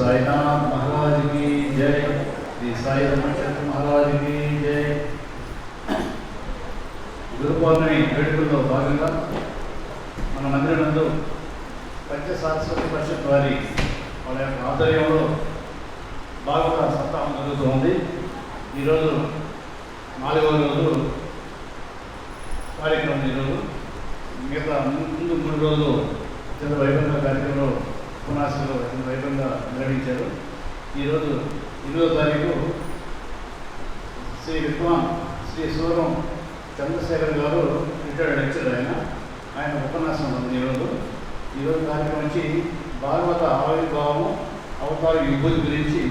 साईनाथ महाराज की जय, श्री साई रमचंद्र महाराज की जय। गुरु पौर्णమి వేడుకల్లో భాగంగా మన మందిరం నందు పంచసారస్వతి పరిషత్ వారి వాళ్ళ యొక్క ఆధ్వర్యంలో భాగవత సప్తాహం జరుగుతూ ఉంది. ఈరోజు 4వ రోజు కార్యక్రమం. ఈరోజు మిగతా ముందు 3 రోజులు చిన్న వైభవంగా కార్యక్రమంలో ఉపన్యాసంలో వైభవంగా నిర్వహించారు. ఈరోజు 8వ తారీఖు శ్రీ విద్వాన్ శ్రీ సూరం చంద్రశేఖర్ గారు రిటైర్డ్ లెక్చరర్. ఆయన ఉపన్యాసం ఉంది ఈరోజు కార్యక్రమం నుంచి భాగవత ఆవిర్భావము అవతార విభూతి గురించి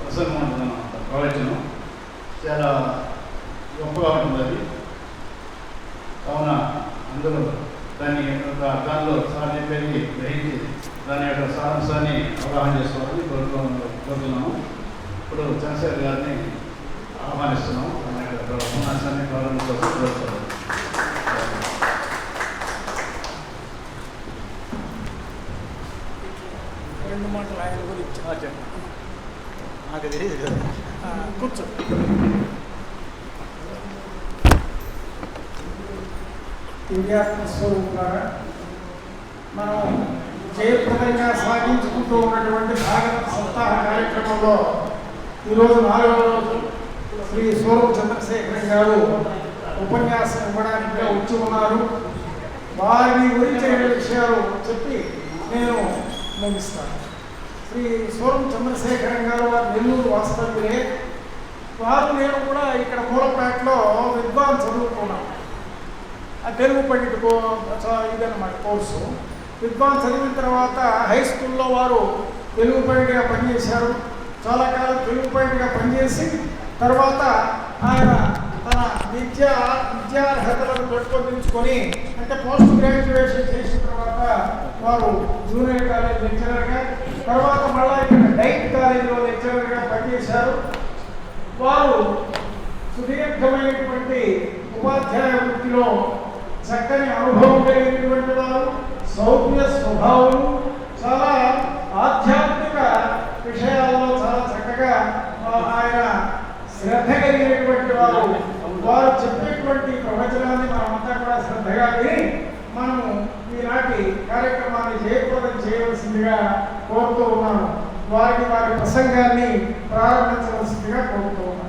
ప్రసంగం ఉంటుందన్నమాట. ప్రవచనం చాలా గొప్పగా ఉంటుంది అది. కావున అందరూ దానిలో సార్ చెప్పేది గ్రహించి దాని యొక్క సారాంశాన్ని అవగాహన చేసుకోవాలని కోరుతున్నాము. ఇప్పుడు చంద్రశేఖర్ గారిని ఆహ్వానిస్తున్నాము. దాని యొక్క ఉపన్యాసాన్ని ప్రారంభించారు. రెండు మాటలు ఆయన గురించి చెప్పండి. నాకు తెలియదు కదా, కూర్చో. దివ్యాత్మ స్వరూపులారా, మనం జయప్రదంగా సాగించుకుంటూ ఉన్నటువంటి భాగవత సప్తాహ కార్యక్రమంలో ఈరోజు 4వ రోజు శ్రీ సూరం చంద్రశేఖర్ గారు ఉపన్యాసం ఇవ్వడానికి వచ్చి ఉన్నారు. వారిని గురించి విషయాలు చెప్పి నేను ముగిస్తాను. శ్రీ సూరం చంద్రశేఖర్ గారు వారు నెల్లూరు వాస్తవ్యులే. వారు నేను కూడా ఇక్కడ మూలపేటలో విద్వాన్ చదువుకున్నాను. తెలుగు పండితుకో ఇదన్నమాట కోర్సు. విద్వాన్ చదివిన తర్వాత హై స్కూల్లో వారు తెలుగు పండితుగా పనిచేశారు. చాలా కాలం తెలుగు పండితుగా పనిచేసి తర్వాత ఆయన తన విద్యార్హతలను పెంపొందించుకొని అంటే పోస్ట్ గ్రాడ్యుయేషన్ చేసిన తర్వాత వారు జూనియర్ కాలేజ్ లెక్చరర్గా, తర్వాత మళ్ళీ ఇక్కడ డైట్ కాలేజీలో లెక్చరర్గా పనిచేశారు. వారు సుదీర్ఘమైనటువంటి ఉపాధ్యాయ వృత్తిలో చక్కని అనుభవం కలిగినటువంటి వారు, సౌమ్య స్వభావం, చాలా ఆధ్యాత్మిక విషయాల్లో చాలా చక్కగా ఆయన శ్రద్ధ కలిగినటువంటి వారు. వారు చెప్పేటువంటి ప్రవచనాన్ని మనమంతా కూడా శ్రద్ధగా విని మనము ఈనాటి కార్యక్రమాన్ని జయప్రదం చేయవలసిందిగా కోరుతూ ఉన్నాను. వారి ప్రసంగాన్ని ప్రారంభించవలసిందిగా కోరుతూ ఉన్నాను.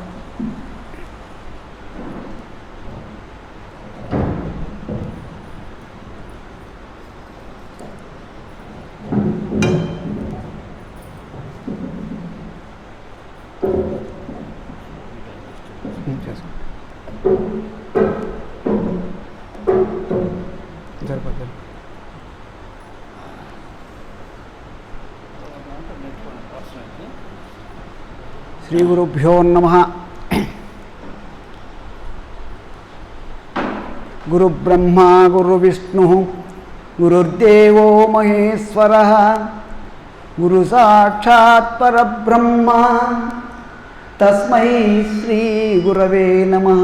శ్రీ గురుభ్యో నమః. గురు బ్రహ్మ గురు విష్ణు గురుర్దేవో మహేశ్వరః గురు సాక్షాత్ పరబ్రహ్మ తస్మై శ్రీ గురవే నమః.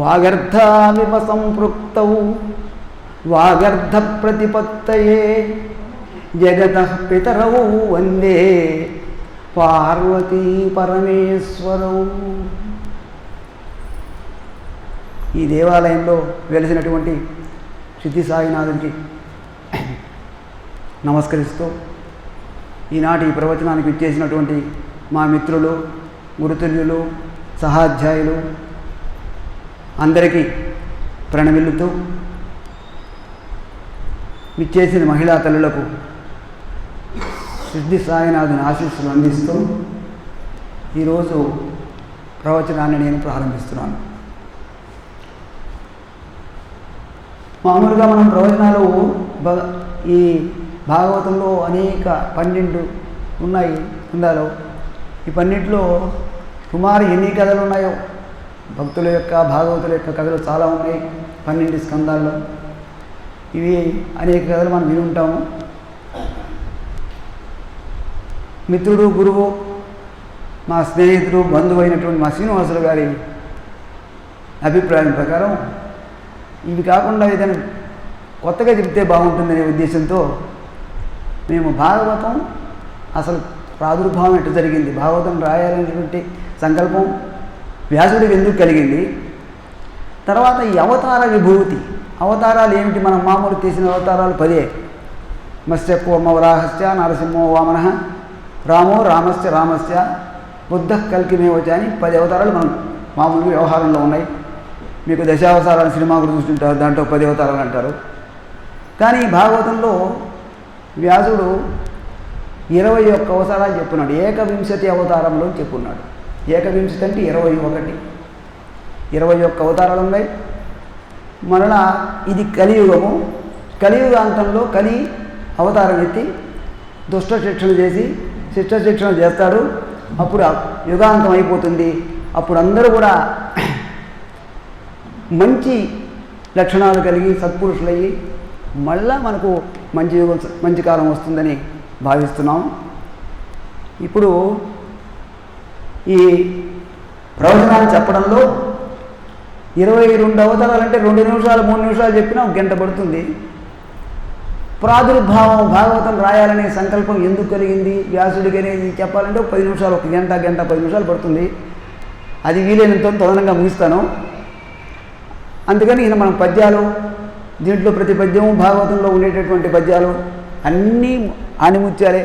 వాగర్ధావివ సంపృక్తౌ వాగర్ధ ప్రతిపత్తయే జగతః పితరౌ వందే పార్వతీ పరమేశ్వరౌ. ఈ దేవాలయంలో వెలిసినటువంటి సిద్ధి సాయినాథునికి నమస్కరిస్తూ ఈనాటి ఈ ప్రవచనానికి ఇచ్చేసినటువంటి మా మిత్రులు, గురుతుల్యులు, సహాధ్యాయులు అందరికీ ప్రణమిల్లుతూ విచ్చేసిన మహిళా తల్లులకు సిద్ధి సాయినాథుని ఆశీస్సులు అందిస్తూ ఈరోజు ప్రవచనాన్ని నేను ప్రారంభిస్తున్నాను. మామూలుగా మనం ప్రవచనాలు ఈ భాగవతంలో అనేక 12 ఉన్నాయి కిందలో. ఈ 12లో సుమారు ఎన్ని కథలు ఉన్నాయో, భక్తుల యొక్క భాగవతుల యొక్క కథలు చాలా ఉన్నాయి 12 స్కందాల్లో. ఇవి అనేక కథలు మనం విని ఉంటాము. మిత్రుడు, గురువు, మా స్నేహితుడు, బంధువు అయినటువంటి మా శ్రీనివాసులు గారి అభిప్రాయం ప్రకారం ఇవి కాకుండా ఏదైనా కొత్తగా చెప్తే బాగుంటుందనే ఉద్దేశంతో మేము భాగవతం అసలు ప్రాదుర్భావం ఎట్టు జరిగింది, భాగవతం రాయాలనేటువంటి సంకల్పం వ్యాసుడికి ఎందుకు కలిగింది, తర్వాత ఈ అవతార విభూతి, అవతారాలు ఏమిటి, మనం మామూలు తీసిన అవతారాలు 10. మత్స్య కూర్మ వరాహస్య నరసింహో వామన రామో రామస్య బుద్ధ కల్కిమేవచ అని 10 అవతారాలు మనం మామూలుగా వ్యవహారంలో ఉన్నాయి. మీకు దశావతారాలు సినిమా కూడా చూస్తుంటారు, దాంట్లో 10 అవతారాలు అంటారు. కానీ భాగవతంలో వ్యాసుడు 21 అవతారాలు చెప్పున్నాడు. ఏకవింశతి అవతారంలో చెప్పున్నాడు. ఏకవింశతి అంటే 21 అవతారాలు ఉన్నాయి. మరలా ఇది కలియుగము. కలియుగాంతంలో కలి అవతారం ఎత్తి దుష్ట శిక్షణ చేసి శిష్ట శిక్షణ చేస్తాడు. అప్పుడు యుగాంతం అయిపోతుంది. అప్పుడు అందరూ కూడా మంచి లక్షణాలు కలిగి సత్పురుషులయ్యి మళ్ళా మనకు మంచి యుగం మంచి కాలం వస్తుందని భావిస్తున్నాం. ఇప్పుడు ఈ ప్రవచనాలు చెప్పడంలో 22 అవతారాలంటే 2 నిమిషాలు 3 నిమిషాలు చెప్పినా 1 గంట పడుతుంది. ప్రాదుర్భావం భాగవతం రాయాలనే సంకల్పం ఎందుకు కలిగింది వ్యాసుడికి అనేది చెప్పాలంటే 10 నిమిషాలు, 1 గంట 10 నిమిషాలు పడుతుంది. అది వీలైనంత తొందరగా ముగిస్తాను. అందుకని మనం పద్యాలు దీంట్లో ప్రతి పద్యము భాగవతంలో ఉండేటటువంటి పద్యాలు అన్నీ ఆణిముత్యాలే.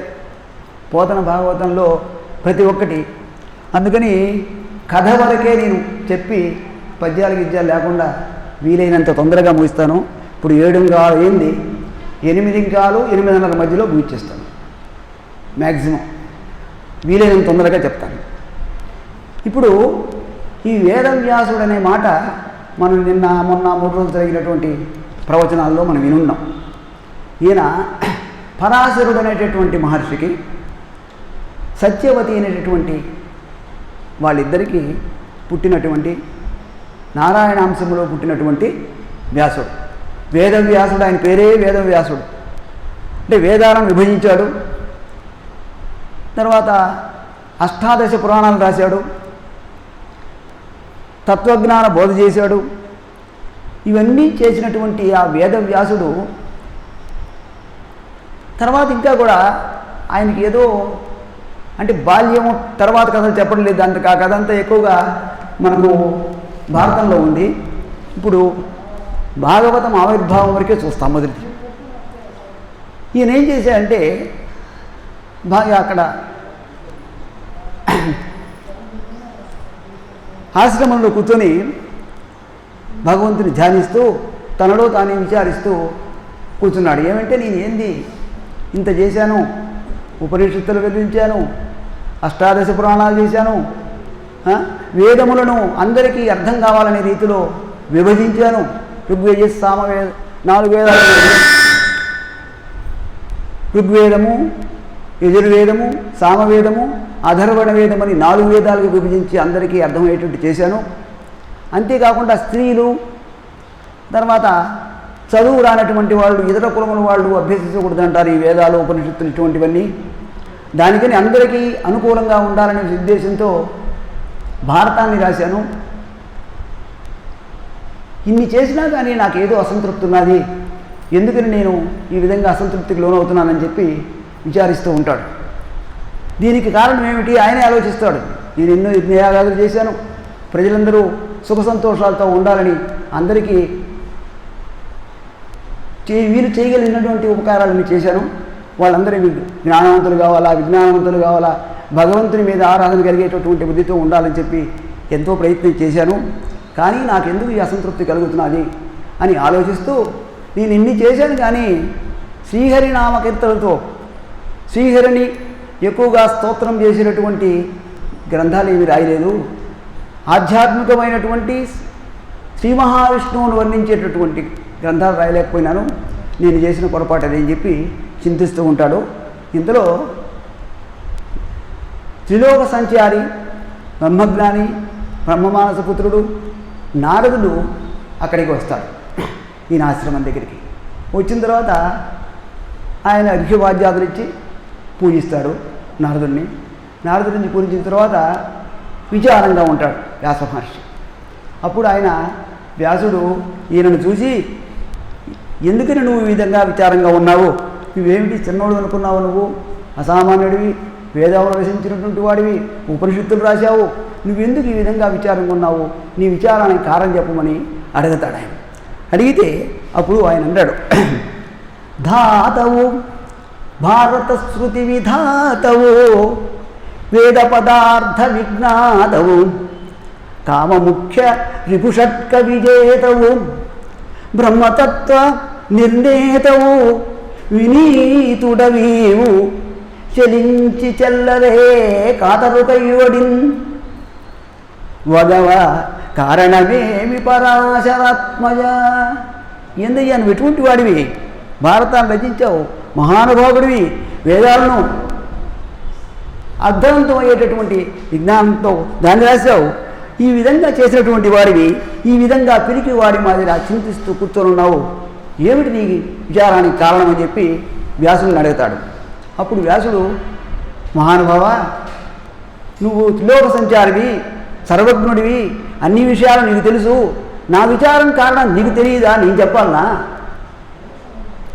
పోతన భాగవతంలో ప్రతి ఒక్కటి. అందుకని కథ వరకే నేను చెప్పి పద్యాలు గిద్యాలు లేకుండా వీలైనంత తొందరగా ముగిస్తాను. ఇప్పుడు 7:15 అయింది. 8:15, 8:30 మధ్యలో ముగిచ్చేస్తాను. మ్యాక్సిమం వీలైనంత తొందరగా చెప్తాను. ఇప్పుడు ఈ వేదవ్యాసుడు అనే మాట మనం నిన్న మొన్న 3 రోజులు జరిగినటువంటి ప్రవచనాల్లో మనం వినున్నాం. ఈయన పరాశరుడు అనేటటువంటి మహర్షికి సత్యవతి అనేటటువంటి వాళ్ళిద్దరికీ పుట్టినటువంటి నారాయణాంశంలో పుట్టినటువంటి వ్యాసుడు. వేదవ్యాసుడు, ఆయన పేరే వేదవ్యాసుడు. అంటే వేదాలను విభజించాడు. తర్వాత 18 పురాణాలు రాశాడు. తత్వజ్ఞాన బోధ చేశాడు. ఇవన్నీ చేసినటువంటి ఆ వేదవ్యాసుడు తర్వాత ఇంకా కూడా ఆయనకి ఏదో అంటే బాల్యము తర్వాత కథలు చెప్పడం లేదు. అంత ఆ కథ అంతా ఎక్కువగా మనకు భారతంలో ఉంది. ఇప్పుడు భాగవతం ఆవిర్భావం వరకే చూస్తాం. మొదటిది ఈయన ఏం చేశాడంటే బాగా అక్కడ ఆశ్రమంలో కూర్చొని భగవంతుని ధ్యానిస్తూ తనలో తానే విచారిస్తూ కూర్చున్నాడు. ఏమంటే నేను ఏంది ఇంత చేశాను, ఉపనిషత్తులు వివరించాను, 18 పురాణాలు చేశాను, వేదములను అందరికీ అర్థం కావాలనే రీతిలో విభజించాను. ఋగ్వేద సామవేద 4 వేదాలు, ఋగ్వేదము, యజుర్వేదము, సామవేదము, అధర్వణ వేదం అని 4 వేదాలకు విభజించి అందరికీ అర్థమయ్యేటట్టు చేశాను. అంతేకాకుండా స్త్రీలు, తర్వాత చదువు రానటువంటి వాళ్ళు, ఇతర కులముల వాళ్ళు అభ్యసించకూడదు అంటారు ఈ వేదాలు ఉపనిషత్తులు ఇటువంటివన్నీ. దానికని అందరికీ అనుకూలంగా ఉండాలనే ఉద్దేశంతో భారతాన్ని రాశాను. ఇన్ని చేసినా కానీ నాకేదో అసంతృప్తి ఉన్నది, ఎందుకని నేను ఈ విధంగా అసంతృప్తికి లోనవుతున్నానని చెప్పి విచారిస్తూ ఉంటాడు. దీనికి కారణం ఏమిటి ఆయనే ఆలోచిస్తాడు. నేను ఎన్నో యజ్ఞయాగాదులు చేశాను, ప్రజలందరూ సుఖ సంతోషాలతో ఉండాలని అందరికీ వీరు చేయగలిగినటువంటి ఉపకారాలను చేశాను. వాళ్ళందరూ జ్ఞానవంతులు కావాలా, విజ్ఞానవంతులు కావాలా, భగవంతుని మీద ఆరాధన కలిగేటటువంటి బుద్ధితో ఉండాలని చెప్పి ఎంతో ప్రయత్నం చేశాను. కానీ నాకెందుకు ఈ అసంతృప్తి కలుగుతున్నది అని ఆలోచిస్తూ నేను ఇన్ని చేశాను కానీ శ్రీహరి నామకీర్తనలతో శ్రీహరిని ఎక్కువగా స్తోత్రం చేసినటువంటి గ్రంథాలు ఏమి రాయలేదు. ఆధ్యాత్మికమైనటువంటి శ్రీ మహావిష్ణువును వర్ణించేటటువంటి గ్రంథాలు రాయలేకపోయినాను. నేను చేసిన పొరపాటు అదేని చెప్పి చింతిస్తూ ఉంటాడు. ఇంతలో త్రిలోక సంచారి, బ్రహ్మజ్ఞాని, బ్రహ్మమానసపుత్రుడు నారదుడు అక్కడికి వస్తాడు ఈయన ఆశ్రమం దగ్గరికి. వచ్చిన తర్వాత ఆయన అర్ఘ్యవాద్యాదులు ఇచ్చి పూజిస్తాడు నారదుడిని. నారదుడిని పూజించిన తర్వాత విచారంగా ఉంటాడు వ్యాస మహర్షి. అప్పుడు ఆయన వ్యాసుడు ఈయనను చూసి, ఎందుకని నువ్వు ఈ విధంగా విచారంగా ఉన్నావు నువ్వేమిటి చిన్నోడు అనుకున్నావు, నువ్వు అసామాన్యుడివి, వేదాలు రచించినటువంటి వాడివి, ఉపనిషత్తులు రాశావు, నువ్వెందుకు ఈ విధంగా విచారంగా ఉన్నావు, నీ విచారానికి కారణం చెప్పమని అడుగుతాడు ఆయన. అడిగితే అప్పుడు ఆయన అన్నాడు, ధాతవు భారత శృతి విధాతవు వేద పదార్థ విజ్ఞాతవు కామముఖ్య రిపుషట్క విజేతవు బ్రహ్మతత్వ నిర్ణేతవు వినీతుడవీవు చలించి చెల్లరే కాతరు కయ్యోడిన్ వగవ కారణమేమి పరాశరాత్మజ. ఏందయ్యా నువ్వు ఎటువంటి వాడివి, భారతాన్ని రచించావు, మహానుభావుడివి, వేదాలను అర్థవంతం అయ్యేటటువంటి విజ్ఞానంతో దాన్ని రాశావు, ఈ విధంగా చేసినటువంటి వాడివి ఈ విధంగా పిరికి వాడి మాదిరి చింతిస్తూ కూర్చొని ఉన్నావు, ఏమిటి నీ విచారానికి కారణం అని చెప్పి వ్యాసుని అడుగుతాడు. అప్పుడు వ్యాసుడు, మహానుభావ, నువ్వు త్రిలోక సంచారివి, సర్వజ్ఞుడివి, అన్ని విషయాలు నీకు తెలుసు, నా విచారం కారణం నీకు తెలియదా, నేను చెప్పాలనా,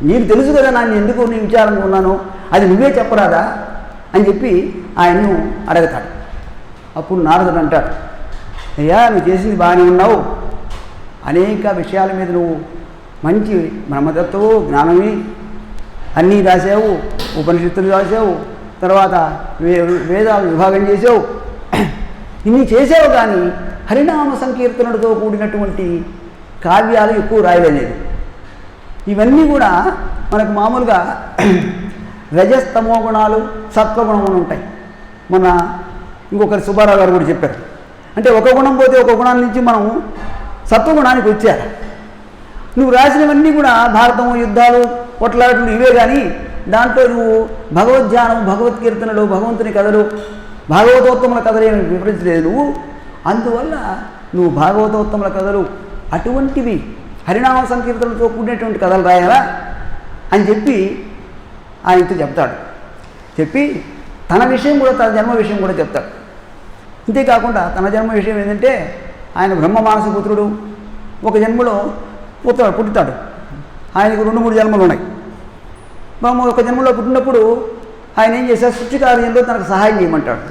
నీకు తెలుసు కదా నేను ఎందుకు నీ విచారంగా ఉన్నాను, అది నువ్వే చెప్పరాదా అని చెప్పి ఆయన్ను అడుగుతాడు. అప్పుడు నారదుడు అంటాడు, అయ్యా నువ్వు చేసింది బాగానే ఉన్నావు, అనేక విషయాల మీద నువ్వు మంచి బ్రహ్మతత్వము జ్ఞానమే అన్నీ రాసావు, ఉపనిషత్తులు రాసావు, తర్వాత వేదాలు విభాగం చేసావు, ఇన్ని చేసావు, కానీ హరినామ సంకీర్తనలతో కూడినటువంటి కావ్యాలు ఎక్కువ రాయలేదు. ఇవన్నీ కూడా మనకు మామూలుగా రజస్తమో గుణాలు సత్వగుణములు ఉంటాయి. మన ఇంకొకరు సుబ్బారావు గారు కూడా చెప్పారు, అంటే ఒక గుణం పోతే ఒక గుణాల నుంచి మనం సత్వగుణానికి వచ్చారు. నువ్వు రాసినవన్నీ కూడా భారతం, యుద్ధాలు, కొట్లాటలు ఇవే, కానీ దాంట్లో నువ్వు భగవద్ధ్యానం, భగవద్కీర్తనలు, భగవంతుని కథలు, భాగవతోత్తముల కథలు ఏమి వివరించలేదు నువ్వు. అందువల్ల నువ్వు భాగవతోత్తముల కథలు అటువంటివి హరినామ సంకీర్తనలతో కూడినటువంటి కథలు రాయాలా అని చెప్పి ఆయనతో చెప్తాడు. చెప్పి తన విషయం కూడా, తన జన్మ విషయం కూడా చెప్తాడు. అంతేకాకుండా తన జన్మ విషయం ఏంటంటే, ఆయన బ్రహ్మ మానస పుత్రుడు, ఒక జన్మలో పుట్టుతాడు. ఆయనకు 2-3 జన్మలు ఉన్నాయి. ఒక జన్మలో పుట్టినప్పుడు ఆయన ఏం చేశారు, సృష్టి కార్యంలో తనకు సహాయం చేయమంటాడు.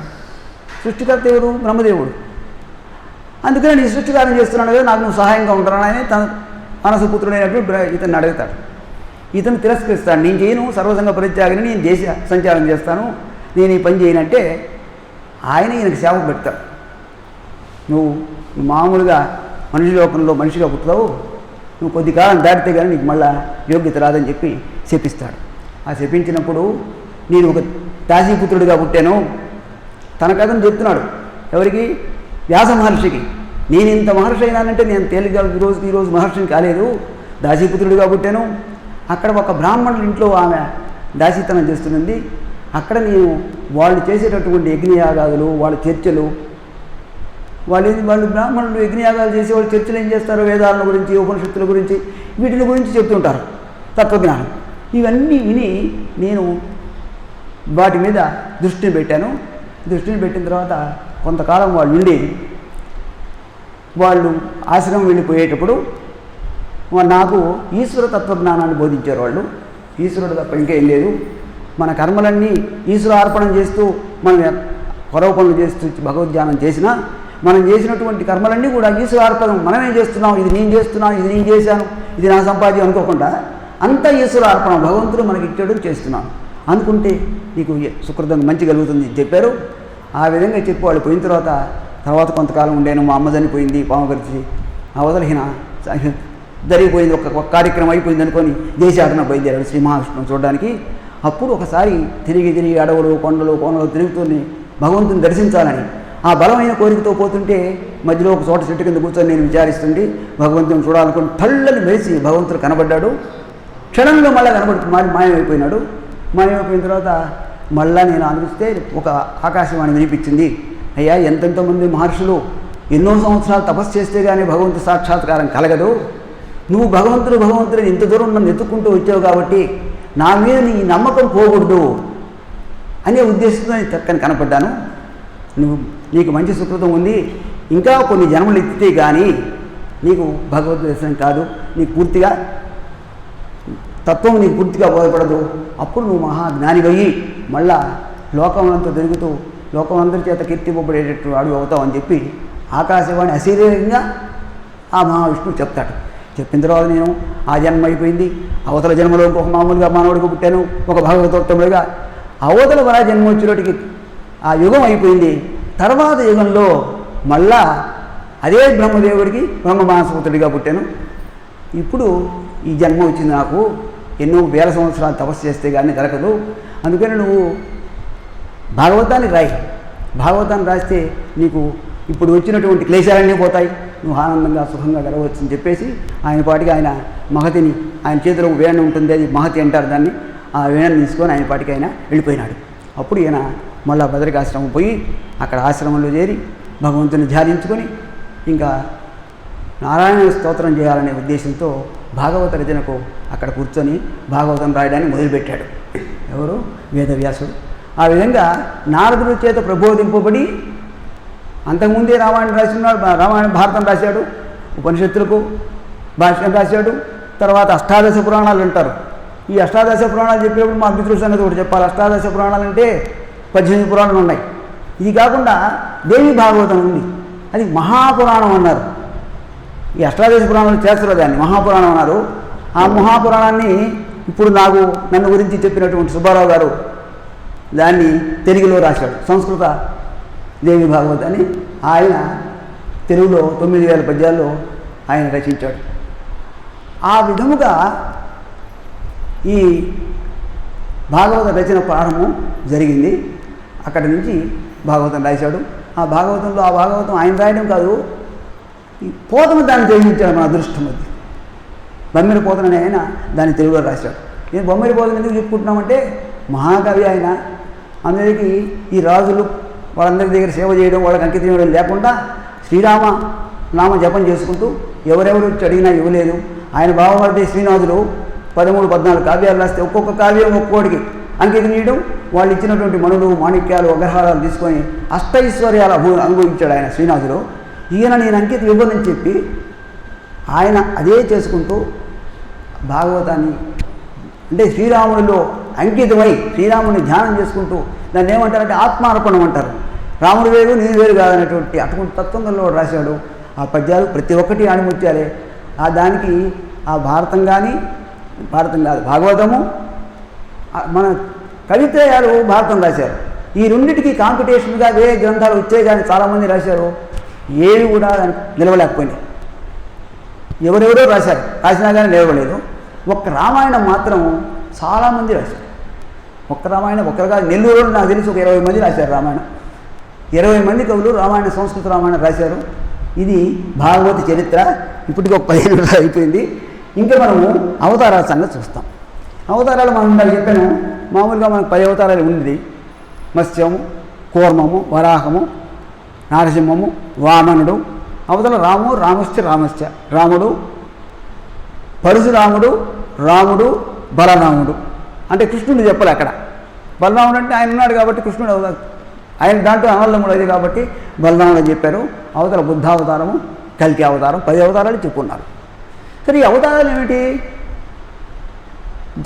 సృష్టికర్త ఎవరు? బ్రహ్మదేవుడు. అందుకనే నీ సృష్టి కార్యం చేస్తున్నాడు కదా, నాకు నువ్వు సహాయంగా ఉంటానని తన మానసపుత్రుడైనటువంటి ఇతన్ని అడుగుతాడు. ఇతను తిరస్కరిస్తాడు, నేను చేయను, సర్వసంగ పరిత్యాగిని, నేను దేశ సంచారం చేస్తాను, నేను ఈ పని చేయనంటే ఆయన ఈయనకు సేవ పెడతాడు. నువ్వు మామూలుగా మనిషి లోకంలో మనిషిగా పుట్టుతావు, నువ్వు కొద్ది కాలం దాటితే కానీ నీకు మళ్ళా యోగ్యత రాదని చెప్పి శపిస్తాడు. ఆ శపించినప్పుడు నేను ఒక దాసీపుత్రుడిగా పుట్టాను, తన కథను చెప్తున్నాడు. ఎవరికి? వ్యాస మహర్షికి. నేను ఇంత మహర్షి అయినానంటే నేను తేలిగ్గా ఈరోజు మహర్షిని కాలేదు, దాసీపుత్రుడిగా పుట్టాను. అక్కడ ఒక బ్రాహ్మణుల ఇంట్లో ఆమె దాసీతనం చేస్తున్నది. అక్కడ నేను వాళ్ళు చేసేటటువంటి యజ్ఞయాగాదులు, వాళ్ళ చర్చలు, వాళ్ళు బ్రాహ్మణులు యజ్ఞయాగాలు చేసి వాళ్ళు చర్చలు ఏం చేస్తారు, వేదాల గురించి, ఉపనిషత్తుల గురించి, వీటిని గురించి చెప్తుంటారు, తత్వజ్ఞానం. ఇవన్నీ విని నేను వాటి మీద దృష్టిని పెట్టాను. దృష్టిని పెట్టిన తర్వాత కొంతకాలం వాళ్ళు ఉండి, వాళ్ళు ఆశ్రమం వెళ్ళిపోయేటప్పుడు నాకు ఈశ్వర తత్వజ్ఞానాన్ని బోధించారు. వాళ్ళు ఈశ్వరుడు తప్ప ఇంకేం లేదు, మన కర్మలన్నీ ఈశ్వరార్పణం చేస్తూ మనం కొరవ పనులు చేస్తూ భగవద్ధ్యానం చేసినా మనం చేసినటువంటి కర్మలన్నీ కూడా ఈశ్వరార్పణం, మనమే చేస్తున్నాం, ఇది నేను చేస్తున్నాను, ఇది నేను చేశాను, ఇది నా సంపాద్యం అనుకోకుండా అంతా ఈశ్వరార్పణం, భగవంతుడు మనకి ఇచ్చాడు, చేస్తున్నాను అనుకుంటే నీకు సుకృతం మంచి కలుగుతుంది చెప్పారు. ఆ విధంగా చెప్పి వాళ్ళు పోయిన తర్వాత కొంతకాలం ఉండేను. మా అమ్మ చనిపోయింది, పాము కరిచి అవదలహీన జరిగిపోయింది, ఒక కార్యక్రమం అయిపోయింది అనుకొని దేశాటన బయలుదేరాడు శ్రీ మహావిష్ణువు చూడడానికి. అప్పుడు ఒకసారి తిరిగి అడవులు, కొండలు తిరుగుతూనే భగవంతుని దర్శించాలని ఆ బలమైన కోరికతో పోతుంటే మధ్యలో ఒక చోట చెట్టు కింద కూర్చొని నేను విచారిస్తుంటే భగవంతుని చూడాలనుకుని తళ్ళని వేసి భగవంతుడు కనబడ్డాడు. క్షణంలో మళ్ళీ మాయమైపోయినాడు. మాయమైపోయిన తర్వాత మళ్ళా నేను అనిపిస్తే ఒక ఆకాశవాణి వినిపించింది, అయ్యా ఎంతెంతమంది మహర్షులు ఎన్నో సంవత్సరాలు తపస్సు చేస్తే కానీ భగవంతు సాక్షాత్కారం కలగదు, నువ్వు భగవంతుడు ఇంత దూరం నన్ను ఎత్తుక్కుంటూ వచ్చావు కాబట్టి నా మీద నీ నమ్మకం పోకూడదు అనే ఉద్దేశంతో నేను చక్కని కనపడ్డాను. నీకు మంచి సుకృతం ఉంది, ఇంకా కొన్ని జన్మలు ఎత్తితే కానీ నీకు భగవద్ దర్శనం కాదు, నీకు పూర్తిగా తత్వం నీకు పూర్తిగా బోధపడదు, అప్పుడు నువ్వు మహాజ్ఞానివయ్యి మళ్ళా లోకమంతా తిరుగుతూ లోకమందరి చేత కీర్తింపబడేటట్టు వాడు అవుతావు అని చెప్పి ఆకాశవాణి అశరీరంగా ఆ మహావిష్ణువు చెప్తాడు. చెప్పిన తర్వాత నేను ఆ జన్మ అయిపోయింది, అవతల జన్మలో ఇంకొక మామూలుగా మానవుడికి పుట్టాను, ఒక భాగవతోత్తముడిగా అవతల వరా జన్మ వచ్చేటికి ఆ యుగం అయిపోయింది. తర్వాత యుగంలో మళ్ళా అదే బ్రహ్మదేవుడికి బ్రహ్మ మానసపుత్రుడిగా పుట్టాను. ఇప్పుడు ఈ జన్మ వచ్చింది, నాకు ఎన్నో వేల సంవత్సరాలు తపస్సు చేస్తే కానీ దొరకదు. అందుకని నువ్వు భాగవతాన్ని రాయి, భాగవతాన్ని రాస్తే నీకు ఇప్పుడు వచ్చినటువంటి క్లేశాలన్నీ పోతాయి, నువ్వు ఆనందంగా సుఖంగా గడవచ్చు అని చెప్పేసి ఆయన పాటికి ఆయన మహతిని, ఆయన చేతిలో వేణ ఉంటుంది, అది మహతి అంటారు దాన్ని, ఆ వేణను తీసుకొని ఆయన పాటికి ఆయన వెళ్ళిపోయినాడు. అప్పుడు ఈయన మళ్ళా బదరికాశ్రమం పోయి అక్కడ ఆశ్రమంలో చేరి భగవంతుని ధ్యానించుకొని ఇంకా నారాయణ స్తోత్రం చేయాలనే ఉద్దేశంతో భాగవత రచనకు అక్కడ కూర్చొని భాగవతం రాయడాన్ని మొదలుపెట్టాడు. ఎవరు? వేదవ్యాసుడు. ఆ విధంగా నారదుడి చేత ప్రబోధింపబడి అంతకుముందే రామాయణం రాసినాడు, రామాయణ భారతం రాశాడు, ఉపనిషత్తులకు భాష్యం రాశాడు. తర్వాత అష్టాదశ పురాణాలు అంటారు. ఈ అష్టాదశ పురాణాలు చెప్పేప్పుడు మా మిత్రుల సంగతి ఒకటి చెప్పాలి. అష్టాదశ పురాణాలు అంటే 18 పురాణాలు ఉన్నాయి. ఇది కాకుండా దేవి భాగవతం ఉంది, అది మహాపురాణం అన్నారు. ఈ అష్టాదశ పురాణాలు చేస్తారు, దాన్ని మహాపురాణం అన్నారు. ఆ మహాపురాణాన్ని ఇప్పుడు నన్ను గురించి చెప్పినటువంటి సుబ్బారావు గారు దాన్ని తెలుగులో రాశాడు. సంస్కృత దేవి భాగవతాన్ని ఆయన తెలుగులో 9000 పద్యాల్లో ఆయన రచించాడు. ఆ విధముగా ఈ భాగవత రచన ప్రారంభం జరిగింది. అక్కడి నుంచి భాగవతం రాశాడు. ఆ భాగవతం ఆయన రాయడం కాదు, ఈ పోతన దాన్ని తెలియజేశాడు. మన అదృష్టం అది. బొమ్మిరి పోతన అనే ఆయన దాన్ని తెలుగులో రాశాడు. నేను బొమ్మిరి పోతన ఎందుకు చెప్పుకుంటున్నామంటే మహాకవి ఆయన. అందరికీ ఈ రాజులు వాళ్ళందరి దగ్గర సేవ చేయడం, వాళ్ళకి అంకితం ఇవ్వడం లేకుండా శ్రీరామ నామ జపం చేసుకుంటూ ఎవరెవరు వచ్చి అడిగినా ఇవ్వలేదు. ఆయన బావమరిది శ్రీనాథులు 13-14 కావ్యాలు రాస్తే ఒక్కొక్క కావ్యం ఒక్కోడికి అంకితం ఇవ్వడం, వాళ్ళు ఇచ్చినటువంటి మణులు మాణిక్యాలు అగ్రహారాలు తీసుకొని అష్టైశ్వర్యాలు అనుభవించాడు ఆయన శ్రీనాథులు. ఈయన నేను అంకితం ఇవ్వనని చెప్పి ఆయన అదే చేసుకుంటూ భాగవతాన్ని అంటే శ్రీరాముడిలో అంకితమై శ్రీరాముడిని ధ్యానం చేసుకుంటూ దాన్ని ఏమంటారంటే ఆత్మార్పణం అంటారు. రాముడు వేరు నేను వేరు కాదనేటువంటి అటువంటి తత్వంలో రాశాడు. ఆ పద్యాలు ప్రతి ఒక్కటి ఆణిముత్యాలే. దానికి ఆ భారతం కాదు భాగవతము, మన కవిత్రయాలు భారతం రాశారు. ఈ రెండింటికి కాంపిటీషన్గా వేరే గ్రంథాలు వచ్చాయి కానీ చాలామంది రాశారు, ఏవి కూడా నిలవలేకపోయినాయి. ఎవరెవరో రాసినా కానీ నిలవలేదు. ఒక్క రామాయణం మాత్రం చాలామంది రాశారు. ఒక్క రామాయణం ఒక్కరు కాదు, నెల్లూరులో నాకు తెలిసి ఒక 20 మంది రాశారు రామాయణం. 20 మంది కవులు రామాయణ సంస్కృత రామాయణం రాశారు. ఇది భాగవత చరిత్ర. ఇప్పటికి ఒక 15 రోజులు అయిపోయింది. ఇంకా మనము అవతారాల సంగతి చూస్తాం. అవతారాలు మనం ఇందాక చెప్పాను, మామూలుగా మనకు 10 అవతారాలు ఉంది. మత్స్యము, కూర్మము, వరాహము, నారసింహము, వామనుడు, అవతల రామశ్చ రాముడు, పరశురాముడు, రాముడు, బలరాముడు. అంటే కృష్ణుడు చెప్పలే అక్కడ. బలరాముడు అంటే ఆయన ఉన్నాడు కాబట్టి కృష్ణుడు ఆయన దాంట్లో అన్నదమ్ముడు అది కాబట్టి బలరాముడు అని చెప్పారు. అవతల బుద్ధావతారము, కల్కి అవతారం, 10 అవతారాలు చెప్పుకున్నారు. సరే, ఈ అవతారాలు ఏమిటి?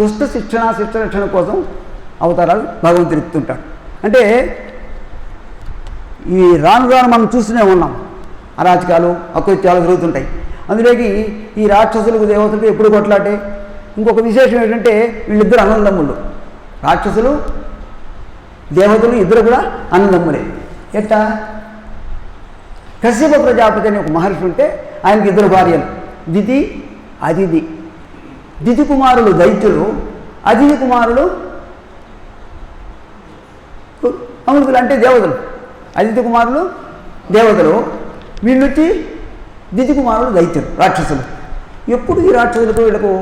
దుష్ట శిక్షణ కోసం అవతారాలు భగవంతుడు ఎత్తుంటాడు. అంటే ఈ రాను మనం చూస్తూనే ఉన్నాం, అరాచకాలు అకృత్యాలు జరుగుతుంటాయి. అందులోకి ఈ రాక్షసులకు దేవతలకు ఎప్పుడు కొట్లాటే. ఇంకొక విశేషం ఏంటంటే వీళ్ళిద్దరు అన్నదమ్ముళ్ళు, రాక్షసులు దేవతలు ఇద్దరు కూడా అన్నదమ్ములే. ఎట్టా? కశ్యప ప్రజాపతి అనే ఒక మహర్షి ఉంటే ఆయనకి 2 భార్యలు, దితి, అదితి. దితి కుమారులు దైత్యులు, అదితి కుమారులు అమృతులు అంటే దేవతలు. అదితి కుమారులు దేవతలు, వీళ్ళొచ్చి దితి కుమారులు దైత్యులు, రాక్షసులు. ఎప్పుడు ఈ రాక్షసులకు వీళ్ళకు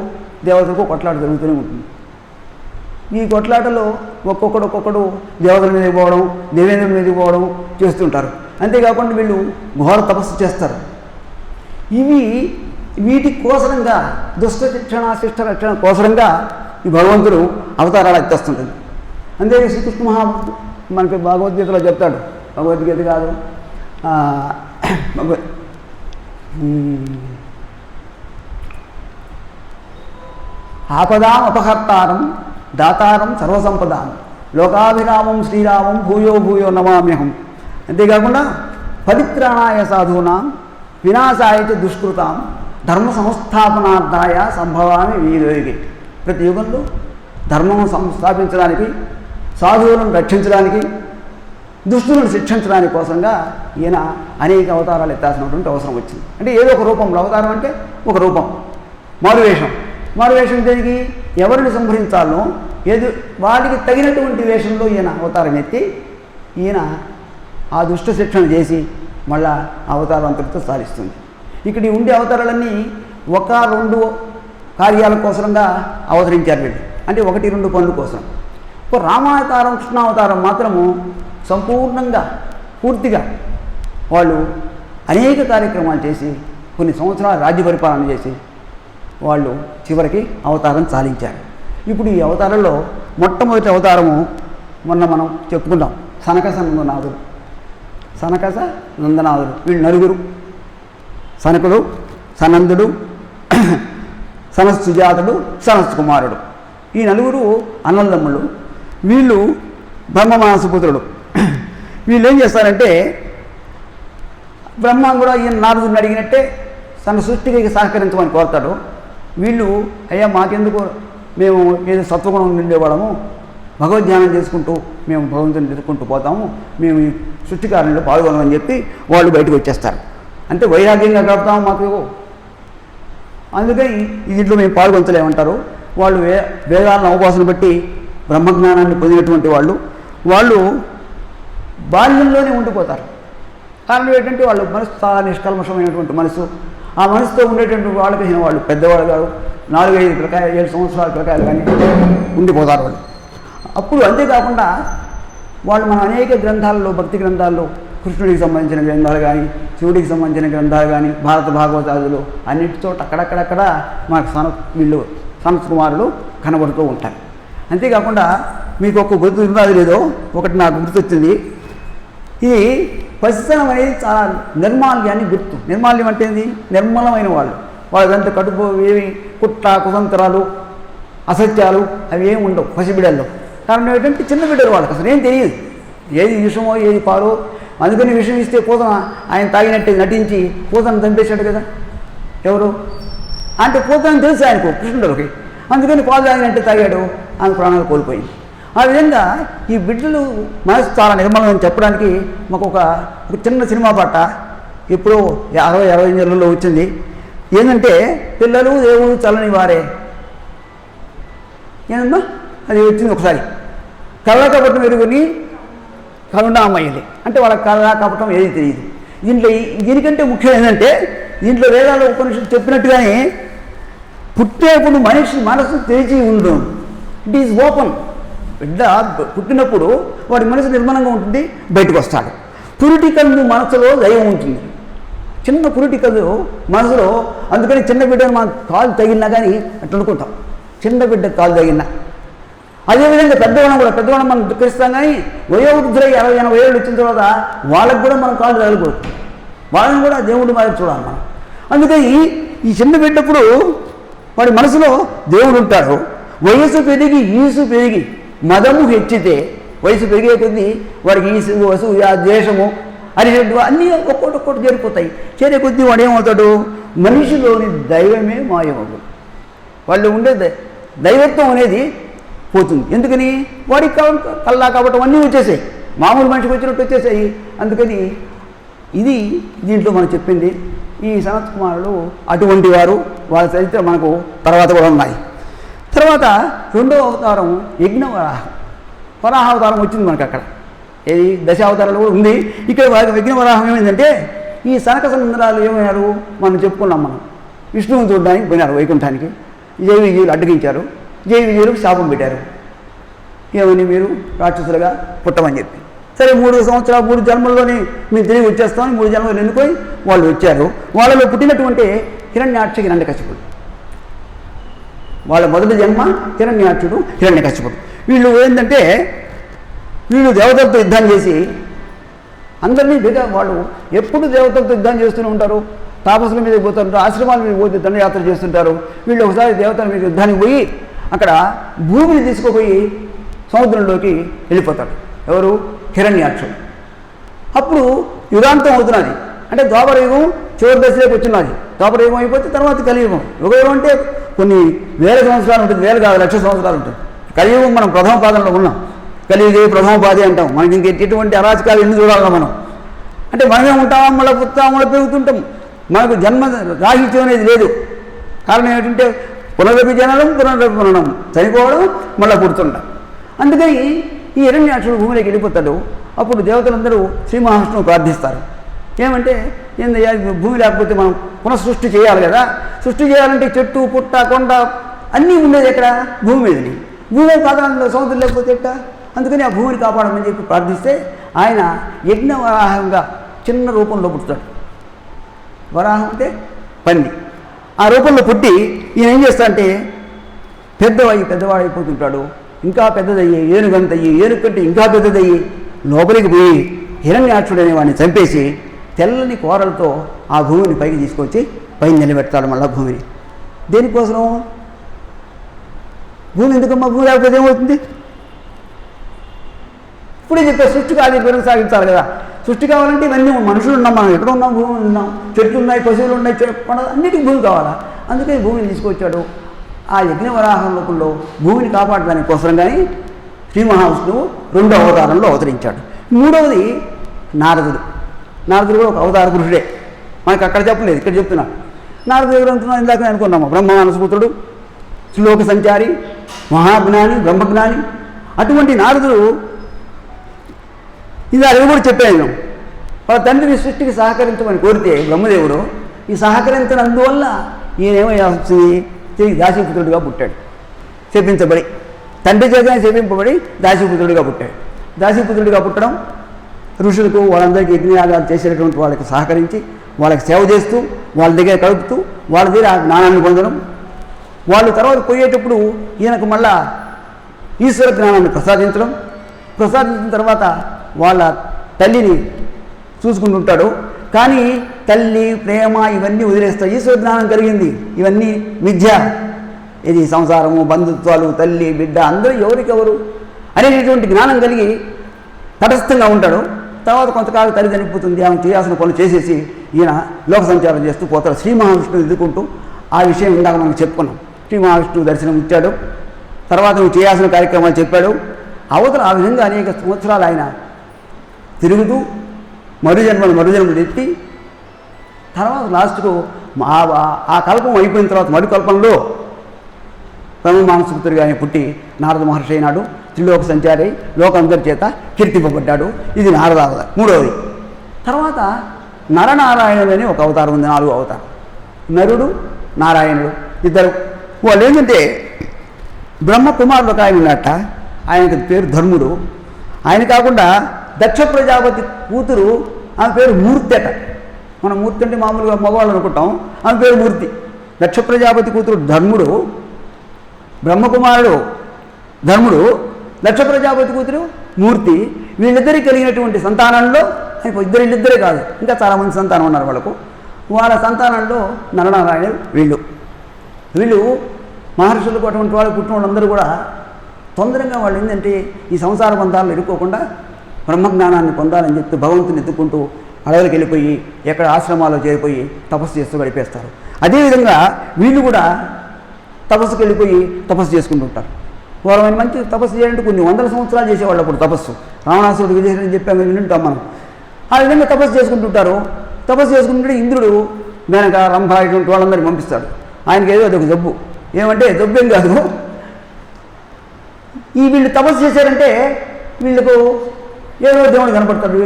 దేవతలకు కొట్లాట జరుగుతూనే ఉంటుంది. ఈ కొట్లాటలో ఒక్కొక్కడు దేవతల మీదకి పోవడం, దేవేంద్రుల మీదకి పోవడం చేస్తుంటారు. అంతేకాకుండా వీళ్ళు ఘోర తపస్సు చేస్తారు. వీటి కోసరంగా దుష్ట శిష్ట రక్షణ కోసరంగా ఈ భగవంతుడు అవతారాలు ఎత్తేస్తుంటుంది. అంతే శ్రీకృష్ణ మహాభక్తుడు మనకి భగవద్గీతలో చెప్తాడు. భగవద్గీత కాదు, ఆపదాం అపహర్తారం దాతారం సర్వసంపదాం లోకాభిరామం శ్రీరామం భూయో భూయో నమామ్యహం. అంతేకాకుండా పరిత్రాణాయ సాధూనాం వినాశాయ చ దుష్కృతాం ధర్మ సంస్థాపనార్థాయ సంభవామి వీరోగి. ప్రతి యుగంలో ధర్మం సంస్థాపించడానికి, సాధువులను రక్షించడానికి, దుష్టులను శిక్షించడానికి కోసంగా ఈయన అనేక అవతారాలు ఎత్తాల్సినటువంటి అవసరం వచ్చింది. అంటే ఏదో ఒక రూపంలో, అవతారం అంటే ఒక రూపం, మారువేషం దేనికి? ఎవరిని సంహరించాలో ఏది వాడికి తగినటువంటి వేషంలో ఈయన అవతారం ఎత్తి ఈయన ఆ దుష్ట శిక్షణ చేసి మళ్ళా అవతారం అంతటితో సాధిస్తుంది. ఇక్కడ ఉండే అవతారాలన్నీ 1-2 కార్యాల కోసంగా అవతరించారు వీళ్ళు. అంటే 1-2 పనుల కోసం. రామావతారం, కృష్ణావతారం మాత్రము సంపూర్ణంగా పూర్తిగా వాళ్ళు అనేక కార్యక్రమాలు చేసి కొన్ని సంవత్సరాలు రాజ్య పరిపాలన చేసి వాళ్ళు చివరికి అవతారం చాలించారు. ఇప్పుడు ఈ అవతారంలో మొట్టమొదటి అవతారము మొన్న మనం చెప్పుకుందాం, సనకస నందనాథుడు. వీళ్ళు నలుగురు, సనకుడు, సనందుడు, సనత్సుజాతుడు, సనత్ కుమారుడు. ఈ నలుగురు అన్నదమ్ములు. వీళ్ళు బ్రహ్మమానసపుత్రుడు. వీళ్ళు ఏం చేస్తారంటే బ్రహ్మ కూడా ఈయన నారదుడిని అడిగినట్టే తన సృష్టికి సహకరించమని కోరుతాడు. వీళ్ళు అయ్యా మాకెందుకు, మేము ఏదో సత్వగుణం నిండేవాళ్ళము, భగవద్ధ్యానం చేసుకుంటూ మేము భగవంతుని ఎదుర్కొంటూ పోతాము, మేము ఈ సృష్టికారంలో పాల్గొనమని చెప్పి వాళ్ళు బయటకు వచ్చేస్తారు. అంటే వైరాగ్యంగా గడుపుతాము, మాకు అందుకని దీంట్లో మేము పాల్గొంచలేమంటారు. వాళ్ళు వేదాలను అవకాశం బట్టి బ్రహ్మజ్ఞానాన్ని పొందినటువంటి వాళ్ళు బాల్యంలోనే ఉండిపోతారు. కారణం ఏంటంటే వాళ్ళు మనసు చాలా నిష్కల్మషమైనటువంటి మనసు. ఆ మనసుతో ఉండేటువంటి వాళ్ళకి వాళ్ళు పెద్దవాళ్ళు కాదు, 4-5 పిల్లకాయలు, 7 సంవత్సరాల పిల్లకాయలు కానీ ఉండిపోతారు వాళ్ళు. అప్పుడు అంతేకాకుండా వాళ్ళు మన అనేక గ్రంథాలలో, భక్తి గ్రంథాల్లో కృష్ణుడికి సంబంధించిన గ్రంథాలు కానీ, శివుడికి సంబంధించిన గ్రంథాలు కానీ, భారత భాగవతాదులు అన్నింటితో అక్కడక్కడక్కడ మనకు వీళ్ళు సనత్ కుమారులు కనబడుతూ ఉంటారు. అంతేకాకుండా మీకు ఒక గుర్తు ఉన్నది లేదో, ఒకటి నాకు గుర్తొచ్చింది. ఈ పసితనం అనేది చాలా నిర్మాల్యాన్ని గుర్తు. నిర్మాల్యం అంటే ఏంది? నిర్మలమైన వాళ్ళు. వాళ్ళకంతా కడుపు ఏమి కుతంత్రాలు, అసత్యాలు అవి ఏమి ఉండవు పసిబిడ్డల్లో. కారణం ఏంటంటే చిన్న బిడ్డలు, వాళ్ళకి అసలు ఏం తెలియదు, ఏది విషమో ఏది పాలో. అందుకని విషం ఇస్తే పూతన ఆయన తాగినట్టు నటించి పూతను చంపేశాడు కదా. ఎవరు అంటే పూతని తెలుసు ఆయనకు, కృష్ణుడికి. అందుకని పాలు తాగినట్టు తాగాడు, ఆయన ప్రాణాలు కోల్పోయింది. ఆ విధంగా ఈ బిడ్డలు మనసు చాలా నిర్మలం చెప్పడానికి మాకు ఒక చిన్న సినిమా పాట ఎప్పుడో 60-65 ఏళ్ళలో వచ్చింది. ఏంటంటే పిల్లలు దేవుడు చల్లని వారే, ఏందమ్మా అది వచ్చింది ఒకసారి. కళ్ళ కపటం ఎరుగుని కరుణామయ్యలే అంటే వాళ్ళ కళ్ళ కపటం ఏది తెలియదు. దీనికంటే ముఖ్యం ఏంటంటే దీంట్లో వేదాలు ఉపనిషత్తు చెప్పినట్టుగానే పుట్టేప్పుడు మనిషి మనసు తెరిచి ఉండు. It is open. బిడ్డ పుట్టినప్పుడు వాడి మనసు నిర్మలంగా ఉంటుంది, బయటకు వస్తాడు. పురిటికల్లు మనసులో దైవం ఉంటుంది. చిన్న పురిటికల్లు మనసులో. అందుకని చిన్న బిడ్డను మనం కాలు తగిలినా కానీ అట్లా అనుకుంటాం, చిన్న బిడ్డ కాలు తగిలినా. అదేవిధంగా పెద్దవాళ్ళం కూడా, పెద్దవాళ్ళం మనం దుఃఖిస్తాం కానీ వయోవృద్ధులై 60-80 ఏళ్ళు వచ్చిన తర్వాత వాళ్ళకు కూడా మనం కాళ్ళు తగలకూడదు, వాళ్ళని కూడా దేవుడు మాదిరి చూడాలి మనం. అందుకని ఈ చిన్న బిడ్డప్పుడు వాడి మనసులో దేవుడు ఉంటాడు. వయసు పెరిగి ఈసు పెరిగి మదము హెచ్చితే, వయసు పెరిగే కొద్దీ వాడికి ఈసు, వసు, ద్వేషము, అరిషడ్డు అన్నీ ఒక్కొక్కటి చేరిపోతాయి. చేరే కొద్దీ వాడు ఏమవుతాడు? మనిషిలోని దైవమే మాయమవుతుంది. వాళ్ళు ఉండే దైవత్వం అనేది పోతుంది. ఎందుకని? వాడికి కల్లా కాబట్టి అన్నీ వచ్చేసాయి, మామూలు మనిషికి వచ్చినట్టు వచ్చేసాయి. అందుకని ఇది దీంట్లో మనం చెప్పింది. ఈ సనత్ కుమారులు అటువంటి వారు, వాళ్ళ చరిత్ర మనకు తర్వాత కూడా ఉన్నాయి. తర్వాత 2వ అవతారం వరాహ అవతారం వచ్చింది మనకు అక్కడ. ఏది 10 అవతారాలు కూడా ఉంది. ఇక్కడ యజ్ఞవరాహం ఏమైందంటే ఈ సనకసనందనాలు ఏమైనారు మనం చెప్పుకున్నాం. మనం విష్ణువుని చూడడానికి పోయినారు వైకుంఠానికి. జై విజయులు అడ్డగించారు. జై విజయులకు శాపం పెట్టారు. ఏమని? మీరు రాక్షసులుగా పుట్టమని చెప్పి. సరే 3 సంవత్సరాలు 3 జన్మల్లోనే మేము తిరిగి వచ్చేస్తామని 3 జన్మలు ఎన్నుకొని వాళ్ళు వచ్చారు. వాళ్ళలో పుట్టినటువంటి హిరణ్యాక్ష, హిరణ్యకశిపుడు. వాళ్ళ మొదటి జన్మ హిరణ్యాక్షుడు, హిరణ్యకశిపుడు. వీళ్ళు ఏంటంటే వీళ్ళు దేవతలతో యుద్ధం చేసి అందరినీ వాళ్ళు ఎప్పుడు దేవతలతో యుద్ధం చేస్తూనే ఉంటారు. తాపసుల మీద పోతుంటారు, ఆశ్రమాల మీద పోతే దండయాత్ర చేస్తుంటారు. వీళ్ళు ఒకసారి దేవతల మీద యుద్ధానికి పోయి అక్కడ భూమిని తీసుకుపోయి సముద్రంలోకి వెళ్ళిపోతాడు. ఎవరు? హిరణ్యాక్షుడు. అప్పుడు యుగాంతం అవుతున్నది, అంటే ద్వాపరయుగం చివరి దశలోకి వచ్చినది. ద్వాపరయుగం అయిపోతే తర్వాత కలియుగం. యుగయుగం అంటే కొన్ని వేల సంవత్సరాలు ఉంటుంది, వేలు కాదు లక్ష సంవత్సరాలు ఉంటుంది. కలియుగం మనం ప్రథమ పాదంలో ఉన్నాం. కలియుగే ప్రథమ పాదే అంటాం. మనకి ఎటువంటి అరాచకాలు ఎన్ని చూడాలి మనం. అంటే మనమే ఉంటామా, మళ్ళీ పుట్టామా, మళ్ళీ పెరుగుతుంటాం. మనకు జన్మ రాహిత్యం అనేది లేదు. కారణం ఏంటంటే పునరపి జననం పునరపి పుననం, చనిపోవడం మళ్ళీ పుడుతుంటాం. అందుకని ఈ హిరణ్యాక్షుడు భూమిలోకి వెళ్ళిపోతాడు. అప్పుడు దేవతలందరూ శ్రీ మహావిష్ణువు ప్రార్థిస్తారు. ఏమంటే ఏందయ్యా, భూమి లేకపోతే మనం పునఃసృష్టి చేయాలి కదా. సృష్టి చేయాలంటే చెట్టు పుట్ట కొండ అన్నీ ఉండేది ఎక్కడ? భూమి మీదని. భూమి పాదాలలో సముద్రం లేకపోతే ఎట్ట? అందుకని ఆ భూమిని కాపాడమని చెప్పి ప్రార్థిస్తే ఆయన యజ్ఞ వరాహంగా చిన్న రూపంలో పుట్టుతాడు. వరాహం అంటే పంది. ఆ రూపంలో పుట్టి ఈయన ఏం చేస్తాడంటే పెద్దవాడైపోతుంటాడు. ఇంకా పెద్దదయ్యి, ఏనుగంతయ్యి, ఏనుగు కంటే ఇంకా పెద్దదయ్యి లోపలికి పోయి హిరణ్యాక్షుడు అనే వాడిని చంపేసి తెల్లని కోరలతో ఆ భూమిని పైకి తీసుకొచ్చి పైన నిలబెడతాడు. మళ్ళీ భూమిని దేనికోసం? భూమి ఎందుకమ్మా, భూమి లేకపోతే ఏమవుతుంది? ఇప్పుడే చెప్పే సృష్టికి అది కొనసాగించాలి కదా. సృష్టి కావాలంటే ఇవన్నీ మనుషులు ఉన్నాం, మనం ఎక్కడ ఉన్నాం, భూమి ఉన్నాం, చెట్లు ఉన్నాయి, పశువులు ఉన్నాయి, అన్నిటికీ భూమి కావాలా. అందుకని భూమిని తీసుకొచ్చాడు. ఆ యజ్ఞవరాహం రూపంలో భూమిని కాపాడడానికి కోసం కానీ శ్రీ మహావిష్ణువు 2వ అవతారంలో అవతరించాడు. 3వది నారదుడు. నారదుడు కూడా ఒక అవతార పురుషుడే. మనకి అక్కడ చెప్పలేదు, ఇక్కడ చెప్తున్నాడు. నారదుడు ఎవరు అంటున్నాడు? ఇందాక అనుకున్నాము, బ్రహ్మ మానసపుత్రుడు, శ్లోక సంచారి, మహాజ్ఞాని, బ్రహ్మజ్ఞాని. అటువంటి నారదుడు ఇది అది కూడా చెప్పాను. వాళ్ళ తండ్రిని సృష్టికి సహకరించమని కోరితే బ్రహ్మదేవుడు ఈ సహకరించినందువల్ల ఈయనేమవుతుంది, తిరిగి దాసీపుత్రుడిగా పుట్టాడు. శపించబడి, తండ్రి చేతనే శపింపబడి దాసీపుత్రుడిగా పుట్టాడు. దాసీపుత్రుడిగా పుట్టడం, ఋషులకు వాళ్ళందరికీ యజ్ఞయాగాలు చేసేటటువంటి వాళ్ళకి సహకరించి వాళ్ళకి సేవ చేస్తూ వాళ్ళ దగ్గర కలుపుతూ వాళ్ళ దగ్గర ఆ జ్ఞానాన్ని పొందడం. వాళ్ళు తర్వాత పోయేటప్పుడు ఈయనకు మళ్ళా ఈశ్వర జ్ఞానాన్ని ప్రసాదించిన తర్వాత వాళ్ళ తల్లిని చూసుకుంటుంటాడు. కానీ తల్లి ప్రేమ ఇవన్నీ వదిలేస్తాయి. ఈశ్వర జ్ఞానం కలిగింది, ఇవన్నీ మిథ్య. ఇది సంసారము, బంధుత్వాలు, తల్లి బిడ్డ అందరూ ఎవరికెవరు అనేటటువంటి జ్ఞానం కలిగి తటస్థంగా ఉంటాడు. తర్వాత కొంతకాలం తల్లి చనిపోతుంది, ఆమె చేయాల్సిన పనులు చేసేసి ఈయన లోక సంచారం చేస్తూ పోతాడు. శ్రీ మహావిష్ణువు ఎదుర్కొంటూ. ఆ విషయం ఇందాక మనం చెప్పుకున్నాం. శ్రీ మహావిష్ణువు దర్శనం ఇచ్చాడు. తర్వాత నువ్వు చేయాల్సిన కార్యక్రమాలు చెప్పాడు. అవతల ఆ విధంగా అనేక సంవత్సరాలు ఆయన తిరుగుతూ మరుజన్మలు ఎత్తి తర్వాత లాస్ట్కు ఆ కల్పం అయిపోయిన తర్వాత మరుకల్పంలో బ్రహ్మ మానసపుత్రుడిగా ఆయన పుట్టి నారద మహర్షి అయినాడు. త్రిలోక సంచారి, లోకందరి చేత కీర్తింపబడ్డాడు. ఇది నారద అవతారం. 3వది. తర్వాత నరనారాయణుడు అని ఒక అవతారం ఉంది, 4వ అవతారం. నరుడు, నారాయణుడు ఇద్దరు. వాళ్ళు ఏంటంటే బ్రహ్మ కుమారుడు ఒక ఆయన ఉన్నట్ట. ఆయనకి పేరు ధర్ముడు. ఆయన కాకుండా దక్ష ప్రజాపతి కూతురు, ఆమె పేరు మూర్తి అట. మనం మూర్తి అంటే మామూలుగా మగవాళ్ళు అనుకుంటాం, ఆమె పేరు మూర్తి. దక్ష ప్రజాపతి కూతురు ధర్ముడు, బ్రహ్మకుమారుడు ధర్ముడు, దక్ష ప్రజాపతి కూతురు మూర్తి. వీళ్ళిద్దరికి కలిగినటువంటి సంతానంలో వీళ్ళిద్దరే కాదు, ఇంకా చాలామంది సంతానం ఉన్నారు వాళ్ళకు. వాళ్ళ సంతానంలో నరనారాయణుడు వీళ్ళు మహర్షులకు అటువంటి వాళ్ళు పుట్టిన వాళ్ళందరూ కూడా తొందరగా వాళ్ళు ఏంటంటే ఈ సంసార బంధాలను ఎదుర్కోకుండా బ్రహ్మజ్ఞానాన్ని పొందాలని చెప్పి భగవంతుని ఎత్తుకుంటూ అడవులకు వెళ్ళిపోయి ఎక్కడ ఆశ్రమాల్లో చేరిపోయి తపస్సు చేస్తూ గడిపేస్తారు. అదేవిధంగా వీళ్ళు కూడా తపస్సుకి వెళ్ళిపోయి తపస్సు చేసుకుంటుంటారు. పూర్వమైన మంచి తపస్సు చేయాలంటే కొన్ని వందల సంవత్సరాలు చేసేవాళ్ళు అప్పుడు తపస్సు. రావణాసురుడు విజయని చెప్పి మేము వింటుంటాం మనం. ఆ విధంగా తపస్సు చేసుకుంటుంటారు. తపస్సు చేసుకుంటుంటే ఇంద్రుడు మేనక, రంభ ఇటువంటి వాళ్ళందరినీ పంపిస్తాడు. ఆయనకి ఏదో అదొక జబ్బు. ఏమంటే జబ్బు ఏం కాదు, వీళ్ళు తపస్సు చేశారంటే వీళ్ళకు ఏదో దేవుడు కనపడతాడు.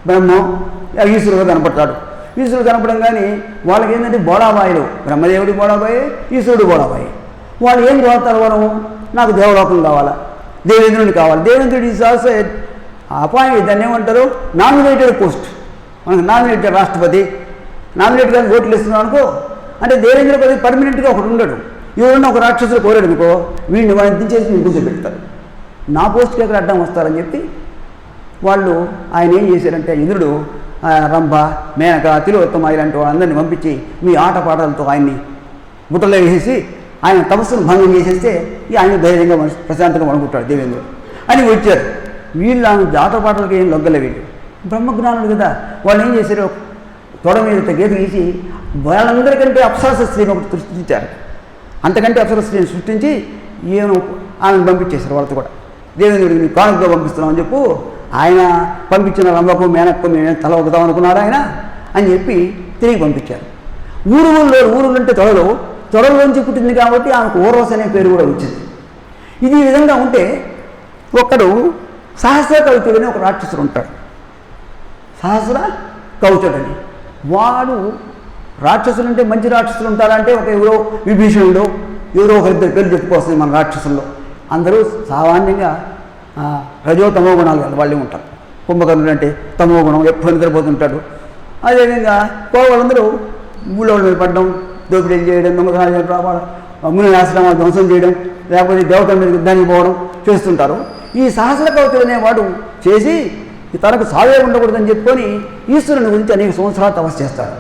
బ్రహ్మం ఈశ్వరుడు కనపడతాడు. ఈశ్వరుడు కనపడం కానీ వాళ్ళకి ఏంటంటే బోడాబాయిలు, బ్రహ్మదేవుడి బోడాబాయి, ఈశ్వరుడు బోడాబాయి. వాళ్ళు ఏం కోరుతారు? వరము, నాకు దేవలోకం కావాలా, దేవేంద్రుడిని కావాలి. దేవేంద్రుడి ఈజ్ ఆల్సో అపాయింట్, దాన్ని ఏమంటారు, నామినేటెడ్ పోస్ట్. మనకు నామినేటెడ్ రాష్ట్రపతి, నామినేట్ కానీ ఓట్లు ఇస్తున్నాం అనుకో, అంటే దేవేంద్ర పదవి పర్మనెంట్గా ఒకడు ఉండడు. ఎవరన్నా ఒక రాక్షసులు కోరాడు అనుకో, వీడిని వాళ్ళని దించేసి నేను కూర్చోబెడతారు. నా పోస్ట్కి ఎక్కడ అడ్డం వస్తారని చెప్పి వాళ్ళు ఆయన ఏం చేశారంటే ఇంద్రుడు రంభ, మేనక, తిలోత్తమ ఇలాంటి వాళ్ళందరినీ పంపించి మీ ఆటపాటలతో ఆయన్ని బుట్టలో వేసేసి ఆయన తపస్సును భంగం చేసేస్తే ఆయన ధైర్యంగా ప్రశాంతంగా అనుకుంటాడు దేవేంద్రుడు అని వచ్చారు. వీళ్ళు ఆటపాటలకు ఏం లొగ్గలే వీళ్ళు బ్రహ్మజ్ఞానులు కదా. వాళ్ళు ఏం చేశారు, తొడ మీద గీత గీసి వాళ్ళందరికంటే అప్సరస స్త్రీని ఒకటి సృష్టించారు. అంతకంటే అప్సరస స్త్రీని సృష్టించి ఈయన ఆమెను పంపించేశారు. వాళ్ళతో కూడా దేవేంద్రుడిని కానుకగా పంపిస్తున్నామని చెప్పు ఆయన పంపించిన రంభకు మేనక్కు మేము తల ఒకదాం అనుకున్నారు ఆయన అని చెప్పి తిరిగి పంపించారు. ఊరువుల్లో అంటే తొడలోంచి పుట్టింది కాబట్టి ఆమెకు ఊర్వశ అనే పేరు కూడా వచ్చింది. ఇది ఈ విధంగా ఉంటే ఒకడు సహస్ర కవచుడని ఒక రాక్షసుడు ఉంటాడు. సహస్ర కవచుడని వాడు రాక్షసులు అంటే మంచి రాక్షసులు ఉంటారంటే ఒక ఎవరో విభీషణుడు ఎవరో ఒకరిద్దరు పేరు చెప్పుకొస్తుంది మన రాక్షసుల్లో. అందరూ సామాన్యంగా రజో తమో గుణాలు వాళ్ళే ఉంటారు. కుంభకర్ణుడు అంటే తమో గుణం, ఎప్పుడు నిద్రపోతుంటాడు. అదేవిధంగా వాళ్ళందరూ ఊళ్ళో మీద పడడం, దోపిడీలు చేయడం, దొంగతనాలు చేయడం, ముని ఆశ్రమాలు ధ్వంసం చేయడం, లేకపోతే దేవతల మీద యుద్ధానికి పోవడం చేస్తుంటారు. ఈ సహస్ర కవచుడు అనేవాడు చేసి తనకు సావే ఉండకూడదని చెప్పుకొని ఈశ్వరుని గురించి అనేక సంవత్సరాలు తపస్సు చేస్తాడు.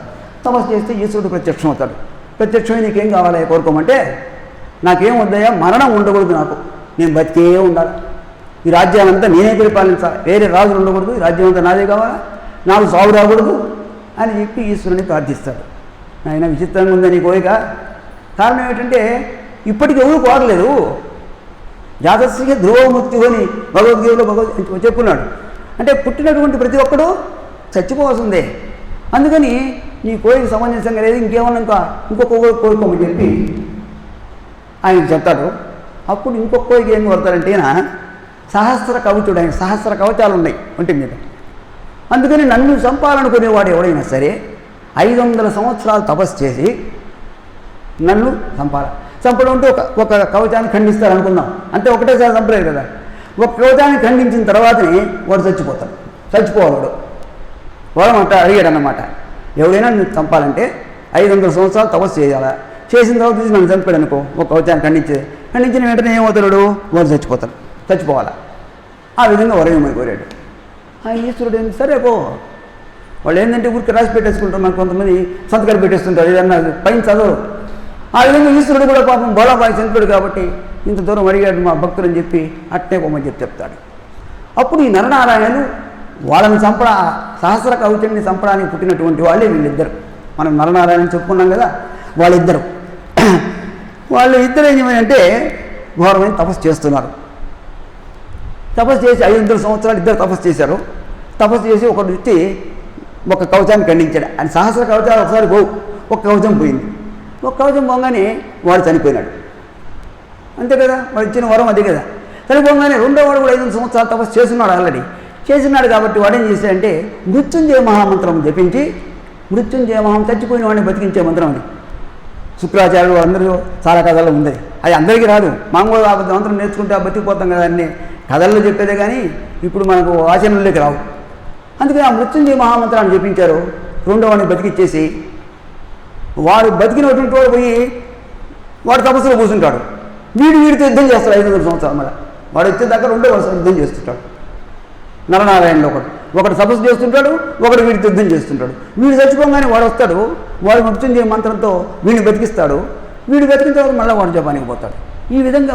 తపస్సు చేస్తే ఈశ్వరుడు ప్రత్యక్షం అవుతాడు. ప్రత్యక్షమై నీకేం కావాలి కోరుకోమంటే, నాకేం వద్దయా, మరణం ఉండకూడదు, నాకు నేను బతికే ఉండాలి, ఈ రాజ్యాలంతా నేనే పరిపాలించాలి, వేరే రాజులు ఉండకూడదు, ఈ రాజ్యం అంతా నాదే కావాలా, నాకు సాగు రాకూడదు అని చెప్పి ఈశ్వరుని ప్రార్థిస్తాడు. ఆయన విచిత్రంగా ఉందని కోరిక. కారణం ఏంటంటే ఇప్పటికి ఎవరు కోరలేదు. జాతస్య ధ్రువముక్తి అని భగవద్గీతలో చెప్పున్నాడు. అంటే పుట్టినటువంటి ప్రతి ఒక్కడు చచ్చిపోవాల్సిందే. అందుకని నీ కోరిక సమంజసంగా లేదు, ఇంకేమన్నా ఇంకొక కోరుకోమని చెప్పి ఆయన చెప్తాడు. అప్పుడు ఇంకొక కోరిక ఏం కోరుతారంటే ఈయన సహస్ర కవచుడు, ఆయన సహస్ర కవచాలు ఉన్నాయి ఒంటి మీద. అందుకని నన్ను చంపాలనుకునేవాడు ఎవడైనా సరే 500 సంవత్సరాలు తపస్సు చేసి నన్ను చంపడం అంటే ఒక కవచాన్ని ఖండిస్తారు అనుకుందాం. అంటే ఒకటేసారి చంపలేదు కదా. ఒక కవచాన్ని ఖండించిన తర్వాతనే వాడు చచ్చిపోవాలి. వాడు అడిగాడు అన్నమాట, ఎవడైనా నువ్వు చంపాలంటే 500 సంవత్సరాలు తపస్సు చేయాలా, చేసిన తర్వాత చూసి నన్ను చంపాడు అనుకో, ఒక కవచాన్ని ఖండించిన వెంటనే ఏమవుతాడు, వాడు చచ్చిపోవాలా. ఆ విధంగా వరమని కోరాడు. ఆయన ఈశ్వరుడు ఏంటి, సరే పో. వాళ్ళు ఏంటంటే ఊరికి రాసి పెట్టేసుకుంటారు, మనకు కొంతమంది సంతకాలు పెట్టేస్తుంటారు, ఏదన్నా పైన చదవరు. ఆ విధంగా ఈశ్వరుడు కూడా పాపం బోలాబాయి చంపుడు కాబట్టి ఇంత దూరం అడిగాడు మా భక్తులు అని చెప్పి అట్నే పోమని చెప్తాడు. అప్పుడు ఈ నరనారాయణులు వాళ్ళని సహస్ర కవచుడిని చంపడానికి పుట్టినటువంటి వాళ్ళే వీళ్ళిద్దరు. మనం నరనారాయణ చెప్పుకున్నాం కదా, వాళ్ళిద్దరు ఏం చేయమంటే ఘోరమైన తపస్సు చేస్తున్నారు. తపస్సు చేసి 500 సంవత్సరాలు ఇద్దరు తపస్సు చేశారు. తపస్సు చేసి ఒకటి వచ్చి ఒక కవచాన్ని ఖండించాడు. ఆయన సహస్ర కవచాలు ఒకసారి ఒక కవచం పోయింది. ఒక కవచం పోగానే వాడు చనిపోయినాడు. అంతే కదా, వాడు ఇచ్చిన వరం అది కదా. చనిపోగానే రెండో వాడు కూడా 500 సంవత్సరాలు తపస్సు చేస్తున్నాడు, ఆల్రెడీ చేస్తున్నాడు. కాబట్టి వాడు ఏం చేశాడంటే మృత్యుంజయ మహామంత్రం జపించి, మృత్యుంజయ చచ్చిపోయిన వాడిని బతికించే మంత్రం అది. శుక్రాచార్యులు అందరూ చాలా కథల్లో ఉంది. అది అందరికీ రాదు. మామూలుగా ఆ మంత్రం నేర్చుకుంటే బతికిపోతాం కదా అన్ని కథల్లో చెప్పేదే కానీ ఇప్పుడు మనకు ఆచరణలోకి రావు. అందుకని ఆ మృత్యుంజయ మహామంత్రాన్ని జపించారు. రెండో వాడిని బతికిచ్చేసి వాడు బతికినటువంటి వాడు పోయి వాడు తపస్సులో కూర్చుంటాడు. వీడితో యుద్ధం చేస్తాడు 500 సంవత్సరాలు. మళ్ళీ వాడు వచ్చేదాకా రెండో వాడు యుద్ధం చేస్తుంటాడు. నరనారాయణలో ఒకడు తపస్సు చేస్తుంటాడు, ఒకడు వీడితో యుద్ధం చేస్తుంటాడు. వీడు చచ్చిపోగానే వాడు వస్తాడు, వాడు మృత్యుంజయ మంత్రంతో వీడిని బతికిస్తాడు. వీడు బతికిన తర్వాత మళ్ళీ వాడు జపానికి పోతాడు. ఈ విధంగా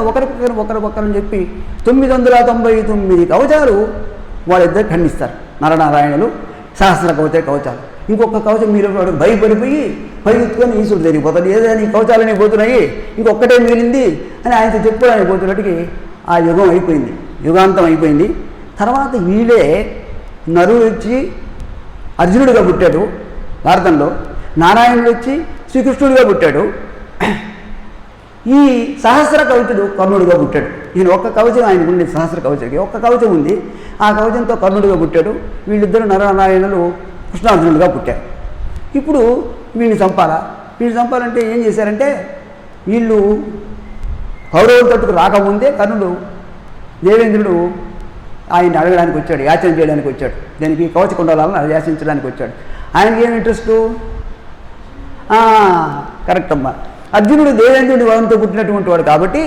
ఒకరిని చెప్పి 999 కవచాలు వాళ్ళిద్దరు ఖండిస్తారు నరనారాయణులు. సహస్ర కవచాలు. ఇంకొక కవచం మీరు భయపడిపోయి పరిగెత్తుకొని ఈశ్వరుడు జరిగిపోతాడు. ఏదైనా ఈ కవచాలనే పోతున్నాయి, ఇంకొక్కటే మిగిలింది అని ఆయనతో చెప్పుకోవడానికి పోతున్నట్టుకి ఆ యుగం అయిపోయింది, యుగాంతం అయిపోయింది. తర్వాత వీళ్ళే నరుడు వచ్చి అర్జునుడిగా పుట్టాడు భారతంలో, నారాయణుడు వచ్చి శ్రీకృష్ణుడిగా పుట్టాడు. ఈ సహస్ర కవచుడు కర్ణుడిగా పుట్టాడు. ఈయన ఒక్క కవచం ఆయనకు ఉండే, సహస్ర కవచకి ఒక్క కవచం ఉంది. ఆ కవచంతో కర్ణుడిగా పుట్టాడు. వీళ్ళిద్దరు నరనారాయణులు కృష్ణార్జునుడిగా పుట్టారు. ఇప్పుడు వీళ్ళని చంపాలంటే ఏం చేశారంటే, వీళ్ళు కౌరవుల తట్టుకు రాకముందే కర్ణుడు దేవేంద్రుడు ఆయన అడగడానికి వచ్చాడు, యాచన చేయడానికి వచ్చాడు. దానికి కవచకుండలాలను యాచించడానికి వచ్చాడు. ఆయనకి ఏం ఇంట్రెస్టు? కరెక్ట్ అమ్మా, అర్జునుడు దేవేంద్రుడి వరంతో పుట్టినటువంటి వాడు కాబట్టి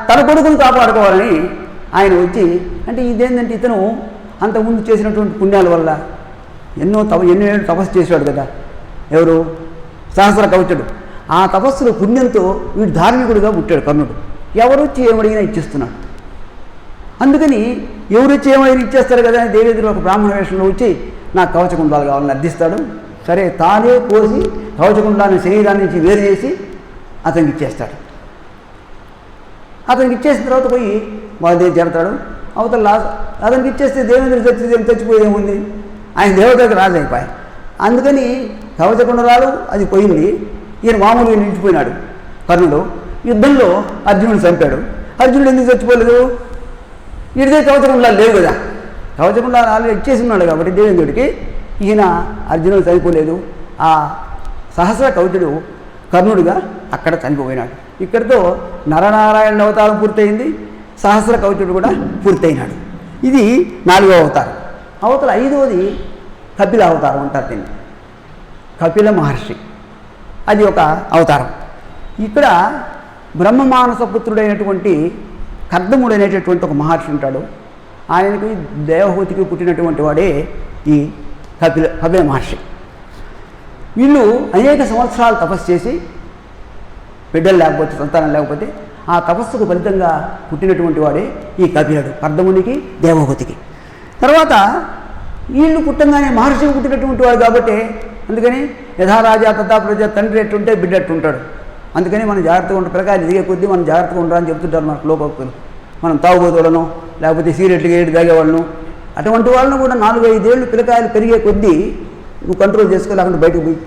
తన కొడుకును కాపాడుకోవాలని ఆయన వచ్చి, అంటే ఇదేంటంటే ఇతను అంతకుముందు చేసినటువంటి పుణ్యాల వల్ల ఎన్నో ఏళ్ళు తపస్సు చేశాడు కదా ఎవరు, సహస్ర కవచుడు. ఆ తపస్సులో పుణ్యంతో వీడు ధార్మికుడిగా పుట్టాడు కర్ణుడు. ఎవరొచ్చి ఏమడిగినా ఇచ్చేస్తున్నాడు. అందుకని ఎవరొచ్చి ఏమైనా ఇచ్చేస్తారు కదా అని దేవేంద్రుడు ఒక బ్రాహ్మణ వేషంలో వచ్చి నాకు కవచకుండాలు కావాలని అర్థిస్తాడు. సరే తానే కోసి కవచకుండాన్ని శరీరాన్ని నుంచి వేరు చేసి అతనికి ఇచ్చేస్తాడు. అతనికి ఇచ్చేసిన తర్వాత పోయి వాళ్ళ దగ్గర చేరతాడు. అవతల అతనికి ఇచ్చేస్తే దేవేంద్రుడు చచ్చిపోయేదేముంది, ఆయన దేవతలకు రాజు అయిపోయాయి. అందుకని కవచకుండలాలు అది పోయింది. ఈయన మామూలుగా నిలిచిపోయినాడు కర్ణుడు. యుద్ధంలో అర్జునుడు చంపాడు. అర్జునుడు ఎందుకు చచ్చిపోలేదు, వీడిదే కవచకుండలాలు లేవు కదా, కవచకుండలాలు ఆల్రెడీ ఇచ్చేసి ఉన్నాడు కాబట్టి దేవేంద్రుడికి. ఈయన అర్జునుడు చనిపోలేదు. ఆ సహస్ర కవచుడు కర్ణుడిగా అక్కడ చనిపోయినాడు. ఇక్కడితో నరనారాయణ అవతారం పూర్తయింది, సహస్ర కవచుడు కూడా పూర్తయినాడు. ఇది 4వ అవతారం. అవతల 5వది కపిల అవతారం అంటారు దీన్ని, కపిల మహర్షి. అది ఒక అవతారం. ఇక్కడ బ్రహ్మమానస పుత్రుడైనటువంటి కర్దముడైనటువంటి ఒక మహర్షి ఉంటాడు. ఆయనకి దేవహూతికి పుట్టినటువంటి వాడే ఈ కపిల మహర్షి. వీళ్ళు అనేక సంవత్సరాలు తపస్సు చేసి బిడ్డలు లేకపోతే, సంతానం లేకపోతే ఆ తపస్సుకు ఫలితంగా పుట్టినటువంటి వాడే ఈ కపిలుడు, కర్దమునికి దేవహూతికి. తర్వాత వీళ్ళు పుట్టంగానే మహర్షికి పుట్టినటువంటి వాడు కాబట్టి అందుకని యథారాజా తథా ప్రజ, తండ్రి ఎట్టుంటే బిడ్డ ఎట్టుంటాడు. అందుకని మనం జాగ్రత్తగా ఉంటే పిల్లకాయలు ఎదిగే కొద్దీ మనం జాగ్రత్తగా ఉంటారని చెప్తుంటారు మన లోకోక్తులు. మనం తాగుబోతులను లేకపోతే సీరియట్లుగా ఏడు తాగేవాళ్ళను అటువంటి వాళ్ళను కూడా 4-5 ఏళ్ళు పిల్లకాయలు పెరిగే కొద్దీ నువ్వు కంట్రోల్ చేసుకోలేకుండా బయటకు పోయి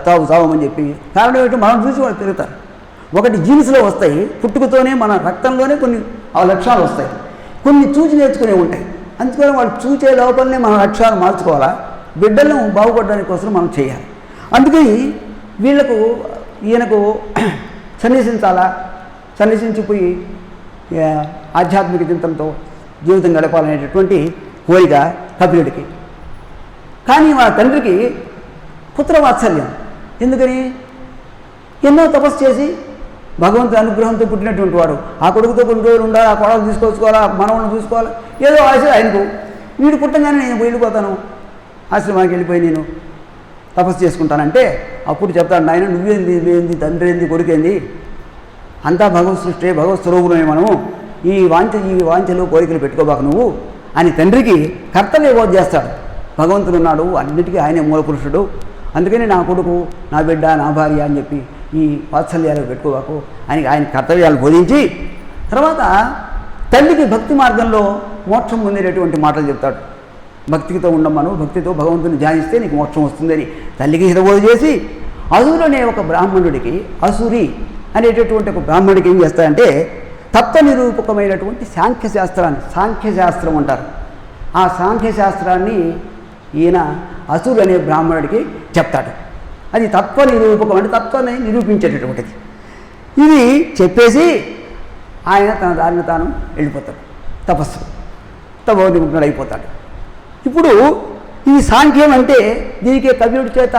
తావమని చెప్పి. కారణం ఏంటంటే మనం చూసి వాళ్ళు పెరుగుతారు. ఒకటి జీన్స్లో వస్తాయి, పుట్టుకతోనే మన రక్తంలోనే కొన్ని లక్షణాలు వస్తాయి, కొన్ని చూసి నేర్చుకునే ఉంటాయి. అందుకని వాళ్ళు చూసే లోపలనే మన లక్ష్యాలు మార్చుకోవాలా, బిడ్డలను బాగుపడడానికి కోసం మనం చేయాలి. అందుకని వీళ్లకు ఈయనకు సన్నిసించాలా, సన్నిసించిపోయి ఆధ్యాత్మిక చింతనతో జీవితం గడపాలనేటటువంటి కోరిక కపిలుడికి. కానీ వాళ్ళ తండ్రికి పుత్రవాత్సల్యం. ఎందుకని ఎన్నో తపస్సు చేసి భగవంతుని అనుగ్రహంతో పుట్టినటువంటి వాడు, ఆ కొడుకుతో కొన్ని రోజులు ఉండాలి, ఆ కొడలు తీసుకొచ్చుకోవాలా, మనవలను చూసుకోవాలి, ఏదో ఆశ ఆయనకు. వీడు పుట్టంగానే నేను వెళ్ళిపోతాను, ఆశ్రమానికి వెళ్ళిపోయి నేను తపస్సు చేసుకుంటానంటే అప్పుడు చెప్తాడు, నాయన నువ్వేంది, నువ్వేంది, తండ్రి ఏంది, కొడుకేంది, అంతా భగవత్ సృష్టి, భగవత్ స్వరూపమే మనము, ఈ వాంఛలు కోరికలు పెట్టుకోబాక నువ్వు అని తండ్రికి కర్తవ్య బోధ చేస్తాడు. భగవంతుడు ఉన్నాడు, అన్నిటికీ ఆయనే మూలపురుషుడు, అందుకని నా కొడుకు, నా బిడ్డ, నా భార్య అని చెప్పి ఈ వాత్సల్యాలు పెట్టుకోబాకు అని ఆయన కర్తవ్యాలు బోధించి తర్వాత తల్లికి భక్తి మార్గంలో మోక్షం పొందేటటువంటి మాటలు చెప్తాడు. భక్తితో ఉండమను, భక్తితో భగవంతుని ధ్యానిస్తే నీకు మోక్షం వస్తుందని తల్లికి హితబోధ చేసి, అసురుడనే ఒక బ్రాహ్మణుడికి, అసురి అనేటటువంటి ఒక బ్రాహ్మణుడికి ఏం చేస్తాడంటే తత్వ నిరూపకమైనటువంటి సాంఖ్యశాస్త్రం అంటారు. ఆ సాంఖ్యశాస్త్రాన్ని ఈయన అసురు అనే బ్రాహ్మణుడికి చెప్తాడు. అది తత్వ నిరూపకం, అంటే తత్వాన్ని నిరూపించేటటువంటిది. ఇది చెప్పేసి ఆయన తన దారిని తాను వెళ్ళిపోతాడు, తపోనిముగ్నుడు అయిపోతాడు. ఇప్పుడు ఈ సాంఖ్యం అంటే దీనికి కపిలుడి చేత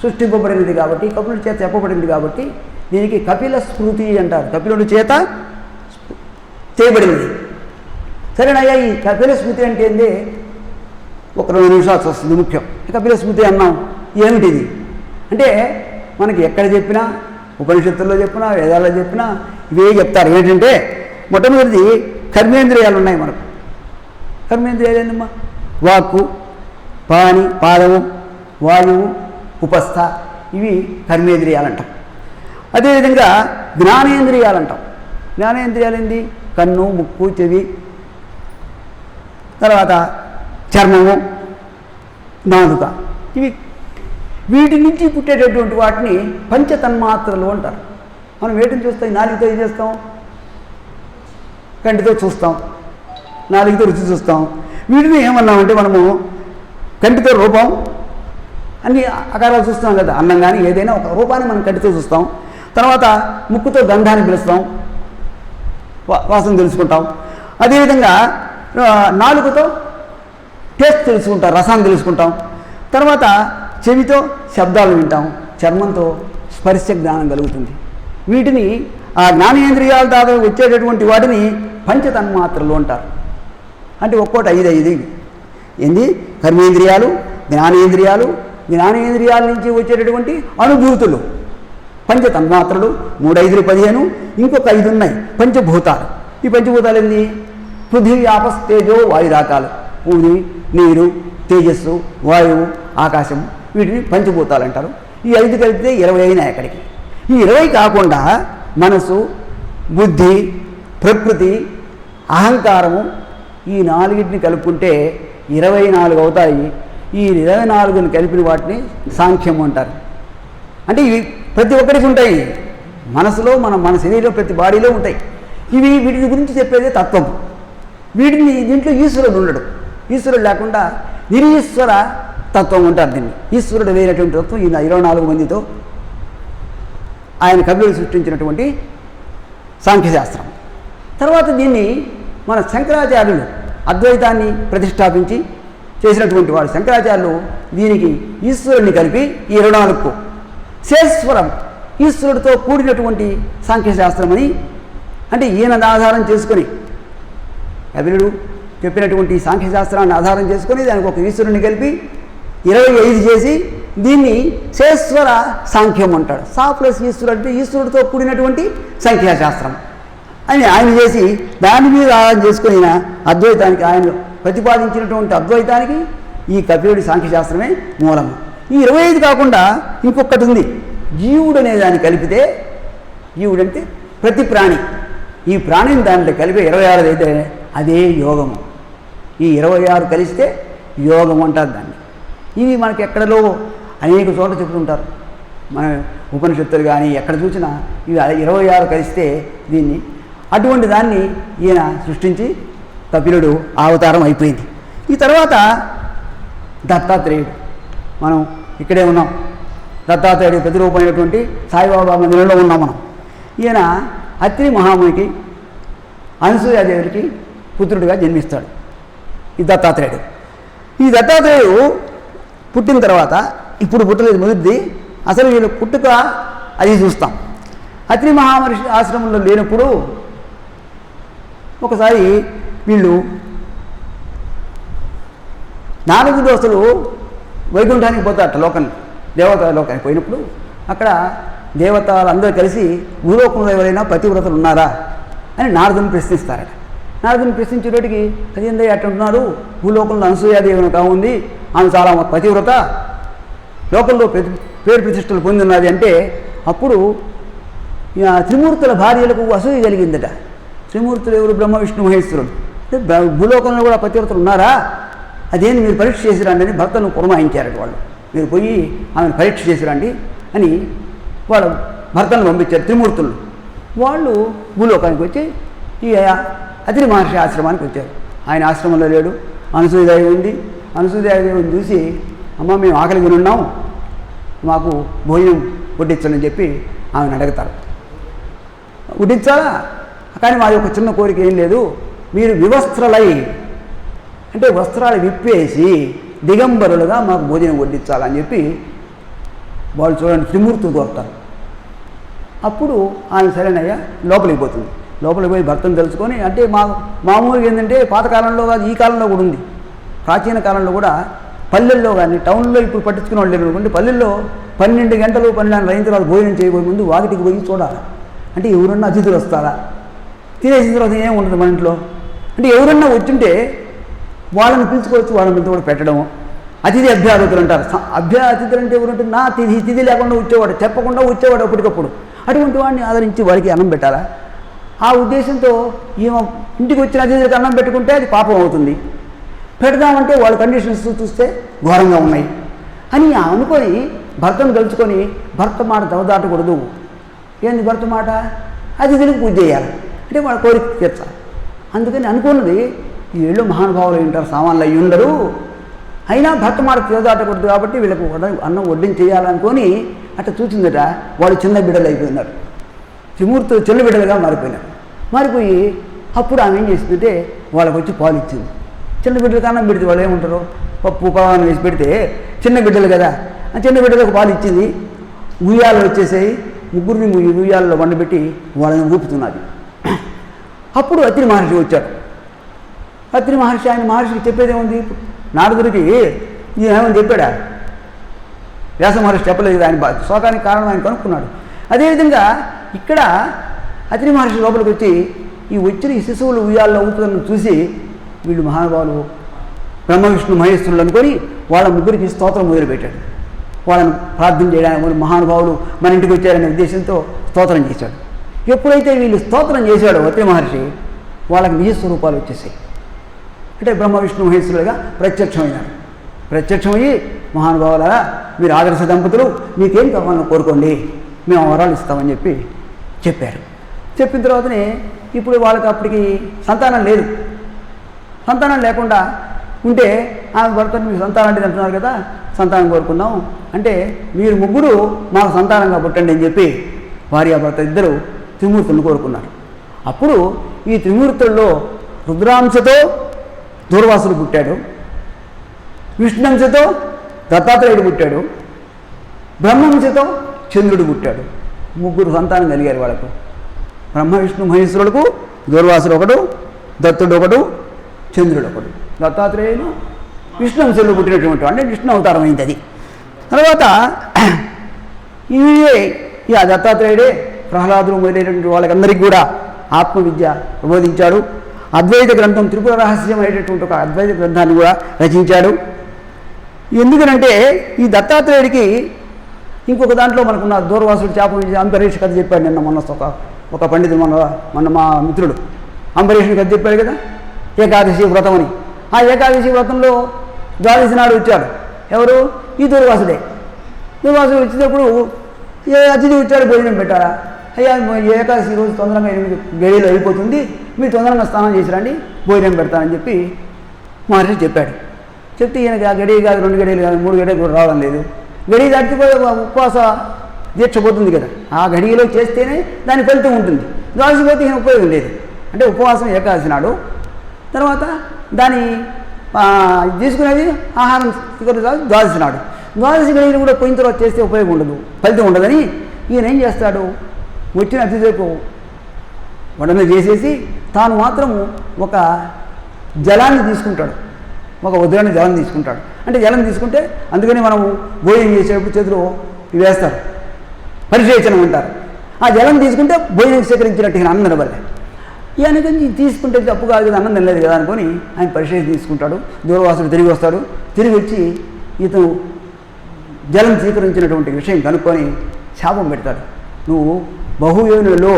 సృష్టింపబడినది కాబట్టి, కపిలుడి చేత చెప్పబడింది కాబట్టి దీనికి కపిల స్మృతి అంటారు. కపిలుడి చేత చేయబడినది. సరేనయ్యా, ఈ కపిల స్మృతి అంటే ఏంది, ఒక 2 నిమిషాలు వస్తుంది ముఖ్యం. కపిల స్మృతి అన్నాం, ఏమిటిది అంటే మనకి ఎక్కడ చెప్పినా, ఉపనిషత్తుల్లో చెప్పినా, వేదాల్లో చెప్పినా ఇవే చెప్తారు. ఏంటంటే మొట్టమొదటిది కర్మేంద్రియాలు ఉన్నాయి మనకు. కర్మేంద్రియాలు ఏంటమ్మా, వాక్కు, పాదము, వాయువు, ఉపస్థ, ఇవి కర్మేంద్రియాలు అంటాం. అదేవిధంగా జ్ఞానేంద్రియాలు అంటాం. జ్ఞానేంద్రియాలు ఏంటి, కన్ను, ముక్కు, చెవి, తర్వాత చర్మము, నాలుక, ఇవి. వీటి నుంచి పుట్టేటటువంటి వాటిని పంచతన్మాత్రలు అంటారు. మనం వేటిని చూస్తాం, నాలుగుతో ఏం చేస్తాం, కంటితో చూస్తాం, నాలుగుతో రుచి చూస్తాం. వీటిని ఏమన్నామంటే మనము కంటితో రూపం, అన్ని ఆకారాలు చూస్తాం కదా, అన్నం కానీ ఏదైనా ఒక రూపాన్ని మనం కంటితో చూస్తాం. తర్వాత ముక్కుతో గంధాన్ని పిలుస్తాం, వాసన తెలుసుకుంటాం. అదేవిధంగా నాలుగుతో టేస్ట్ తెలుసుకుంటాం, రసాన్ని తెలుసుకుంటాం. తర్వాత చెవితో శబ్దాలు వింటాం, చర్మంతో స్పర్శ జ్ఞానం కలుగుతుంది. వీటిని ఆ జ్ఞానేంద్రియాల ద్వారా వచ్చేటటువంటి వాటిని పంచతన్మాత్రలు అంటారు. అంటే ఒక్కోటి 5 ఏంది, కర్మేంద్రియాలు, జ్ఞానేంద్రియాలు, జ్ఞానేంద్రియాల నుంచి వచ్చేటటువంటి అనుభూతులు, పంచతన్మాత్రలు, 3, 5, 15, ఇంకొక 5 ఉన్నాయి పంచభూతాలు. ఈ పంచభూతాలు ఏంది? పృథివీ, ఆపస్, తేజో, వాయురాకాలు. భూమి, నీరు, తేజస్సు, వాయువు, ఆకాశం, వీటిని పంచభూతాలు అంటారు. ఈ 5 కలిపితే 20 అయినాయి అక్కడికి. ఈ 20 కాకుండా మనసు, బుద్ధి, ప్రకృతి, అహంకారము, ఈ 4టిని కలుపుకుంటే 24 అవుతాయి. ఈ 24ని కలిపిన వాటిని సాంఖ్యం అంటారు. అంటే ఇవి ప్రతి ఒక్కరికి ఉంటాయి, మనసులో మన శరీరంలో ప్రతి బాడీలో ఉంటాయి. వీటి గురించి చెప్పేదే తత్వం. దీంట్లో ఈశ్వరుడు ఉండడు. ఈశ్వరుడు లేకుండా నిరీశ్వర తత్వం ఉంటారు. దీన్ని ఈశ్వరుడు లేనటువంటి తత్వం ఈ 24 మందితో ఆయన కబీరుడు సృష్టించినటువంటి సాంఖ్యశాస్త్రం. తర్వాత దీన్ని మన శంకరాచార్యులు అద్వైతాన్ని ప్రతిష్టాపించి చేసినటువంటి వాడు శంకరాచార్యులు దీనికి ఈశ్వరుడిని కలిపి ఈ 24కు శేశ్వరం, ఈశ్వరుడితో కూడినటువంటి సాంఖ్యశాస్త్రం అని, అంటే ఈయన ఆధారం చేసుకొని కబీరుడు చెప్పినటువంటి సాంఖ్యశాస్త్రాన్ని ఆధారం చేసుకొని దానికి ఒక ఈశ్వరుని కలిపి 25 చేసి దీన్ని శేశ్వర సాంఖ్యం అంటాడు. సా ప్లస్ ఈశ్వరుడు అంటే ఈశ్వరుడితో కూడినటువంటి సంఖ్యాశాస్త్రం అని ఆయన చేసి దాని మీద ఆధారం చేసుకొని అద్వైతానికి, ఆయన ప్రతిపాదించినటువంటి అద్వైతానికి ఈ కపిలుడి సాంఖ్యశాస్త్రమే మూలము. ఈ 25 కాకుండా ఇంకొకటి ఉంది, జీవుడు అనే దాన్ని కలిపితే, జీవుడంటే ప్రతి ప్రాణి, ఈ ప్రాణిని దాంట్లో కలిపి 26 అయితే అదే యోగము. ఈ 26 కలిస్తే యోగం అంటారు దాన్ని. ఇవి మనకి ఎక్కడలో అనేక చోట్ల చెప్తుంటారు. మన ఉపనిషత్తులు కానీ ఎక్కడ చూసినా ఇవి 26 కలిస్తే దీన్ని, అటువంటి దాన్ని ఈయన సృష్టించి కపిలుడు అవతారం అయిపోయింది. ఈ తర్వాత దత్తాత్రేయుడు, మనం ఇక్కడే ఉన్నాం. దత్తాత్రేయుడు ప్రతిరూపమైనటువంటి సాయిబాబా మందిరంలో ఉన్నాం మనం. ఈయన అత్రి మహామునికి అనసూయాదేవికి పుత్రుడిగా జన్మిస్తాడు ఈ దత్తాత్రేయుడు. ఈ దత్తాత్రేయుడు పుట్టిన తర్వాత, ఇప్పుడు పుట్టలేదు మొదటిది, అసలు వీళ్ళ పుట్టుక అది చూస్తాం. అత్రి మహామహర్షి ఆశ్రమంలో లేనప్పుడు ఒకసారి వీళ్ళు 4 దోస్తులు వైకుంఠానికి పోతారట, దేవతా లోకానికి పోయినప్పుడు అక్కడ దేవతలందరూ కలిసి భూలోకంలో ఎవరైనా పతివ్రతలు ఉన్నారా అని నారదుని ప్రశ్నిస్తారట. నారదుని ప్రశ్నించేటోటికి అదేందో అట్టుంటున్నారు, భూలోకంలో అనసూయాదేవిని కావుంది, ఆమె చాలా పతివ్రత, లోకంలో పేరు ప్రతిష్టలు పొందిన్నది అంటే, అప్పుడు త్రిమూర్తుల భార్యలకు అసూయ కలిగిందట. త్రిమూర్తులు ఎవరు? బ్రహ్మ, విష్ణు, మహేశ్వరుడు. భూలోకంలో కూడా పతివ్రతలు ఉన్నారా, అదేంటి మీరు పరీక్ష చేసిరండి అని భర్తను పురమాయించారట. వాళ్ళు మీరు పోయి ఆమెను పరీక్ష చేసిరండి అని వాళ్ళు భర్తను పంపించారు త్రిమూర్తులు. వాళ్ళు భూలోకానికి వచ్చి ఈ అత్రి మహర్షి ఆశ్రమానికి వచ్చారు. ఆయన ఆశ్రమంలో లేడు, అనసూయదేవి ఉంది. అనసూయదేవిని చూసి, అమ్మ మేము ఆకలిగా ఉన్నాం, మాకు భోజనం వడ్డించని చెప్పి ఆమెను అడుగుతారు. వడ్డించాలా, కానీ మాది ఒక చిన్న కోరిక ఏం లేదు, మీరు వివస్త్రలై అంటే వస్త్రాలు విప్పేసి దిగంబరులుగా మాకు భోజనం వడ్డించాలని చెప్పి వాళ్ళు చూడండి త్రిమూర్తులు కోరుతారు. అప్పుడు ఆమె సరేనయ్యా లోపలికి పోతుంది. లోపలికి పోయి భర్తను తెలుసుకొని, అంటే మామూలుగా ఏంటంటే పాతకాలంలో కాదు, ఈ కాలంలో కూడా ఉంది, ప్రాచీన కాలంలో కూడా పల్లెల్లో కానీ, టౌన్లో ఇప్పుడు పట్టించుకునే వాళ్ళు లేరు అనుకోండి, పల్లెల్లో 12 గంటలు 12 అయిన తర్వాత భోజనం చేయబోయే ముందు వాకిటికి పోయి చూడాలి. అంటే ఎవరన్నా అతిథులు వస్తారా, తినేసిన తర్వాత ఏం ఉండదు మన ఇంట్లో, అంటే ఎవరన్నా వచ్చుంటే వాళ్ళని పిలుచుకోవచ్చు, వాళ్ళని కూడా పెట్టడం. అతిథి అభ్యాగతులు అంటారు. అతిథులు అంటే ఎవరంటే నా తిథి లేకుండా వచ్చేవాడు, చెప్పకుండా వచ్చేవాడు అప్పటికప్పుడు. అటువంటి వాడిని ఆదరించి వాడికి అన్నం పెట్టాలా? ఆ ఉద్దేశంతో ఈమె ఇంటికి వచ్చిన అతిథులకు అన్నం పెట్టుకుంటే అది పాపం అవుతుంది, పెడదామంటే వాళ్ళ కండిషన్స్ చూస్తే ఘోరంగా ఉన్నాయి అని అనుకొని భర్తను కలుసుకొని, భర్త మాట దవదాటకూడదు. ఏంది భర్త మాట? అతిథులకు పూజ చేయాలి, అంటే వాళ్ళ కోరిక తీర్చాలి. అందుకని అనుకున్నది, వీళ్ళు మహానుభావులు ఉంటారు, సామాన్లు అయ్యి ఉండరు, అయినా భర్త మాట తీరదాటకూడదు కాబట్టి వీళ్ళకు అన్నం వడ్డించేయాలనుకొని అట్లా చూసిందట. వాళ్ళు చిన్న బిడ్డలు అయిపోయినారు, త్రిమూర్తులు చిన్న బిడ్డలుగా మారిపోయినారు. మారిపోయి అప్పుడు ఆమె ఏం చేసిందంటే వాళ్ళకి వచ్చి పాలు ఇచ్చింది. చిన్న బిడ్డలకు అన్నం పెడితే వాళ్ళు ఏముంటారు, పప్పు పాలను వేసి పెడితే చిన్న బిడ్డలు కదా, ఆ చిన్న బిడ్డలకు పాలు ఇచ్చింది. ఉయ్యాలు వచ్చేసాయి, ముగ్గురిని ఉయ్యాలలో వండబెట్టి వాళ్ళని ఊపుతున్నది. అప్పుడు అత్రి మహర్షి వచ్చాడు. అత్రి మహర్షి ఆయన మహర్షికి చెప్పేదేముంది, నారదుడికి ఈయన ఏమని చెప్పాడా? వ్యాస మహర్షి చెప్పలేదు, ఆయన శోకానికి కారణం ఆయన కనుక్కున్నాడు. అదేవిధంగా ఇక్కడ అత్రి మహర్షి లోపలికి వచ్చి ఈ వచ్చిన ఈ శిశువులు ఉయ్యాల్లో ఊపుతున్న చూసి వీళ్ళు మహానుభావులు బ్రహ్మ విష్ణు మహేశ్వరులు అనుకొని వాళ్ళ ముగ్గురికి స్తోత్రం మొదలుపెట్టాడు. వాళ్ళని ప్రార్థన చేయడానికి మహానుభావులు మన ఇంటికి వచ్చారనే ఉద్దేశంతో స్తోత్రం చేశాడు. ఎప్పుడైతే వీళ్ళు స్తోత్రం చేశాడో అత్రి మహర్షి వాళ్ళకి నిజ స్వరూపాలు వచ్చేసాయి. అంటే బ్రహ్మ విష్ణు మహేశ్వరులుగా ప్రత్యక్షమైనారు. ప్రత్యక్షమయ్యి మహానుభావులారా మీరు ఆదర్శ దంపతులు, మీకేం కావాలని కోరుకోండి, మేము వరాలు ఇస్తామని చెప్పారు. చెప్పిన తర్వాతనే ఇప్పుడు వాళ్ళకి అప్పటికి సంతానం లేదు. సంతానం లేకుండా ఉంటే ఆమె భర్తను మీకు సంతానం అంటే అంటున్నారు కదా, సంతానం కోరుకుందాం అంటే మీరు ముగ్గురు మాకు సంతానంగా పుట్టండి అని చెప్పి భార్యాభర్త ఇద్దరు త్రిమూర్తులను కోరుకున్నారు. అప్పుడు ఈ త్రిమూర్తుల్లో రుద్రాంశతో దూర్వాసుడు పుట్టాడు, విష్ణుంశతో దత్తాత్రేయుడు పుట్టాడు, బ్రహ్మంశతో చంద్రుడు పుట్టాడు. ముగ్గురు సంతానం కలిగారు వాళ్ళకు. బ్రహ్మ విష్ణు మహేశ్వరులకు దూర్వాసుడు ఒకడు, దత్తుడు ఒకడు, చంద్రుడు ఒకడు. దత్తాత్రేయుడు విష్ణుంశులు పుట్టినటువంటి అంటే విష్ణు అవతారం అయింది అది. తర్వాత ఈ దత్తాత్రేయుడే ప్రహ్లాదులు మొదలైనటువంటి వాళ్ళకందరికీ కూడా ఆత్మవిద్య ప్రబోధించాడు. అద్వైత గ్రంథం త్రిపుర రహస్యం అనేటటువంటి ఒక అద్వైత గ్రంథాన్ని కూడా రచించాడు. ఎందుకనంటే ఈ దత్తాత్రేయుడికి ఇంకొక దాంట్లో మనకున్న దూర్వాసుడు చేప అంబరీష్ కథ చెప్పాడు నిన్న మొన్న ఒక పండితుడు మొన్న మా మిత్రుడు అంబరీషుని కథ చెప్పాడు కదా, ఏకాదశి వ్రతం అని. ఆ ఏకాదశి వ్రతంలో ద్వాదశి నాడు వచ్చాడు ఎవరు? ఈ దూర్వాసుడే. దూర్వాసుడు వచ్చినప్పుడు అతిథి వచ్చాడు, భోజనం పెట్టారా? అయ్యా ఏకాదశి రోజు తొందరగా 8 గడియలు అయిపోతుంది, మీరు తొందరగా స్నానం చేసి రండి, భోజనం పెడతానని చెప్పి మహర్షి చెప్పాడు. చెప్తే ఈయనకి ఆ గడియ కాదు, 2 గడియలు కాదు, 3 గడియలు కూడా రావడం లేదు. గడియ దాటిపోయి ఉపవాస దీక్ష పోతుంది కదా, ఆ గడియలో చేస్తేనే దాని ఫలితం ఉంటుంది. ద్వాదశి పోతే ఈయన ఉపయోగం లేదు. అంటే ఉపవాసం ఏకాదశి నాడు, తర్వాత దాని తీసుకునేది ఆహారం ద్వాదశి నాడు. ద్వాదశి గడియలు కూడా పోయిన తర్వాత చేస్తే ఉపయోగం ఉండదు, ఫలితం ఉండదని ఈయన ఏం చేస్తాడు, వచ్చిన అతిథులకు వడన చేసేసి తాను మాత్రము ఒక జలాన్ని తీసుకుంటాడు, ఒక ఉదయాన్ని జలం తీసుకుంటాడు. అంటే జలం తీసుకుంటే అందుకని మనము భోజనం చేసేటప్పుడు చేతులు వేస్తారు, పరిశేచనం అంటారు. ఆ జలం తీసుకుంటే భోజనం స్వీకరించినట్టు అన్నం నిలబడలే. ఈయన కొంచెం తీసుకుంటే తప్పు కాదు కదా, అన్నం నిలలేదు కదా అనుకొని ఆయన పరిశేషం తీసుకుంటాడు. దూర్వాసుడు తిరిగి వస్తాడు. తిరిగి వచ్చి ఇతను జలం స్వీకరించినటువంటి విషయం కనుక్కొని శాపం పెడతాడు. నువ్వు బహుయోనులలో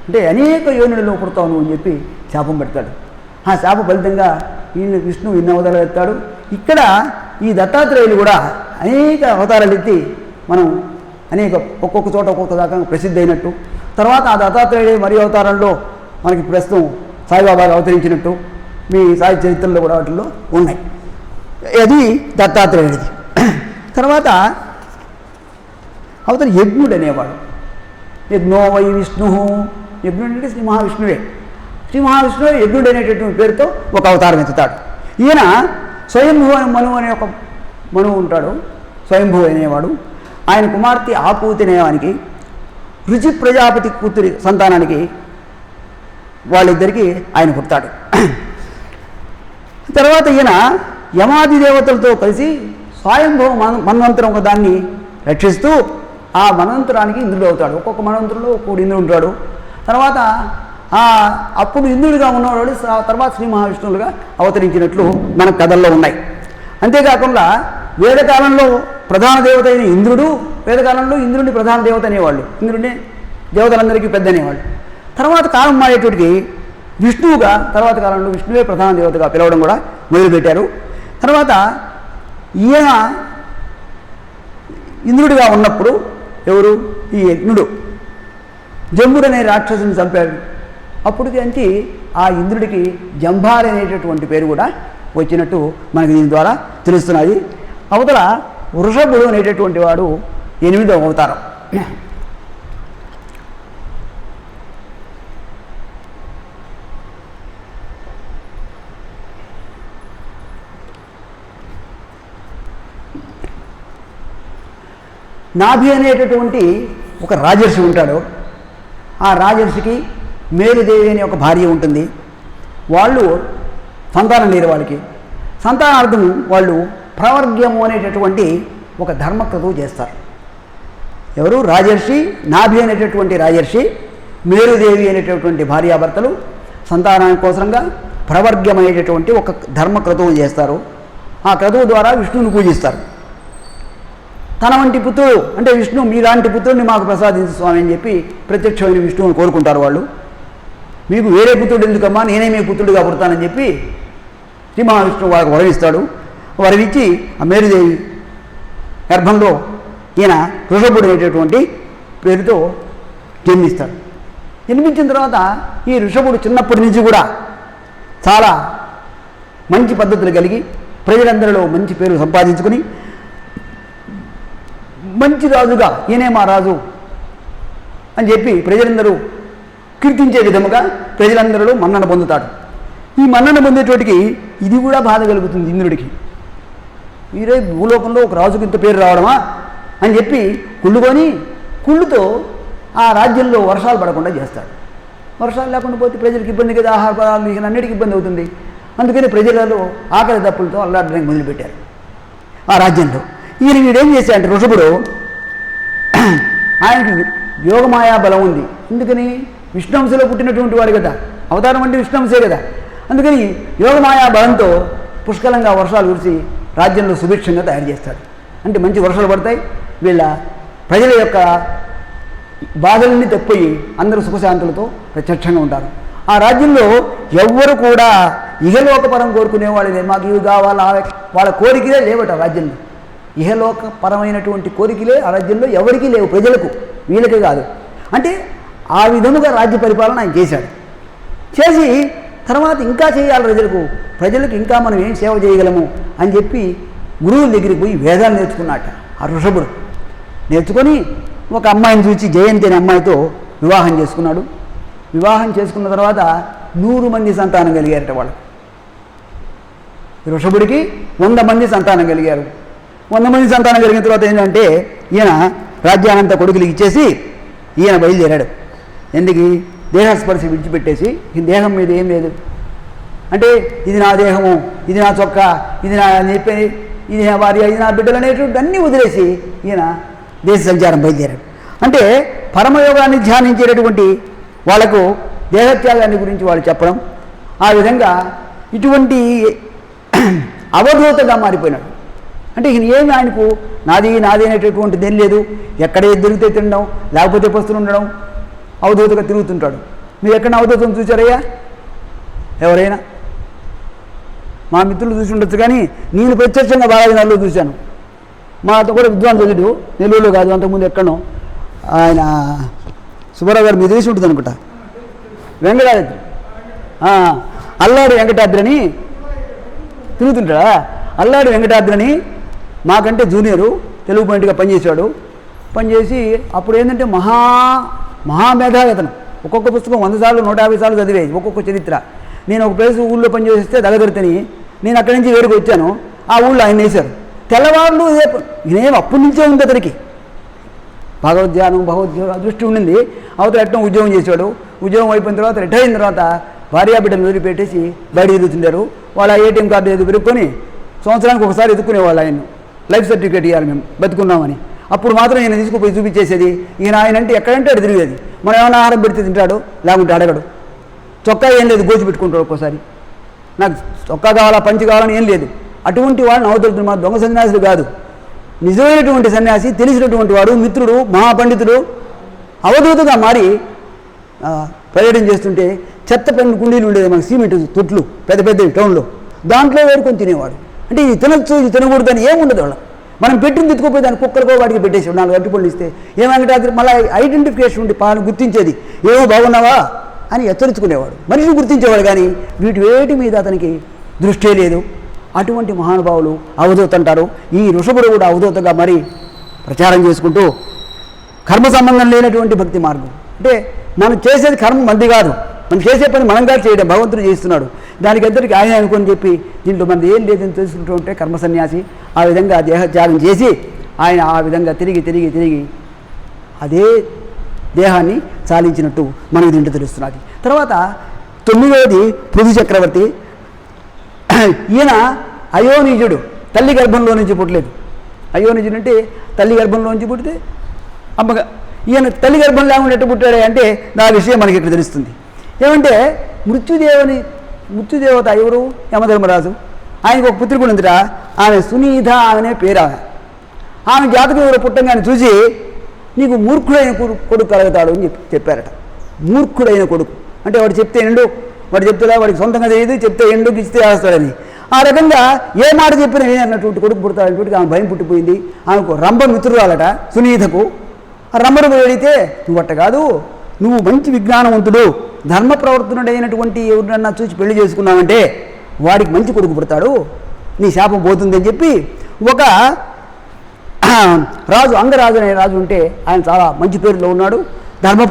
అంటే అనేక యోనులలో పుడతావు నువ్వు అని చెప్పి శాపం పెడతాడు. ఆ శాప ఫలితంగా ఈయన విష్ణువు ఎన్ని అవతారాలు ఎత్తాడు. ఇక్కడ ఈ దత్తాత్రేయులు కూడా అనేక అవతారాలు ఎత్తి మనం ఒక్కొక్క చోట ఒక్కొక్క దాకా ప్రసిద్ధి అయినట్టు, తర్వాత ఆ దత్తాత్రేయుడు మరి అవతారంలో మనకి ప్రస్తుతం సాయిబాబాగా అవతరించినట్టు మీ సాయి చరిత్రలో కూడా వాటిల్లో ఉన్నాయి. అది దత్తాత్రేయుడిది. తర్వాత అవతల యజ్ఞుడు అనేవాడు. యజ్ఞో వై విష్ణు, యజ్ఞుడు అంటే శ్రీ మహావిష్ణువే. శ్రీ మహావిష్ణువే యజ్ఞుడు అనేటటువంటి పేరుతో ఒక అవతారం ఎత్తుతాడు. ఈయన స్వయంభూ మనువు అనే ఒక మనువు ఉంటాడు, స్వయంభూ అనేవాడు. ఆయన కుమార్తె ఆకూతి అనేవానికి రుచి ప్రజాపతి కూతురి సంతానానికి వాళ్ళిద్దరికీ ఆయన పుడతాడు. తర్వాత ఈయన యమాది దేవతలతో కలిసి స్వయంభవ మన్వంతరం ఒక దాన్ని రక్షిస్తూ ఆ మన్వంతరానికి ఇంద్రుడు అవుతాడు. ఒక్కొక్క మన్వంతరంలో ఒక్కొక్క ఇంద్రుడు ఉంటాడు. తర్వాత అప్పుడు ఇంద్రుడిగా ఉన్నవాడు తర్వాత శ్రీ మహావిష్ణువులుగా అవతరించినట్లు మన కథల్లో ఉన్నాయి. అంతేకాకుండా వేదకాలంలో ప్రధాన దేవత అయిన ఇంద్రుడు, వేదకాలంలో ఇంద్రుడిని ప్రధాన దేవత అనేవాళ్ళు, ఇంద్రుడిని దేవతలందరికీ పెద్ద అనేవాళ్ళు. తర్వాత కాలం మారేటోటికి విష్ణువుగా తర్వాత కాలంలో విష్ణువే ప్రధాన దేవతగా పిలవడం కూడా మొదలుపెట్టారు. తర్వాత ఈయన ఇంద్రుడిగా ఉన్నప్పుడు ఎవరు ఈ యజ్ఞుడు జంబుడు అనే రాక్షసుని చంపాడు. అప్పటికి ఆ ఇంద్రుడికి జంభారి అనేటటువంటి పేరు కూడా వచ్చినట్టు మనకి దీని ద్వారా తెలుస్తున్నది. అవతల వృషభుడు అనేటటువంటి వాడు 8వ అవతారం. నాభి అనేటటువంటి ఒక రాజర్షి ఉంటాడు. ఆ రాజర్షికి మేలుదేవి అనే ఒక భార్య ఉంటుంది. వాళ్ళు సంతానం లేరు వాళ్ళకి. సంతానార్థం వాళ్ళు ప్రవర్గ్యము అనేటటువంటి ఒక ధర్మక్రతువు చేస్తారు. ఎవరు? రాజర్షి, నాభి అనేటటువంటి రాజర్షి, మేరుదేవి అనేటటువంటి భార్యాభర్తలు సంతానానికోసంగా ప్రవర్గ్యమనేటటువంటి ఒక ధర్మక్రతువు చేస్తారు. ఆ క్రతువు ద్వారా విష్ణువుని పూజిస్తారు. తన వంటి పుత్రుడు అంటే విష్ణు మీలాంటి పుత్రుడిని మాకు ప్రసాదించు స్వామి అని చెప్పి ప్రత్యక్షమైన విష్ణువుని కోరుకుంటారు వాళ్ళు. మీకు వేరే పుత్రుడు ఎందుకమ్మా, నేనే మీ పుత్రుడిగా పుడతానని చెప్పి శ్రీ మహావిష్ణువు వాళ్ళకు వరమిస్తాడు. వరమిచ్చి ఆ మేరుదేవి గర్భంలో ఈయన వృషభుడు అనేటటువంటి పేరుతో జన్మిస్తాడు. జన్మించిన తర్వాత ఈ వృషభుడు చిన్నప్పటి నుంచి కూడా చాలా మంచి పద్ధతులు కలిగి ప్రజలందరిలో మంచి పేరు సంపాదించుకుని మంచి రాజుగా ఈయనే మా రాజు అని చెప్పి ప్రజలందరూ కీర్తించే విధముగా ప్రజలందరిలో మన్నన పొందుతాడు. ఈ మన్నన పొందేటోటికి ఇది కూడా బాధ కలుగుతుంది ఇంద్రుడికి. మీరే భూలోకంలో ఒక రాజుకి ఇంత పేరు రావడమా అని చెప్పి కుళ్ళుకొని కుళ్ళుతో ఆ రాజ్యంలో వర్షాలు పడకుండా చేస్తాడు. వర్షాలు లేకుండా పోతే ప్రజలకు ఇబ్బంది కదా, ఆహార పదార్థాలు అన్నిటికీ ఇబ్బంది అవుతుంది. అందుకని ప్రజలలో ఆకలి దప్పులతో అల్లాడడానికి మొదలుపెట్టారు ఆ రాజ్యంలో. వీడేం చేశాడంటే వృషభుడు ఆయనకి యోగమాయా బలం ఉంది. ఎందుకని? విష్ణువంశలో పుట్టినటువంటి వాడు కదా, అవతారం అంటే విష్ణువంశే కదా. అందుకని యోగమాయా బలంతో పుష్కలంగా వర్షాలు కురిసి రాజ్యంలో సుభిక్షంగా తయారు చేస్తాడు. అంటే మంచి వర్షాలు పడతాయి, వీళ్ళ ప్రజల యొక్క బాధలన్నీ తప్పిపోయి అందరూ సుఖశాంతులతో ప్రత్యక్షంగా ఉంటారు. ఆ రాజ్యంలో ఎవ్వరు కూడా ఇహలోకపరం కోరుకునేవాళ్ళు లేదు. మాకు ఇవి కావాలా, వాళ్ళ కోరికలే లేవట రాజ్యంలో. ఇహలోకపరమైనటువంటి కోరికలే ఆ రాజ్యంలో ఎవరికీ లేవు, ప్రజలకు, వీళ్ళకే కాదు. అంటే ఆ విధముగా రాజ్య పరిపాలన ఆయన చేశాడు. చేసి తర్వాత ఇంకా చేయాలి ప్రజలకు ఇంకా మనం ఏం సేవ చేయగలము అని చెప్పి గురువుల దగ్గరికి పోయి వేదాలు నేర్చుకున్నట్ట ఆ వృషభుడు. నేర్చుకొని ఒక అమ్మాయిని చూసి జయంతి అనే అమ్మాయితో వివాహం చేసుకున్నాడు. వివాహం చేసుకున్న తర్వాత 100 మంది సంతానం కలిగారట వాళ్ళు. వృషభుడికి 100 మంది సంతానం కలిగారు. 100 మంది సంతానం కలిగిన తర్వాత ఏంటంటే ఈయన రాజ్యానంతా కొడుకులకి ఇచ్చేసి ఈయన బయలుదేరాడు. ఎందుకు? దేహస్పర్శ విడిచిపెట్టేసి ఈ దేహం మీద ఏం లేదు అంటే ఇది నా దేహము, ఇది నా చొక్కా, ఇది నా చెప్పి, ఇది నా భార్య, ఇది నా బిడ్డలు అనేటువంటి అన్నీ వదిలేసి ఈయన దేశ సంచారం బయలుదేరాడు. అంటే పరమయోగాన్ని ధ్యానించేటటువంటి వాళ్లకు దేహత్యాగాన్ని గురించి వాళ్ళు చెప్పడం, ఆ విధంగా ఇటువంటి అవధూతగా మారిపోయినాడు. అంటే ఈయన ఏమి ఆయనకు నాది అనేటటువంటిది ఏం లేదు. ఎక్కడ దొరికితే తినడం, లేకపోతే పస్తులు ఉండడం, అవధూతగా తిరుగుతుంటాడు. మీరు ఎక్కడ అవధూతం చూసారయ్యా ఎవరైనా? మా మిత్రులు చూసి ఉండొచ్చు, కానీ నేను ప్రత్యక్షంగా బాలాజీనగర్లో చూశాను. మాతో కూడా విద్వాంసుడు, నెల్లూరులో కాదు అంతకుముందు ఎక్కడో, ఆయన సుబ్బారావు గారు మీరు తెలిసి ఉంటుంది అనుకుంటా, వెంకటాద్రి, అల్లాడి వెంకటాద్రి అని తిరుగుతుంటాడా? అల్లాడి వెంకటాద్రి అని మాకంటే జూనియరు, తెలుగు పాయింట్గా పనిచేశాడు. పనిచేసి అప్పుడు ఏంటంటే మహామేధావి అతను. ఒక్కొక్క పుస్తకం 100 సార్లు 150 సార్లు చదివేది ఒక్కొక్క చరిత్ర. నేను ఒక ప్లేస్ ఊళ్ళో పనిచేస్తే దగదరితని నేను అక్కడి నుంచి వేరుకు వచ్చాను. ఆ ఊళ్ళో ఆయన వేశారు. తెల్లవారులు నేనేం అప్పటి నుంచే ఉంది అతనికి భగవద్ధ్యానం దృష్టి ఉండింది. అవతల ఎట్టం ఉద్యోగం చేశాడు. ఉద్యోగం అయిపోయిన తర్వాత రిటైర్ అయిన తర్వాత భార్యాబిడ్డను వదిలిపెట్టేసి బయట తిరుగుతుంటారు. వాళ్ళ ఏటీఎం కార్డు ఏదో పెరుక్కొని సంవత్సరానికి ఒకసారి ఎత్తుకునేవాళ్ళు ఆయన్ను. లైఫ్ సర్టిఫికేట్ ఇవ్వాలి మేము బతుకున్నామని. అప్పుడు మాత్రం ఈయన తీసుకుపోయి చూపించేసేది. ఈయన ఆయన అంటే ఎక్కడంటే అటు తిరిగేది. మనం ఏమైనా ఆహారం పెడితే తింటాడు, లేకుంటే అడగడు. చొక్కా ఏం లేదు, గోచి పెట్టుకుంటాడు. ఒక్కోసారి నాకు చొక్కా కావాలా, పంచి కావాలని ఏం లేదు. అటువంటి వాళ్ళని అవతలుతున్న మా దొంగ సన్యాసులు కాదు, నిజమైనటువంటి సన్యాసి, తెలిసినటువంటి వాడు, మిత్రుడు, మహాపండితుడు, అవధూతగా మారి పర్యటన చేస్తుంటే చెత్త పెన్ను కుండీలు ఉండేది మనకు, సిమెంట్ తొట్లు పెద్ద పెద్ద టౌన్లో, దాంట్లో వేడుకొని తినేవాడు. అంటే ఇది తినొచ్చు, ఇది తినకూడదు అని ఏముండదు వాళ్ళ. మనం పెట్టింది ఎత్తుకుపోయి దాన్ని కుక్కలకో వాటికి పెట్టేసి 4 అరటిపళ్ళు ఇస్తే ఏమంటే మళ్ళీ ఐడెంటిఫికేషన్ ఉండి పాలు గుర్తించేది. ఏమో బాగున్నావా అని హెచ్చరించుకునేవాడు. మనిషిని గుర్తించేవాడు, కానీ వీటి వేటి మీద అతనికి దృష్టే లేదు. అటువంటి మహానుభావులు అవధూత అంటారు. ఈ ఋషభుడు కూడా అవధూతగా మరి ప్రచారం చేసుకుంటూ కర్మ సంబంధం లేనటువంటి భక్తి మార్గం. అంటే మనం చేసేది కర్మ మంది కాదు, మనం చేసే పని మనంగా చేయడం భగవంతుడు చేస్తున్నాడు. దానికి అందరికీ ఆయన అనుకొని చెప్పి దీంట్లో మనది ఏం లేదని తెలుసుకుంటూ ఉంటే కర్మ సన్యాసి. ఆ విధంగా దేహత్యాగం చేసి ఆయన ఆ విధంగా తిరిగి అదే దేహాన్ని చాలించినట్టు మనకు దీంట్లో తెలుస్తున్నది. తర్వాత 9వది పృథు చక్రవర్తి. ఈయన అయోనిజుడు, తల్లి గర్భంలో నుంచి పుట్టలేదు. అయోనిజుడు అంటే తల్లి గర్భంలో నుంచి పుట్టితే అమ్మగా, ఈయన తల్లి గర్భం లేకుండా ఎట్టు పుట్టాడే అంటే నా విషయం మనకి ఇక్కడ తెలుస్తుంది. ఏమంటే మృత్యుదేవత ఎవరు? యమధర్మరాజు. ఆయనకు ఒక పుత్రికుడు ఉందిరా, ఆమె సునీత అనే పేరు. ఆమె జాతకం ఎవరో పుట్టంగానే చూసి నీకు మూర్ఖుడైన కొడుకు కలుగుతాడు అని చెప్పారట. మూర్ఖుడైన కొడుకు అంటే వాడు చెప్తే ఎండు, వాడు చెప్తే వాడికి సొంతంగా తెలియదు, చెప్తే ఎండు ఇస్తే వేస్తాడని. ఆ రకంగా ఏ మాట చెప్పినా అన్నటువంటి కొడుకు పుడతాడన్నటువంటి ఆమె భయం పుట్టిపోయింది. ఆమెకు రంభ మిత్రురాలట సునీతకు. ఆ రంభను అడిగితే నువ్వు అట్ట కాదు, నువ్వు మంచి విజ్ఞానవంతుడు, ధర్మ ప్రవర్తనుడైనటువంటి ఎవరినన్నా చూసి పెళ్లి చేసుకున్నావంటే వాడికి మంచి కొడుకు పుడతాడు, నీ శాపం పోతుందని చెప్పి ఒక రాజు, అంగరాజు అనే రాజు ఉంటే ఆయన చాలా మంచి పేరులో ఉన్నాడు. ధర్మం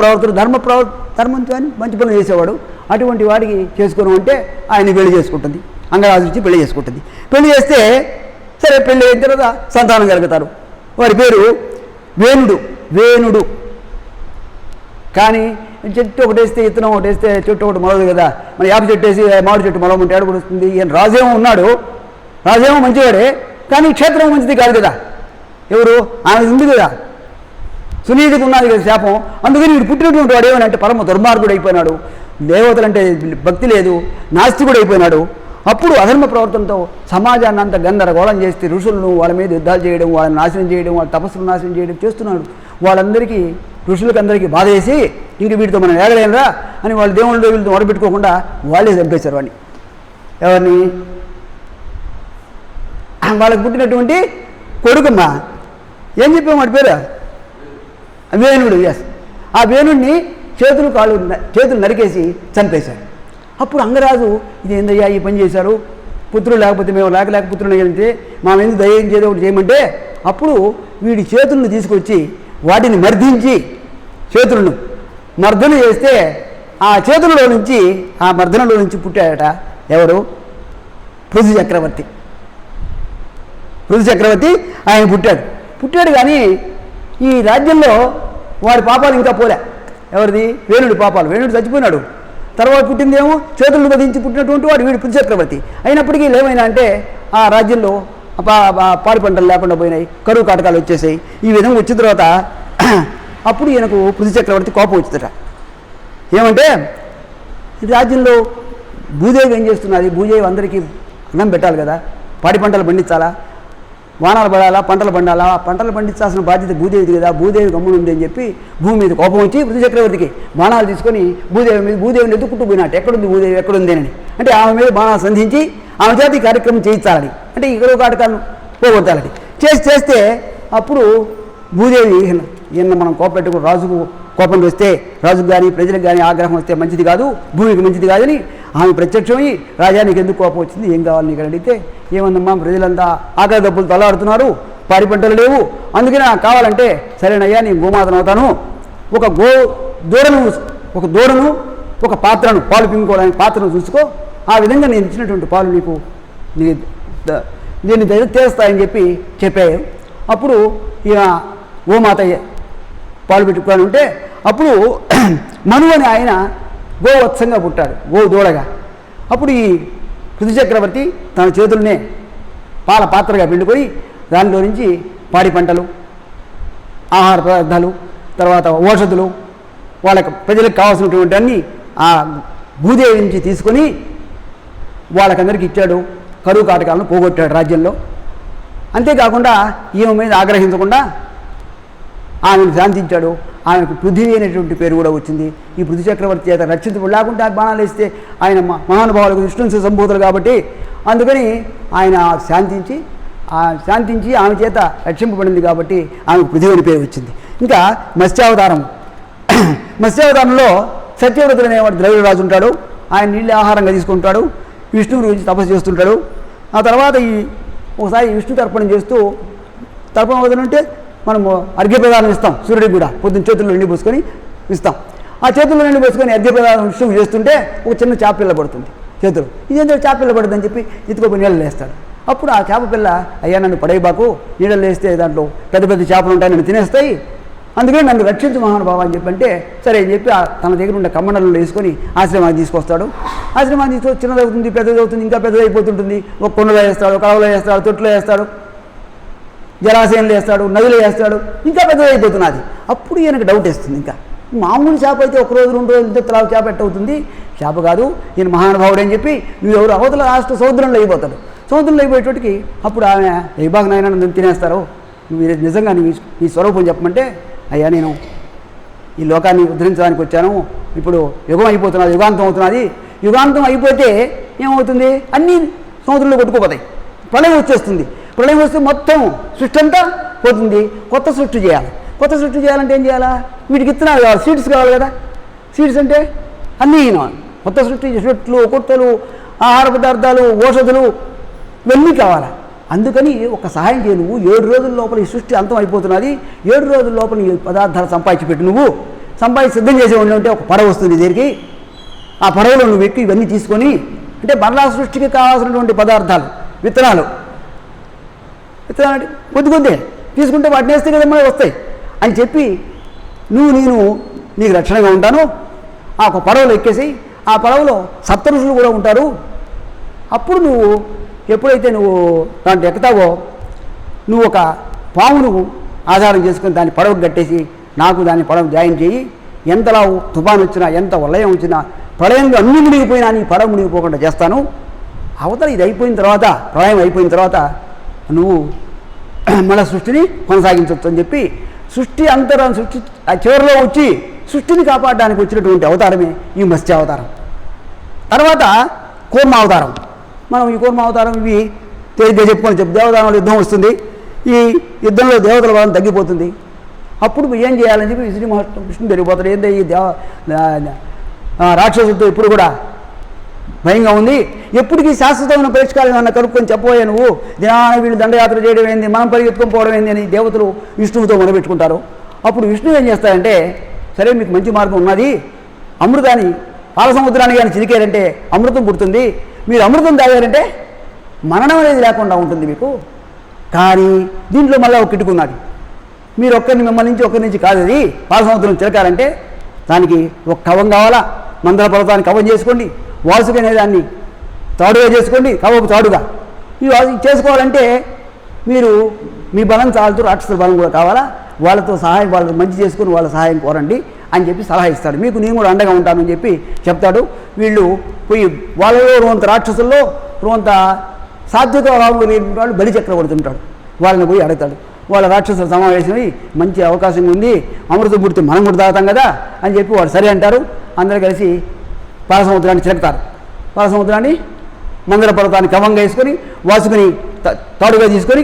మంచి పనులు చేసేవాడు. అటువంటి వాడికి చేసుకున్నాం అంటే ఆయన పెళ్లి చేసుకుంటుంది. అంగరాజు నుంచి పెళ్లి చేసుకుంటుంది. పెళ్లి చేస్తే సరే, పెళ్లి అయిన తర్వాత సంతానం కలుగుతారు. వాడి పేరు వేణుడు. కానీ చెట్టు ఒకటి వేస్తే ఇత్తనం ఒకటి వేస్తే చెట్టు ఒకటి మొలదు కదా. మన యాప చెట్టు వేసి మామిడి చెట్టు మొలమంటే ఏడుపుడు వస్తుంది. ఈయన రాజేమో ఉన్నాడు, రాజేమో మంచివాడే, కానీ క్షేత్రం మంచిది కాదు కదా. ఎవరు? ఆమె ఉంది కదా, సునీతికి ఉన్నది కదా శాపం. అందుకని వీడు పుట్టినటువంటి వాడు ఏమనంటే పరమ దుర్మార్గుడు అయిపోయినాడు, దేవతలంటే భక్తి లేదు, నాస్తికుడు అయిపోయినాడు. అప్పుడు అధర్మ ప్రవర్తనతో సమాజాన్ని అంతా గందరగోళం చేస్తే ఋషులను వాళ్ళ మీద యుద్ధాలు చేయడం, వాళ్ళని నాశనం చేయడం, వాళ్ళ తపస్సును నాశనం చేయడం చేస్తున్నాడు. వాళ్ళందరికీ ఋషులకందరికీ బాధ వేసి ఇంక వీటితో మనం ఏగలేనరా అని వాళ్ళు దేవుళ్ళు వీళ్ళతో మొదలుపెట్టుకోకుండా వాళ్ళే చంపేశారు వాడిని. ఎవరిని? వాళ్ళకి పుట్టినటువంటి కొడుకమ్మా. ఏం చెప్పాము వాడి పేరు? వేణుడు. ఎస్, ఆ వేణుడిని చేతులు నరికేసి చంపేశారు. అప్పుడు అంగరాజు ఇది ఏందయ్యా ఈ పని చేశారు, పుత్రులు లేకపోతే మేము లేక పుత్రులు అంటే మా మీద దయ్యం చేదో ఒకటి చేయమంటే అప్పుడు వీడి చేతులను తీసుకొచ్చి వాటిని మర్దించి చేతులను మర్దన చేస్తే ఆ చేతులలో నుంచి ఆ మర్దనలో నుంచి పుట్టాడట ఎవరు? పృథు చక్రవర్తి ఆయన పుట్టాడు. కానీ ఈ రాజ్యంలో వాడి పాపాలు ఇంకా పోలే. ఎవరిది? వేణుడి పాపాలు. వేణుడు చచ్చిపోయినాడు. తర్వాత పుట్టిందేమో చేతులను వధించి పుట్టినటువంటి వాడు వీడు పృథు చక్రవర్తి. అయినప్పటికీ ఏమైనా అంటే ఆ రాజ్యంలో పాడి పంటలు లేకుండా పోయినాయి, కరువు కాటకాలు వచ్చేసాయి. ఈ విధంగా వచ్చిన తర్వాత అప్పుడు ఈయనకు పృథు చక్రవర్తి కోపం వచ్చిందట. ఏమంటే ఈ రాజ్యంలో భూదేవి ఏం చేస్తున్నది? భూదేవి అందరికీ అన్నం పెట్టాలి కదా, పాడి పంటలు పండించాలా, వానాలు పడాలా, పంటలు పండాలా, పంటలు పండించాల్సిన బాధ్యత భూదేవిది కదా. భూదేవి గమ్మునుంది అని చెప్పి భూమి మీద కోపం వచ్చి పృథు చక్రవర్తికి బాణాలు తీసుకొని భూదేవిని ఎత్తుకుంటూ పోయినట్టు ఎక్కడుంది భూదేవి ఎక్కడుంది అని. అంటే ఆమె మీద బాణాలు సంధించి ఆమె చేత ఈ కార్యక్రమం చేయించాలని, అంటే ఈ కరువు కాటకాలను పోగొట్టాలని చేస్తే అప్పుడు భూదేవి ఈయన మనం కోపెట్టుకుని రాజుకు కోపం వస్తే రాజుకు కానీ ప్రజలకు కానీ ఆగ్రహం వస్తే మంచిది కాదు, భూమికి మంచిది కాదని ఆమె ప్రత్యక్షమై రాజానికి ఎందుకు కోపం వచ్చింది, ఏం కావాలి నీకు అడిగితే ఏమందమ్మా ప్రజలంతా ఆకలి దప్పులు తలాడుతున్నారు, పాడి పంటలు లేవు, అందుకని నాకు కావాలంటే సరేనయ్యా నేను గోమాతను అవుతాను, ఒక దూడను ఒక పాత్రను పాలు పిండుకోవడానికి పాత్రను చూసుకో, ఆ విధంగా నేను ఇచ్చినటువంటి పాలు నీకు దీన్ని తీస్తాయని చెప్పారు. అప్పుడు ఈయన గోమాత పాలు పెట్టుకొని ఉంటే అప్పుడు మను అని ఆయన గోవత్సంగా పుట్టాడు, దూడగా. అప్పుడు ఈ పృథు చక్రవర్తి తన చేతులనే పాల పాత్రగా పిండుకొని దానిలో నుంచి పాడి పంటలు, ఆహార పదార్థాలు, తర్వాత ఔషధులు, వాళ్ళకి ప్రజలకు కావాల్సినటువంటి అన్నీ ఆ భూదేవి నుంచి తీసుకొని వాళ్ళకందరికీ ఇచ్చాడు. కరువు కాటకాలను పోగొట్టాడు రాజ్యంలో. అంతేకాకుండా ఈమె మీద ఆగ్రహించకుండా ఆమెను శాంతించాడు. ఆమెకు పృథివీ అనేటువంటి పేరు కూడా వచ్చింది. ఈ పృథు చక్రవర్తి చేత రక్షించబడి లేకుంటే ఆ బాణాలు వేస్తే ఆయన మహానుభావులకు విష్ణు సంబోధులు కాబట్టి అందుకని ఆయన శాంతించి ఆమె చేత రక్షింపబడింది కాబట్టి ఆమెకు పృథివీ అని పేరు వచ్చింది. ఇంకా మత్స్యావతారంలో సత్యవ్రతుడు అనేవాడు ద్రవిడరాజు ఉంటాడు. ఆయన నీళ్ళే ఆహారంగా తీసుకుంటాడు, విష్ణువు గురించి తపస్సు చేస్తుంటాడు. ఆ తర్వాత ఒకసారి విష్ణు తర్పణం చేస్తూ తర్పణం వదలంటే మనము అర్ఘ్యప్రదానం ఇస్తాం, సూర్యుడికి కూడా పొద్దున్న చేతుల్లో నిండి పోసుకొని ఇస్తాం. ఆ చేతుల్లో నిండి పోసుకొని అర్ఘ్యప్రదానం విష్ణువు చేస్తుంటే ఒక చిన్న చేప పిల్ల పడుతుంది చేతులు. ఇదేంటో చేప పిల్ల పడుతుందని చెప్పి ఎత్తుకోపోయి నీళ్ళు వేస్తాడు. అప్పుడు ఆ చేప పిల్ల అయ్యా నన్ను పడేయబాకు, నీళ్ళలో వేస్తే దాంట్లో పెద్ద పెద్ద చేపలు ఉంటాయి, నన్ను తినేస్తాయి, అందుకని నన్ను రక్షించు మహానుభావ అని చెప్పంటే సరే అని చెప్పి తన దగ్గర ఉండే కమ్మడల్లో వేసుకొని ఆశ్రమాన్ని తీసుకొస్తాడు. ఆశ్రమాన్ని తీసుకొని చిన్నదవుతుంది, పెద్దదవుతుంది, ఇంకా పెద్దదైపోతుంటుంది. ఒక కొండలో వేస్తాడు, కాలువలో వేస్తాడు, తొట్టులో వేస్తాడు, జలాశయంలో వేస్తాడు, నదిలో వేస్తాడు, ఇంకా పెద్దదైపోతున్నది. అప్పుడు ఈయనకు డౌట్ వేస్తుంది. ఇంకా మామూలు చేప అయితే ఒక రోజు 2 రోజులతో తలా చేప అవుతుంది, చేప కాదు ఈయన మహానుభావుడు అని చెప్పి నువ్వెవరు అవతల లాస్ట్ సముద్రంలో అయిపోతాడు. సముద్రంలో అయిపోయేటోటికి అప్పుడు ఆమె విభాగ నాయన నన్ను తినేస్తారు, నువ్వు నిజంగా నీ స్వరూపం చెప్పమంటే, అయ్యా నేను ఈ లోకాన్ని ఉద్ధరించడానికి వచ్చాను, ఇప్పుడు యుగం అయిపోతున్నది, యుగాంతం అవుతున్నది. యుగాంతం అయిపోతే ఏమవుతుంది, అన్నీ సముద్రంలో కొట్టుకుపోతాయి, ప్రళయం వచ్చేస్తుంది. ప్రళయం వస్తే మొత్తం సృష్టి అంతా పోతుంది. కొత్త సృష్టి చేయాలి. కొత్త సృష్టి చేయాలంటే ఏం చేయాలా, వీటికి ఇత్తనాలు కావాలి, సీడ్స్ కావాలి కదా. సీడ్స్ అంటే అన్నీ కొత్త సృష్టి, చెట్లు, కొట్టలు, ఆహార పదార్థాలు, ఔషధులు ఇవన్నీ కావాలి. అందుకని ఒక సహాయం చేయ, నువ్వు 7 రోజుల లోపల ఈ సృష్టి అంతం అయిపోతున్నది, 7 రోజుల లోపల ఈ పదార్థాలు సంపాదించి పెట్టు, నువ్వు సంపాదించి సిద్ధం చేసే ఉంటే ఒక పడవ వస్తుంది దగ్గరికి, ఆ పడవలో నువ్వు ఎక్కి ఇవన్నీ తీసుకొని, అంటే మరలా సృష్టికి కావాల్సినటువంటి పదార్థాలు, విత్తనాలు కొద్ది కొద్ది తీసుకుంటే వాటిని వేస్తే కదా మనకి వస్తాయి అని చెప్పి, నేను నీకు రక్షణగా ఉంటాను, ఆ ఒక పడవలో ఎక్కేసి, ఆ పడవలో సప్తఋషులు కూడా ఉంటారు. అప్పుడు నువ్వు ఎప్పుడైతే నువ్వు దాంట్లో ఎక్కుతావో, నువ్వు ఒక పామును ఆధారం చేసుకుని దాన్ని పడవకు కట్టేసి నాకు దాన్ని పడవ జాయిన్ చేయి, ఎంతలా తుఫాను వచ్చినా, ఎంత వలయం వచ్చినా, ప్రళయంలో అన్నీ మునిగిపోయినా నీ పడవ మునిగిపోకుండా చేస్తాను. అవతల ఇది అయిపోయిన తర్వాత, ప్రళయం అయిపోయిన తర్వాత నువ్వు మళ్ళీ సృష్టిని కొనసాగించవచ్చు అని చెప్పి, సృష్టి ఆ చివరిలో వచ్చి సృష్టిని కాపాడడానికి వచ్చినటువంటి అవతారమే ఈ మత్స్య అవతారం. తర్వాత కూర్మ అవతారం. మనం ఈ కూర్మ అవతారం ఇవి తేలిగ్గా చెప్పుకొని దేవతారంలో యుద్ధం వస్తుంది. ఈ యుద్ధంలో దేవతల బలం తగ్గిపోతుంది. అప్పుడు ఏం చేయాలని చెప్పి విష్ణు పెరిగిపోతాడు. ఏంటంటే ఈ రాక్షసులతో ఇప్పుడు కూడా భయంగా ఉంది, ఎప్పటికీ శాశ్వతమైన పరిష్కారం ఏమన్నా కనుక్కొని చెప్పబోయే, నువ్వు దినాన వీళ్ళు దండయాత్ర చేయడం ఏంది, మనం పరిగెత్తుకొని పోవడం ఏంది అని దేవతలు విష్ణువుతో మొదలుపెట్టుకుంటారు. అప్పుడు విష్ణువు ఏం చేస్తాడంటే, సరే మీకు మంచి మార్గం ఉన్నది, అమృతాన్ని పాల సముద్రాన్ని కానీ చిరికారంటే అమృతం పుడుతుంది, మీరు అమృతం తాగారంటే మరణం అనేది లేకుండా ఉంటుంది మీకు. కానీ దీంట్లో మళ్ళీ ఒక కిటుకున్నది, మీరు మిమ్మల్ని నుంచి ఒకరి నుంచి కాదు, అది పాల సముద్రం చిలకాలంటే దానికి ఒక కవం కావాలా, మందర పర్వతాన్ని కవం చేసుకోండి, వాసుకి అనేదాన్ని తాడుగా చేసుకోండి, కవపు తాడుగా. ఇవి చేసుకోవాలంటే మీరు మీ బలం చాలుతూ రాక్షసుల బలం కూడా కావాలా, వాళ్ళతో సహాయం, వాళ్ళతో మంచి చేసుకుని వాళ్ళ సహాయం కోరండి అని చెప్పి సలహా ఇస్తాడు. మీకు నేను కూడా అండగా ఉంటానని చెప్పి చెప్తాడు. వీళ్ళు పోయి వాళ్ళలో రోంత రాక్షసుల్లో రోంత సాత్విక భావం లేని వాళ్ళు బలి చక్రవర్తి ఉంటాడు, వాళ్ళని పోయి అడుగుతాడు. వాళ్ళ రాక్షసుల సమావేశమై మంచి అవకాశం ఉంది, అమృతం పుడితే మనం కూడా తాగుతాం కదా అని చెప్పి వాళ్ళు సరే అంటారు. అందరూ కలిసి పాల సముద్రాన్ని చిలకతారు. పాల సముద్రాన్ని మందర పర్వతాన్ని కవంగా వేసుకొని వాసుకుని తాడుగా తీసుకొని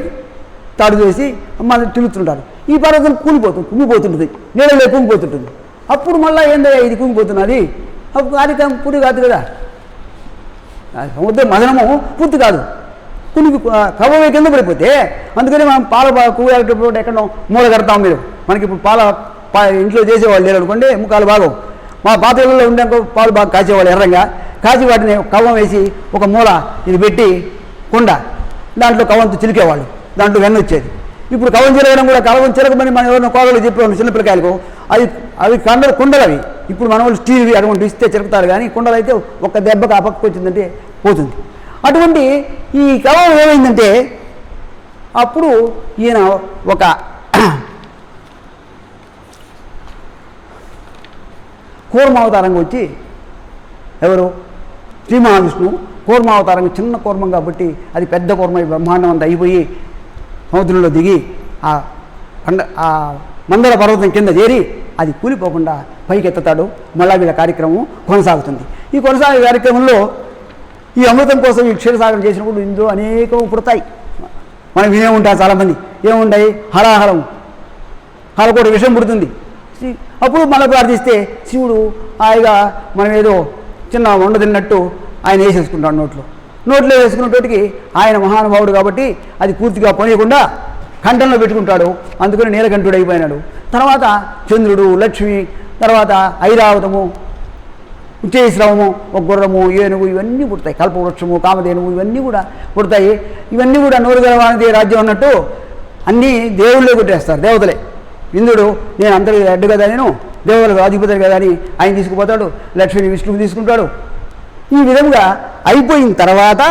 తాడు వేసి మన తిరుగుతుంటారు. ఈ పర్వతం కుంగిపోతుంటుంది, నీళ్ళలో కుంగిపోతుంటుంది. అప్పుడు మళ్ళీ ఏందయ్యా ఇది కుంగిపోతున్నది, అప్పుడు అది పూర్తి కాదు కదా, సముద్రం మదనము పూర్తి కాదు, కొన్ని కవ్వమే కింద పడిపోతే. అందుకని మనం పాల కూరేటప్పుడు ఎక్కడో మూల కడతాం. మీరు మనకి ఇప్పుడు ఇంట్లో చేసేవాళ్ళు లేరు అనుకోండి, ముఖాలు భాగం మా పాత ఇళ్ళలో ఉండే పాలు బాగా కాచేవాళ్ళు ఎర్రంగా కాచి వాటిని కవ్వం వేసి ఒక మూల ఇది పెట్టి కుండ, దాంట్లో కవ్వంతో చిలికేవాళ్ళు, దాంట్లో వెన్న వచ్చేది. ఇప్పుడు కవ్వం చిలకడం కూడా కవ్వం చిలకమని మనం ఎవరైనా కోగలు చెప్పేవాళ్ళు చిన్నపిల్లకాయలకు, అవి కుండలు అవి. ఇప్పుడు మన వాళ్ళు స్టీల్వి అటువంటి ఇస్తే చిలుకుతారు, కానీ కుండలు అయితే ఒక దెబ్బకు ఆ పక్కకు వచ్చిందంటే పోతుంది. అటువంటి ఈ కవ్వం ఏమైందంటే అప్పుడు ఈయన ఒక కూర్మావతారంగా వచ్చి, ఎవరు శ్రీ మహావిష్ణువు కూర్మావతారంగా, చిన్న కూర్మం కాబట్టి అది పెద్ద కూర్మ బ్రహ్మాండం అంతా అయిపోయి సముద్రంలో దిగి ఆ మందర పర్వతం కింద చేరి అది కూలిపోకుండా పైకి ఎత్తుతాడు. మళ్ళా వీళ్ళ కార్యక్రమం కొనసాగుతుంది. ఈ కొనసాగే కార్యక్రమంలో ఈ అమృతం కోసం ఈ క్షీరసాగరం చేసినప్పుడు ఇందులో అనేకం పుడతాయి. మనం వినే ఉంటాం చాలామంది, ఏముంటాయి, హరాహరం, హరకోటి విషయం పుడుతుంది. అప్పుడు మళ్ళీ ప్రార్థిస్తే శివుడు హాయిగా మనం ఏదో చిన్న వండ తిన్నట్టు ఆయన వేసేసుకుంటాడు నోట్లో వేసుకున్నప్పటికీ ఆయన మహానుభావుడు కాబట్టి అది పూర్తిగా పోనీయకుండా కంఠంలో పెట్టుకుంటాడు. అందుకని నీలకంఠుడు అయిపోయినాడు. తర్వాత చంద్రుడు, లక్ష్మి, తర్వాత ఐరావతము, ఉచ్చేశ్రవము, ఒక గుర్రము, ఏనుగు ఇవన్నీ పుడతాయి. కల్పవృక్షము, కామధేనువు ఇవన్నీ కూడా పుడతాయి. ఇవన్నీ కూడా నూరు గలవానిది రాజ్యం అన్నట్టు అన్నీ దేవుళ్ళే కొట్టేస్తారు, దేవతలే. ఇంద్రుడు నేను అందరి అడ్డు కదా, నేను దేవతలకు అధిపతి కదా అని ఆయన తీసుకుపోతాడు, లక్ష్మిని విష్ణువు తీసుకుంటాడు. ఈ విధంగా అయిపోయిన తర్వాత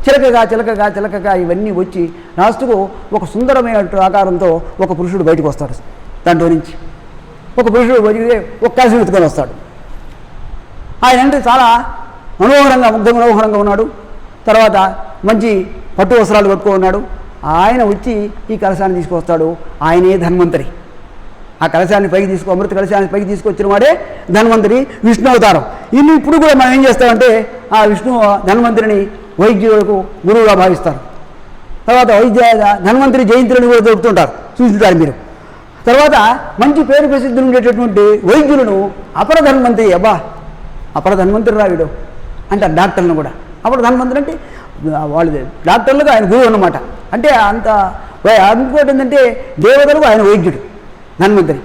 చిలకగా ఇవన్నీ వచ్చి లాస్ట్కు ఒక సుందరమైన ఆకారంతో ఒక పురుషుడు బయటకు వస్తాడు. దాంట్లో నుంచి ఒక పురుషుడు బయటికి ఒక కలశం ఎత్తుకొని వస్తాడు. ఆయన అంటే చాలా మనోహరంగా ఉన్నాడు. తర్వాత మంచి పట్టు వస్త్రాలు కట్టుకొని ఉన్నాడు. ఆయన వచ్చి ఈ కలశాన్ని తీసుకొస్తాడు. ఆయనే ధన్వంతరి. ఆ కలశాన్ని పైకి అమృత కలశాన్ని పైకి తీసుకొచ్చిన వాడే ధన్వంతరి, విష్ణు అవతారం. ఇప్పుడు కూడా మనం ఏం చేస్తామంటే ఆ విష్ణు ధన్వంతరిని వైద్యులకు గురువుగా భావిస్తారు. తర్వాత ధన్వంతరి జయంతులను కూడా దొరుకుతుంటారు, చూస్తుంటారు మీరు. తర్వాత మంచి పేరు ప్రసిద్ధులు ఉండేటటువంటి వైద్యులను అపర ధన్వంతరి, అపర ధన్వంతరి రాయుడు అంటారు డాక్టర్లను కూడా. అపర ధన్వంతరి అంటే వాళ్ళు డాక్టర్లుగా ఆయన గురువు అన్నమాట. అంటే అంత ఇంకోటి ఏంటంటే దేవతలకు ఆయన వైద్యుడు ధన్వంతరి.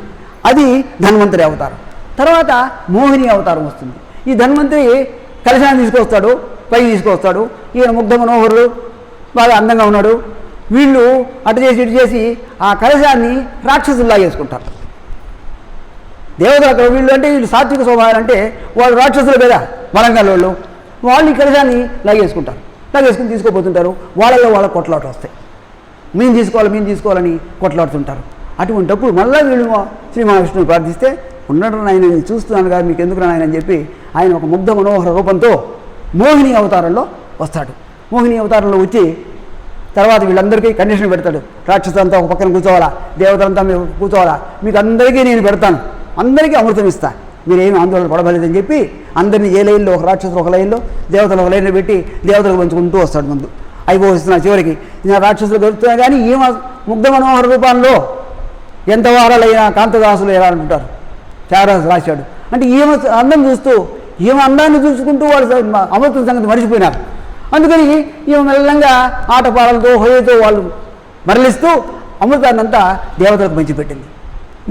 అది ధన్వంతరి అవతారం. తర్వాత మోహిని అవతారం వస్తుంది. ఈ ధన్వంతరి కలశాన్ని తీసుకొస్తాడు, పైకి తీసుకొస్తాడు. ఈయన ముగ్ధ మనోహరుడు, బాగా అందంగా ఉన్నాడు. వీళ్ళు అటు చేసి ఇటు చేసి ఆ కలశాన్ని రాక్షసులు లాగేసుకుంటారు. దేవతలు వీళ్ళు అంటే వీళ్ళు సాత్విక స్వభావాలు, అంటే వాళ్ళు రాక్షసులు కదా వరంగల్ వాళ్ళు ఈ కలశాన్ని లాగేసుకుంటారు. లాగేసుకుని తీసుకోపోతుంటారు. వాళ్ళ కొట్లాట వస్తాయి. మేము తీసుకోవాలని కొట్లాడుతుంటారు. అటువంటిప్పుడు మళ్ళీ వీళ్ళు శ్రీ మహావిష్ణువుని ప్రార్థిస్తే, ఉన్నాడు ఆయన చూస్తున్నాను కదా మీకు ఎందుకు నాయన అని చెప్పి ఆయన ఒక ముగ్ధ మనోహర రూపంతో మోహిని అవతారంలో వస్తాడు. మోహిని అవతారంలో వచ్చి తర్వాత వీళ్ళందరికీ కండిషన్ పెడతాడు. రాక్షసులంతా ఒక పక్కన కూర్చోవాలా, దేవతలంతా మీరు కూర్చోవాలా, మీకు అందరికీ నేను పెడతాను, అందరికీ అమృతం ఇస్తా, మీరేమి ఆందోళన పడబలేదని చెప్పి అందరినీ ఏ లైన్లో, ఒక రాక్షసులు ఒక లైన్లో, దేవతలు ఒక లైన్లో పెట్టి దేవతలకు పంచుకుంటూ వస్తాడు. ముందు అయిపోతున్నా చివరికి రాక్షసులు గెలుస్తున్నా కానీ ఈమె ముగ్ధ మనోహర రూపంలో ఎంత వారాలైనా కాంతదాసులు ఎలా అంటుంటారు, చారాసు రాశాడు. అంటే ఈమె అందం చూస్తూ, ఈమె అందాన్ని చూసుకుంటూ వాళ్ళు అమృతం సంగతి మరిచిపోయినారు. అందుకని ఈమె మెల్లంగా ఆటపాలలతో హోయతో వాళ్ళు మరలిస్తూ అమృతాన్ని అంతా దేవతలకు పంచిపెట్టింది.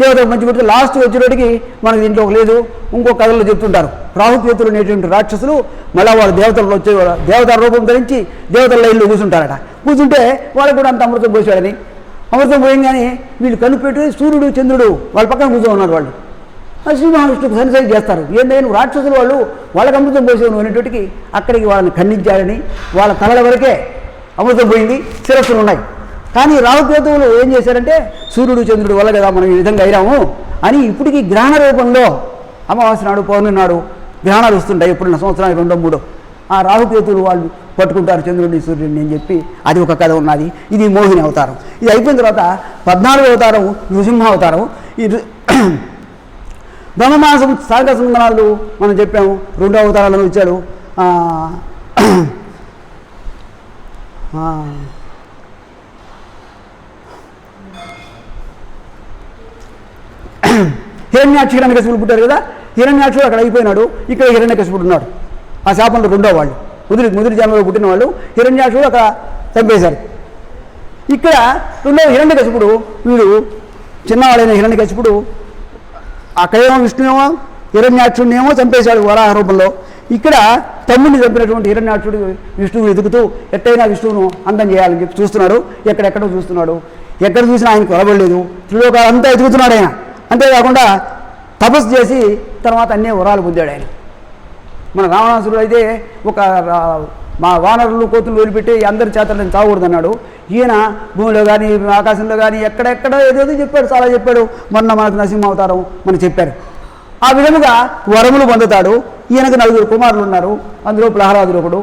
దేవతలకు పంచిపెట్టి లాస్ట్ వచ్చేటికి మనకి దీంట్లో లేదు, ఇంకో కథల్లో చెప్తుంటారు. రాహుకేతులు అనేటువంటి రాక్షసులు మళ్ళీ వాళ్ళు దేవతలు వచ్చే దేవత రూపం ధరించి దేవతల లైన్లో కూర్చుంటారట. కూర్చుంటే వాళ్ళకు కూడా అంత అమృతం పోసాడని, అమృతం పోయంగానే వీళ్ళు కనిపెట్టి సూర్యుడు చంద్రుడు వాళ్ళ పక్కన కూర్చో ఉన్నారు. వాళ్ళు శ్రీ మహావిష్ణువుకు సన్నిసైజ్ చేస్తారు. ఏంటంటే రాక్షసులు వాళ్ళకి అమృతం పోసేవారు అనేటోటికి అక్కడికి వాళ్ళని ఖండించారని, వాళ్ళ తలల వరకే అమృతం పోయింది, శిరస్సులు ఉన్నాయి. కానీ రాహుకేతువులు ఏం చేశారంటే సూర్యుడు చంద్రుడు వల్ల కదా మనం ఈ విధంగా అయినాము అని ఇప్పటికీ గ్రహణ రూపంలో అమావాస్య నాడు పౌర్ణమి నాడు గ్రహణాలు వస్తుంటాయి. ఎప్పుడున్న సంవత్సరానికి 2-3 ఆ రాహుకేతువులు వాళ్ళు పట్టుకుంటారు చంద్రుడిని సూర్యుడిని అని చెప్పి అది ఒక కథ ఉన్నది. ఇది మోహిని అవతారం. ఇది అయిపోయిన తర్వాత 14వ అవతారం నృసింహ అవతారం. ఈ బ్రహ్మమాసం సాగర సుందరాలు మనం చెప్పాము. 2వ అవతారాలను ఇచ్చాడు. హిరణ్యాక్షుడు పుట్టారు కదా, హిరణ్యాక్షుడు అక్కడ అయిపోయినాడు. ఇక్కడ హిరణ్యకశిపుడు ఉన్నాడు. ఆ శాపంలో 2వ వాళ్ళు ముదిరి జన్మలో పుట్టిన వాళ్ళు హిరణ్యాక్షుడు అక్కడ చంపేశారు. ఇక్కడ 2వ హిరణ్యకశిపుడు, వీడు చిన్నవాడైన హిరణ్యకశిపుడు అక్కడేమో విష్ణువేమో హిరణ్యాక్షుడినేమో చంపేశాడు వరాహ రూపంలో. ఇక్కడ తమ్ముడిని చంపినటువంటి హిరణ్యాక్షుడు విష్ణువు ఎదుగుతూ ఎట్టయినా విష్ణువును అందం చేయాలని చెప్పి చూస్తున్నాడు. ఎక్కడెక్కడో చూస్తున్నాడు. ఎక్కడ చూసినా ఆయనకు కొలబడలేదు. త్రిలోకాలు అంతా ఎదుగుతున్నాడు ఆయన. అంతేకాకుండా తపస్సు చేసి తర్వాత అన్నీ వరాలు పొందాడు ఆయన. మన రావణాసురుడు అయితే ఒక మా వానరులు కోతులు వదిలిపెట్టి అందరి చేతలను చావకూడదన్నాడు. ఈయన భూమిలో కానీ ఆకాశంలో కానీ ఎక్కడెక్కడ ఏదేదో చెప్పాడు, చాలా చెప్పాడు. మొన్న మనకు నరసింహ అవతారం మనం చెప్పారు. ఆ విధముగా వరములు పొందుతాడు. ఈయనకు 4 కుమారులు ఉన్నారు. అందులో ప్రహ్లాదుడు ఒకడు.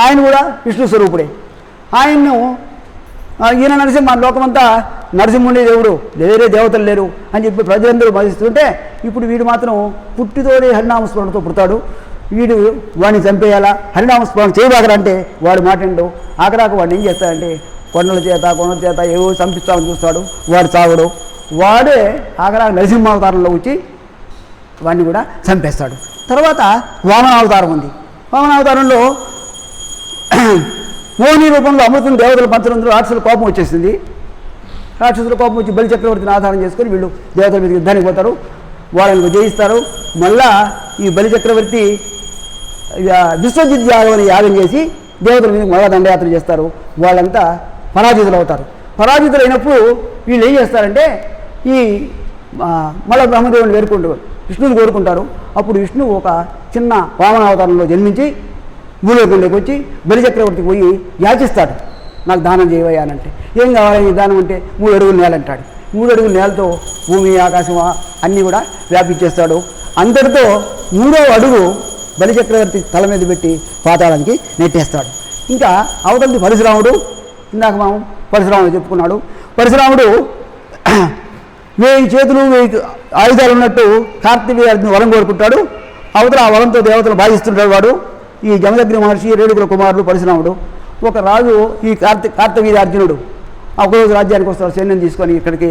ఆయన కూడా విష్ణు స్వరూపుడే. ఈయన నరసింహ లోకమంతా నరసింహుడి దేవుడు, వేరే దేవతలు లేరు అని చెప్పి ప్రజలందరూ భావిస్తుంటే ఇప్పుడు వీడు మాత్రం పుట్టితోనే హరినామస్మరణతో పుడతాడు. వీడు వాడిని చంపేయాలా, హరినామస్మరణ చేయబాగరంటే వాడు మాట్లాడు. ఆఖరాకు వాడిని ఏం చేస్తాడంటే కొండల చేత ఏవో చంపిస్తామని చూస్తాడు. వాడు చావడు. వాడే ఆఖరాకు నరసింహావతారంలో వచ్చి వాడిని కూడా చంపేస్తాడు. తర్వాత వామనావతారం ఉంది. వామనావతారంలో మోహిని రూపంలో అమృతం దేవతలు పంచడంలో రాక్షసుల కోపం వచ్చేసింది. రాక్షసుల కోపం వచ్చి బలి చక్రవర్తిని ఆధారం చేసుకొని వీళ్ళు దేవతల మీద యుద్ధానికి పోతారు. వాళ్ళని జయిస్తారు. మళ్ళా ఈ బలి చక్రవర్తి విశ్వజిత్ యాగం అని యాగం చేసి దేవతల మీద మళ్ళా దండయాత్ర చేస్తారు. వాళ్ళంతా పరాజితులు అవుతారు. పరాజితులు అయినప్పుడు వీళ్ళు ఏం చేస్తారంటే ఈ మళ్ళీ బ్రహ్మదేవుని విష్ణువుని కోరుకుంటారు. అప్పుడు విష్ణువు ఒక చిన్న వామన అవతారంలో జన్మించి భూలోకంలోకి వచ్చి బలిచక్రవర్తికి పోయి యాచిస్తాడు, నాకు దానం చేయవయ్యా అని. అంటే ఏం కావాలి దానం అంటే 3 అడుగుల నేల అంటాడు. 3 అడుగుల నేలతో భూమి ఆకాశం అన్నీ కూడా వ్యాపించేస్తాడు. అంతటితో 3వ అడుగు బలిచక్రవర్తి తల మీద పెట్టి పాతాళానికి నెట్టేస్తాడు. ఇంకా అవతలి పరశురాముడు, ఇందాక మనం పరశురాముడు చెప్పుకున్నాడు. పరశురాముడు 1000 చేతులు 1000 ఆయుధాలు ఉన్నట్టు కార్తవీర్యార్జునుని వరం కోరుకుంటాడు. అవతల ఆ వరంతో దేవతలు భావిస్తుంటాడు వాడు. ఈ జమదగ్ని మహర్షి, రేణుకుల కుమారుడు పరశురాముడు. ఒక రాజు ఈ కార్తవీర్యార్జునుడు ఒకరోజు రాజ్యానికి వస్తాడు సైన్యం తీసుకొని. ఇక్కడికి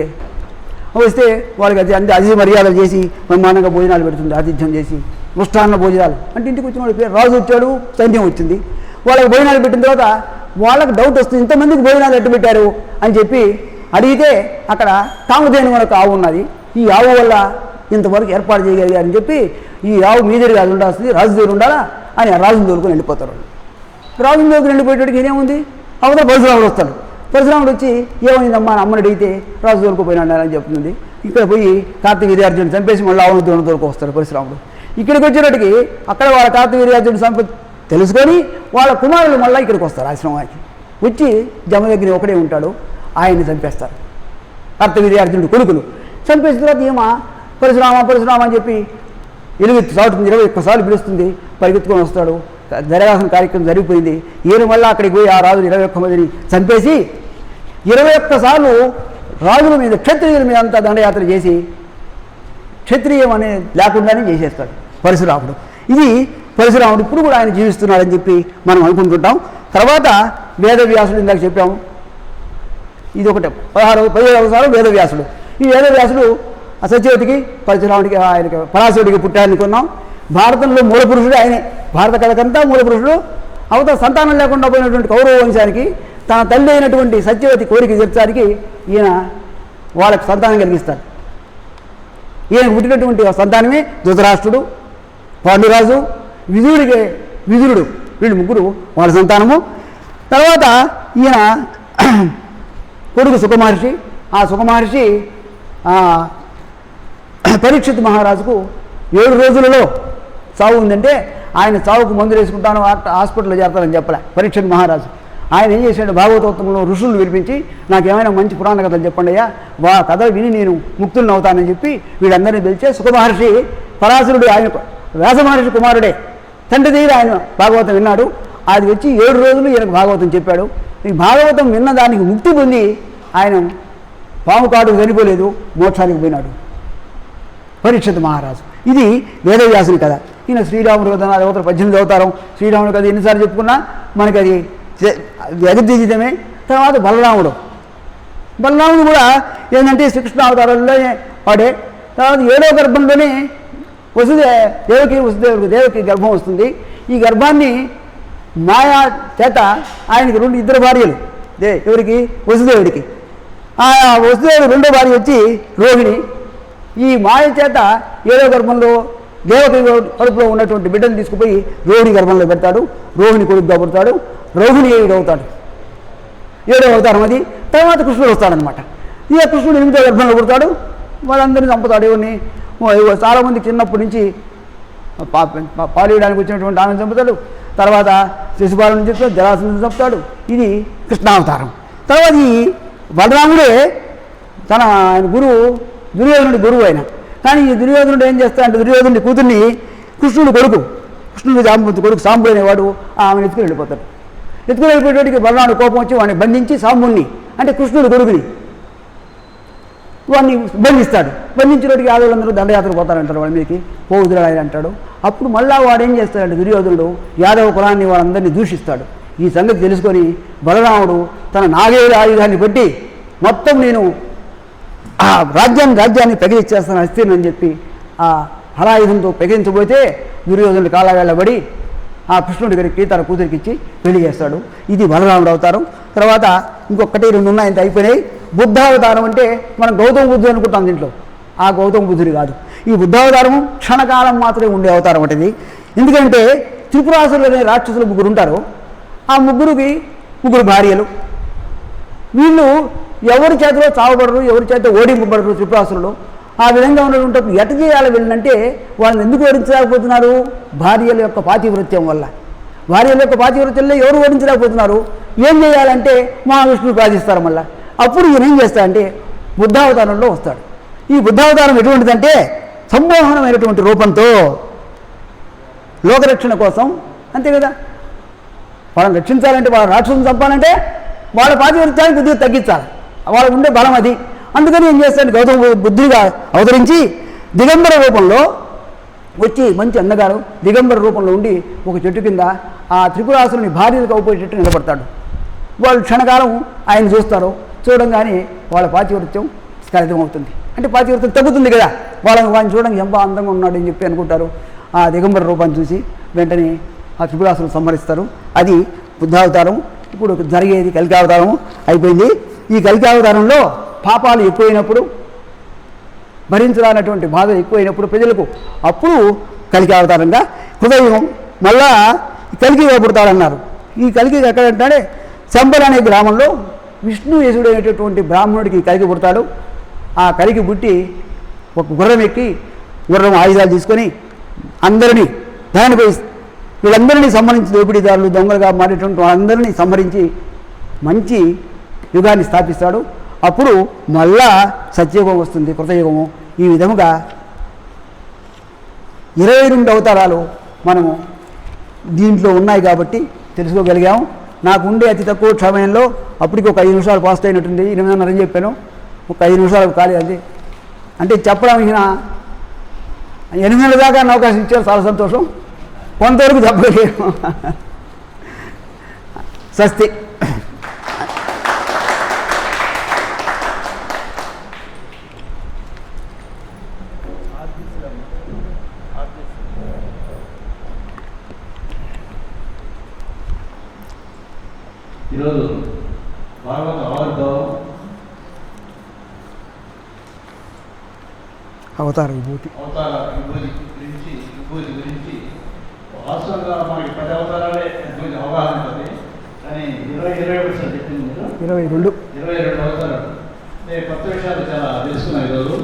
వస్తే వాళ్ళకి అతిథి మర్యాదలు చేసి బ్రహ్మాండంగా భోజనాలు పెడుతుంది, ఆతిథ్యం చేసి మృష్టాన్న భోజనాలు. అంటే ఇంటికి వచ్చిన వాడి పేరు రాజు వచ్చాడు, సైన్యం వచ్చింది. వాళ్ళకి భోజనాలు పెట్టిన తర్వాత వాళ్ళకి డౌట్ వస్తుంది, ఇంతమందికి భోజనాలు ఎట్టు పెట్టారు అని చెప్పి అడిగితే అక్కడ కామధేను వరకు ఆవు ఉన్నది, ఈ ఆవు వల్ల ఇంతవరకు ఏర్పాటు చేయగలిగారని చెప్పి ఈ ఆవు మీ దగ్గర కాదు ఉండాల్సింది, రాజు దగ్గర ఉండాలా అని ఆ రాజుని దొరుకుని వెళ్ళిపోతారు. రాజుని దొరుకుని వెళ్ళిపోయేటికి ఏముంది, అవతల పరశురాముడు వస్తాడు. పరశురాముడు వచ్చి ఏమైందమ్మా అమ్మని అడిగితే రాజు దొరికిపోయినాడు అని చెప్తుంది. ఇక్కడ పోయి కార్తవీర్యార్జునుడు చంపేసి మళ్ళీ ఆవును దొరికి వస్తాడు పరశురాముడు. ఇక్కడికి వచ్చేటట్టుకి అక్కడ వాళ్ళ కార్తవీర్యార్జునుడు సంపత్తి తెలుసుకొని వాళ్ళ కుమారులు మళ్ళీ ఇక్కడికి వస్తారు ఆశ్రమానికి. వచ్చి జమదగ్ని ఒకడే ఉంటాడు, ఆయన్ని చంపేస్తారు. కార్తవీర్యార్జునుడు కొడుకులు చంపేసిన తర్వాత ఏమా పరశురామ అని చెప్పి ఎలుగెత్తి సాగుతుంది, 21 సార్లు పిలుస్తుంది, పరిగెత్తుకొని వస్తాడు. జరగాల్సిన కార్యక్రమం జరిగిపోయింది. ఈయన మళ్ళీ అక్కడికి పోయి ఆ రాజులు 21 మందిని చంపేసి 21 సార్లు రాజుల మీద, క్షత్రియుల మీద అంతా దండయాత్ర చేసి క్షత్రియం అనే లేకుండానే చేసేస్తాడు పరశురాముడు. ఇది పరశురాముడు ఇప్పుడు కూడా ఆయన జీవిస్తున్నాడని చెప్పి మనం అనుకుంటుంటాం. తర్వాత వేదవ్యాసుడు ఇందాక చెప్పాము, ఇది ఒకటే 15వ సారం వేదవ్యాసుడు. ఈ వేదవ్యాసుడు సత్యవతికి పరశురాముడికి ఆయనకి పరాశరుడికి పుట్టారనుకున్నాం. భారతంలో మూలపురుషుడు ఆయనే, భారత కథకంతా మూలపురుషుడు. అవతల సంతానం లేకుండా పోయినటువంటి కౌరవ వంశానికి తన తల్లి అయినటువంటి సత్యవతి కోరిక తీర్చడానికి ఈయన వాళ్ళకి సంతానం కలిగిస్తాడు. ఈయన పుట్టినటువంటి సంతానమే ధృతరాష్ట్రుడు, పాండురాజు, విదురుడు, వీళ్ళు ముగ్గురు వాళ్ళ సంతానము. తర్వాత ఈయన కొడుకు సుఖమహర్షి. ఆ సుఖమహర్షి పరీక్షిత్ మహారాజుకు 7 రోజులలో చావు ఉందంటే ఆయన చావుకు మందులు వేసుకుంటాను హాస్పిటల్లో చేరతానని చెప్పలే పరీక్షిత్ మహారాజు. ఆయన ఏం చేశాడు, భాగవతోత్తంలో ఋషులను పిలిపించి నాకేమైనా మంచి పురాణ కథలు చెప్పండి అయ్యా, కథలు విని నేను ముక్తులను అవుతానని చెప్పి వీళ్ళందరినీ పిలిచే సుఖమహర్షి పరాశరుడు ఆయన వ్యాస మహర్షి కుమారుడే, తండ్రి దగ్గర ఆయన భాగవతం విన్నాడు. అది వచ్చి 7 రోజులు ఈయనకు భాగవతం చెప్పాడు. ఈ భాగవతం విన్న దానికి ముక్తి పొంది ఆయన పాము కాటుకు చనిపోలేదు, మోక్షానికి పోయినాడు పరీక్షిత్ మహారాజు. ఇది వేదవ్యాసుని కథ. ఈయన శ్రీరాముడు కథ 18వ అవతారం. శ్రీరాముడి కథ ఎన్నిసార్లు చెప్పుకున్నా మనకి అది జగద్విదితమే. తర్వాత బలరాముడు కూడా ఏంటంటే శ్రీకృష్ణ అవతారంలోనే వాడే. తర్వాత 7వ గర్భంలోనే దేవకి గర్భం వస్తుంది. ఈ గర్భాన్ని మాయా చేత ఆయనకి 2 భార్యలు, ఎవరికి వసుదేవుడికి. ఆ వసుదేవుడు 2వ భార్య వచ్చి రోహిణి. ఈ మాయ చేత 7వ గర్భంలో దేవకి కడుపులో ఉన్నటువంటి బిడ్డను తీసుకుపోయి రోహిణి గర్భంలో పెడతాడు. రోహిణి కొడుకుగా పుడతాడు. రోహిణి 7 అవుతాడు, 7వ అవతారం అది. తర్వాత కృష్ణుడు వస్తాడనమాట. ఇక కృష్ణుడు 8వ గర్భంలో పుడతాడు. వాళ్ళందరినీ చంపుతాడు. ఎవరిని చాలామంది చిన్నప్పటి నుంచి పాలేయడానికి వచ్చినటువంటి ఆమెను చంపుతాడు. తర్వాత శిశుపాలను చెప్తాడు, జరాసుని చంపుతాడు. ఇది కృష్ణావతారం. తర్వాత ఈ బలరాముడే ఆయన గురువు, దుర్యోధనుడి గురువు అయిన. కానీ ఈ దుర్యోధనుడు ఏం చేస్తాడంటే దుర్యోధనుడి కూతుర్ని కృష్ణుడి కొడుకు సాంబు అనేవాడు ఆమెను ఎత్తుకుని వెళ్ళిపోతాడు. ఎత్తుకుని వెళ్ళిపోయేటికి బలరాముడు కోపం వచ్చి వాడిని బంధించి సాంబుని అంటే కృష్ణుడి కొడుకుని వాడిని బంధిస్తాడు. బంధించినోటికి యాదవులందరూ దండయాత్ర పోతారంటారు, వాడి మీదకి పోవుదురా ఆయన అంటాడు. అప్పుడు మళ్ళా వాడు ఏం చేస్తాడంటే దుర్యోధనుడు యాదవ కులాన్ని వాళ్ళందరినీ దూషిస్తాడు. ఈ సంగతి తెలుసుకొని బలరాముడు తన నాగేయుల ఆయుధాన్ని పెట్టి మొత్తం నేను ఆ రాజ్యాన్ని పెగిలిచ్చేస్తాను అస్థిరని చెప్పి ఆ హలాయుధంతో పెగిలించబోతే దుర్యోధనుడు కాళ్ళవేళ్ళబడి ఆ కృష్ణుడి గారికి తన కూతురికి ఇచ్చి పెళ్లి చేస్తాడు. ఇది బలరాముడు అవతారం. తర్వాత ఇంకొకటి 2 ఉన్నాయంత అయిపోయినాయి. బుద్ధావతారం అంటే మనం గౌతమ బుద్ధుడు అనుకుంటాం, దీంట్లో ఆ గౌతమ బుద్ధుడు కాదు. ఈ బుద్ధావతారము క్షణకాలం మాత్రమే ఉండే అవతారం ఉంటుంది. ఎందుకంటే త్రిపురాసులు అనే రాక్షసులు 3 ఉంటారు. ఆ 3 భార్యలు. వీళ్ళు ఎవరి చేతిలో చావబడరు, ఎవరి చేత ఓడింపబడరు త్రిపురాసురులు. ఆ విధంగా ఉన్నటువంటి ఎట చేయాలి వీళ్ళంటే వాళ్ళని ఎందుకు ఓడించలేకపోతున్నారు? భార్యల యొక్క పాతివృత్యం వల్ల. భార్యల యొక్క పాతివృత్యంలో ఎవరు ఓడించలేకపోతున్నారు? ఏం చేయాలంటే మహావిష్ణువు ప్రార్థిస్తారు. మళ్ళీ అప్పుడు ఈయన ఏం చేస్తాడంటే బుద్ధావతారంలో వస్తాడు. ఈ బుద్ధావతారం ఎటువంటిదంటే సంమోహనమైనటువంటి రూపంతో లోకరక్షణ కోసం, అంతే కదా, వాళ్ళని రక్షించాలంటే, వాళ్ళ రాక్షసుని చంపాలంటే వాళ్ళ పాతివృత్యాన్ని కొద్దిగా తగ్గించాలి, వాళ్ళకు ఉండే బలం అది. అందుకని ఏం చేస్తాడు, గౌతమ బుద్ధుడిగా అవతరించి దిగంబర రూపంలో వచ్చి, మంచి అన్నగారు దిగంబర రూపంలో ఉండి ఒక చెట్టు కింద ఆ త్రిపురాసురుని భార్యలకు అయిపోయే చెట్టు నిలబడతాడు. వాళ్ళు క్షణకాలం ఆయన చూస్తారు. చూడంగానే వాళ్ళ పాతివృత్యం స్ఖలితం అవుతుంది. అంటే పాతివృత్యం తగ్గుతుంది కదా, వాళ్ళని చూడడానికి ఎంత అందంగా ఉన్నాడు అని చెప్పి అనుకుంటారు. ఆ దిగంబర రూపాన్ని చూసి వెంటనే ఆ త్రిపురాసురుని సంహరిస్తారు. అది బుద్ధావతారం. ఇప్పుడు జరిగేది కలికావతారం అయిపోయింది. ఈ కలికావతారంలో పాపాలు ఎక్కువైనప్పుడు, భరించరానటువంటి బాధ ఎక్కువైనప్పుడు ప్రజలకు, అప్పుడు కలికావతారంగా హృదయం మళ్ళా కలికిగా పుడతాడన్నారు. ఈ కలికి ఎక్కడంటే శంబర్ అనే గ్రామంలో విష్ణుయేశుడు అనేటటువంటి బ్రాహ్మణుడికి కలికి పుడతాడు. ఆ కలికి పుట్టి ఒక గుర్రం ఎక్కి, గుర్రం ఆయుధాలు తీసుకొని అందరినీ దానిపై వీళ్ళందరినీ సంహరించి, దోపిడీదారులు దొంగలుగా మారేటువంటి వాళ్ళందరినీ సంహరించి మంచి యుగాన్ని స్థాపిస్తాడు. అప్పుడు మళ్ళా సత్యయుగం వస్తుంది, కృతయుగము. ఈ విధముగా 22 అవతారాలు మనము దీంట్లో ఉన్నాయి కాబట్టి తెలుసుకోగలిగాము. నాకు ఉండే అతి తక్కువ సమయంలో అప్పటికి ఒక 5 నిమిషాలు పాస్ట్ అయినట్టుంది. 8:30 అని చెప్పాను, ఒక 5 నిమిషాలు ఖాళీ అది. అంటే చెప్పడానికి 8 నెలల దాకా అవకాశం ఇచ్చారు, చాలా సంతోషం. కొంతవరకు చెప్పగలిగాను. స్వస్తి. ఈరోజు భాగవత ఆవిర్భావం, అవతార విభూతి, అవతార విభూతి గురించి వాస్తవంగా మనకి 10 అవతారాలే కొంచెం అవగాహన ఉంటుంది. కానీ 22% చెప్పింది మీరు. 22 22 అవతారాలు అంటే కొత్త విషయాలు చాలా తెలుసుకున్నాం ఈరోజు.